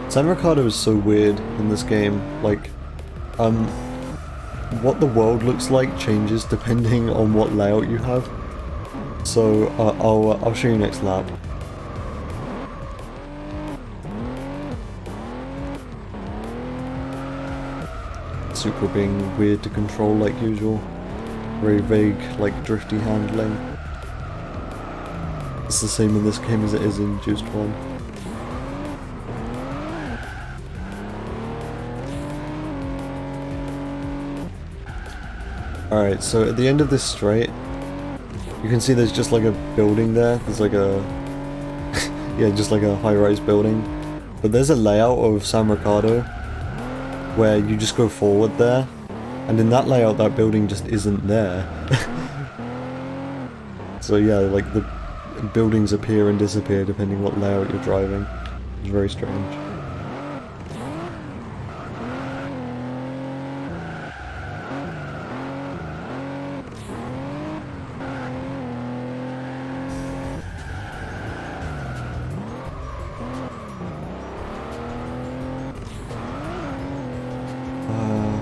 San Ricardo is so weird in this game. Like, what the world looks like changes depending on what layout you have. So I'll show you next lap. Supra being weird to control like usual. Very vague, like drifty handling. It's the same in this game as it is in Juiced 1. Alright, so at the end of this straight, you can see there's just like a building there. There's like a... yeah, just like a high-rise building. But there's a layout of San Ricardo where you just go forward there, and in that layout that building just isn't there. So yeah, like the buildings appear and disappear depending what layout you're driving. It's very strange.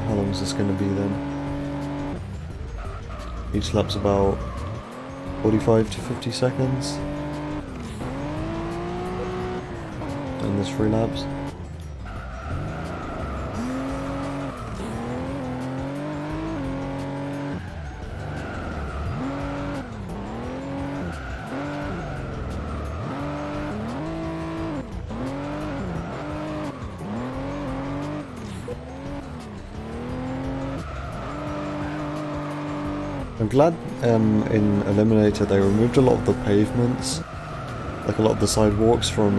How long is this going to be then? Each lap's about 45 to 50 seconds. And there's 3 laps. I'm glad in Eliminator they removed a lot of the pavements, like a lot of the sidewalks from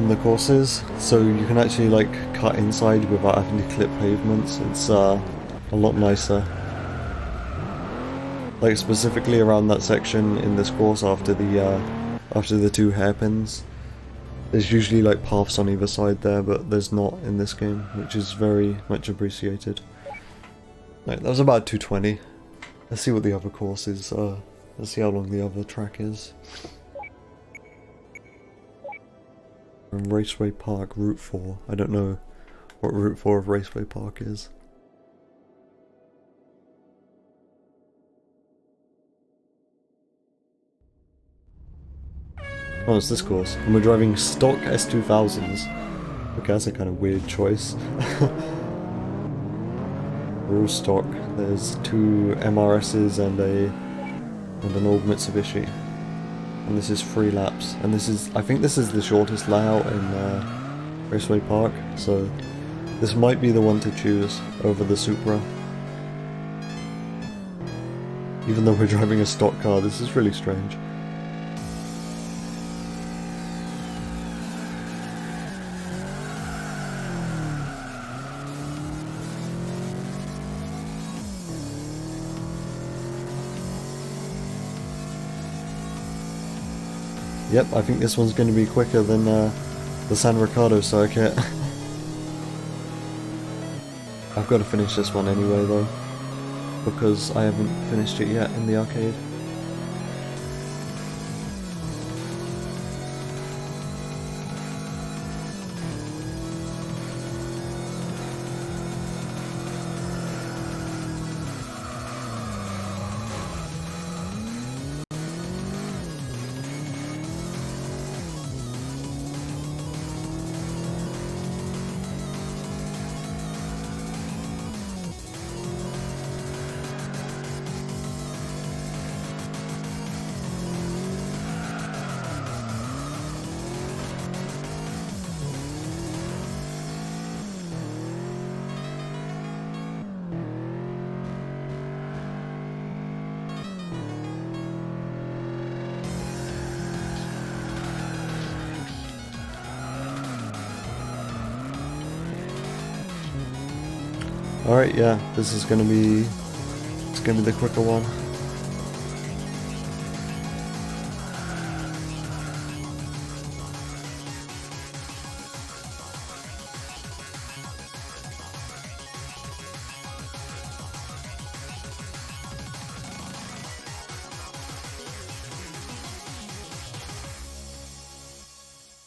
the courses, so you can actually like cut inside without having to clip pavements. It's a lot nicer. Like specifically around that section in this course after the 2 hairpins. There's usually like paths on either side there, but there's not in this game, which is very much appreciated. Right, that was about 220. Let's see what the other course is. Let's see how long the other track is. Raceway Park, Route 4. I don't know what Route 4 of Raceway Park is. Oh, it's this course. And we're driving stock S2000s. Okay, that's a kind of weird choice. We're all stock. There's 2 MRSs and an old Mitsubishi. And this is 3 laps. And this is, I think this is the shortest layout in Raceway Park. So this might be the one to choose over the Supra. Even though we're driving a stock car, this is really strange. Yep, I think this one's going to be quicker than the San Ricardo circuit. I've got to finish this one anyway though, because I haven't finished it yet in the arcade. Alright, yeah, this is gonna be the quicker one.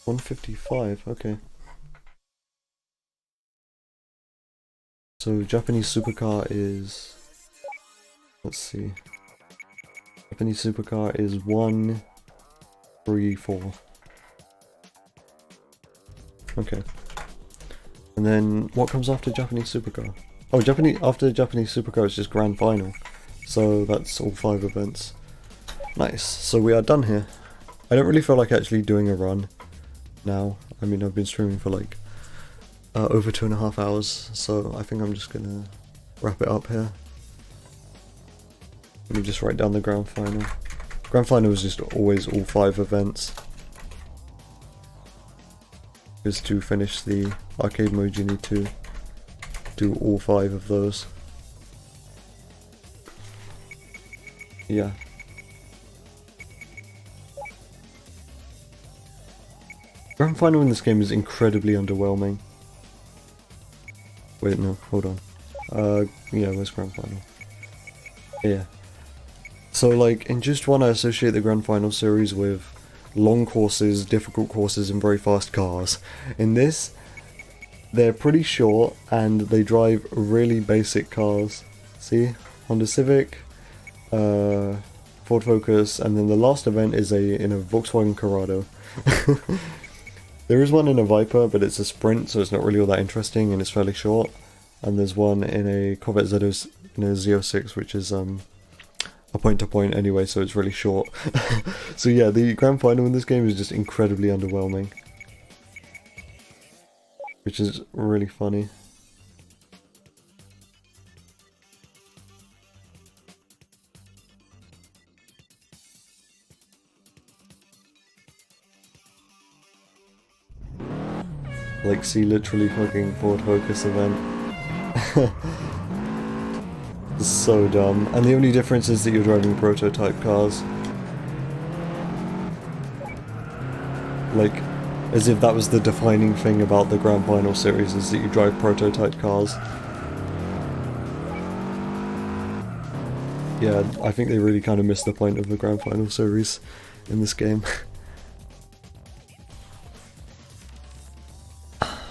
$155, okay. So Japanese supercar is, let's see, Japanese supercar is 134. Okay. And then what comes after Japanese supercar? Oh, after Japanese supercar is just grand final. So that's all 5 events. Nice. So we are done here. I don't really feel like actually doing a run now. I mean, I've been streaming for like over 2.5 hours, so I think I'm just gonna wrap it up here. Let me just write down the grand final. Grand final is just always all 5 events. Is to finish the arcade mode, you need to do all 5 of those. Yeah. Grand final in this game is incredibly underwhelming. Wait, no, hold on. Yeah, where's grand final? Yeah. So, like, in Juiced 1 I associate the grand final series with long courses, difficult courses, and very fast cars. In this, they're pretty short, and they drive really basic cars. See? Honda Civic, Ford Focus, and then the last event is in a Volkswagen Corrado. There is one in a Viper, but it's a sprint, so it's not really all that interesting, and it's fairly short. And there's one in a Corvette Z06, which is a point-to-point anyway, so it's really short. So yeah, the grand final in this game is just incredibly underwhelming, which is really funny. Like, see, literally fucking Ford Focus event. It's so dumb. And the only difference is that you're driving prototype cars. Like, as if that was the defining thing about the Grand Final series, is that you drive prototype cars. Yeah, I think they really kind of missed the point of the Grand Final series in this game.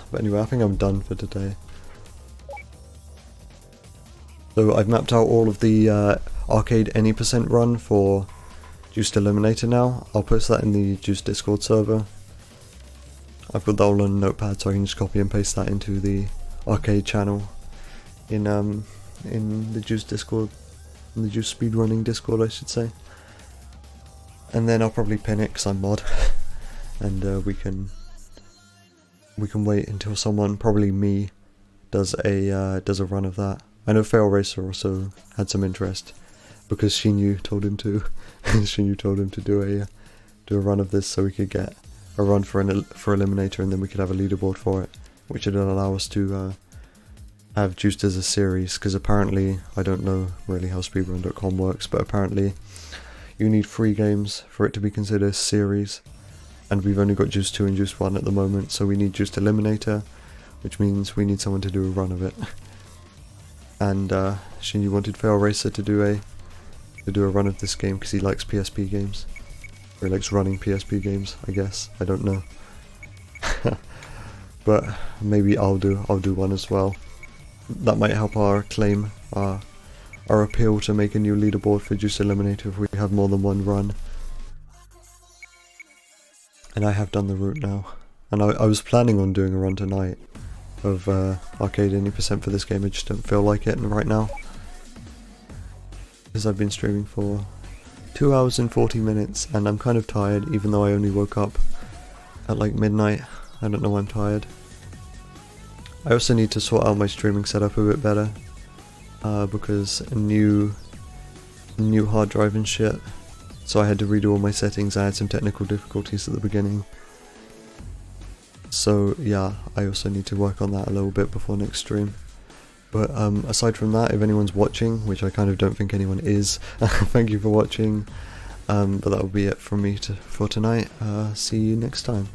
But anyway, I think I'm done for today. So I've mapped out all of the arcade any % run for Juiced Eliminator now. I'll post that in the Juiced Discord server. I've got that all on a notepad, so I can just copy and paste that into the arcade channel in the Juiced Discord, in the Juiced speedrunning Discord, I should say. And then I'll probably pin it because I'm mod, and we can wait until someone, probably me, does a run of that. I know Fail Racer also had some interest because Shinyu told him to. Shinyu told him to do a run of this so we could get a run for Eliminator, and then we could have a leaderboard for it, which would allow us to have Juiced as a series. Because apparently, I don't know really how speedrun.com works, but apparently you need 3 games for it to be considered a series. And we've only got Juiced 2 and Juiced 1 at the moment, so we need Juiced Eliminator, which means we need someone to do a run of it. And Shinji wanted Fail Racer to do a run of this game because he likes PSP games. Or he likes running PSP games, I guess. I don't know. But maybe I'll do one as well. That might help our claim, our appeal to make a new leaderboard for Juiced Eliminator if we have more than one run. And I have done the route now. And I was planning on doing a run tonight of arcade any % for this game. I just don't feel like it right now, because I've been streaming for 2 hours and 40 minutes and I'm kind of tired, even though I only woke up at like midnight. I don't know why I'm tired. I also need to sort out my streaming setup a bit better, because a new hard drive and shit, so I had to redo all my settings. I had some technical difficulties at the beginning. So yeah, I also need to work on that a little bit before next stream. But aside from that, if anyone's watching, which I kind of don't think anyone is, thank you for watching. But that will be it from me for tonight. See you next time.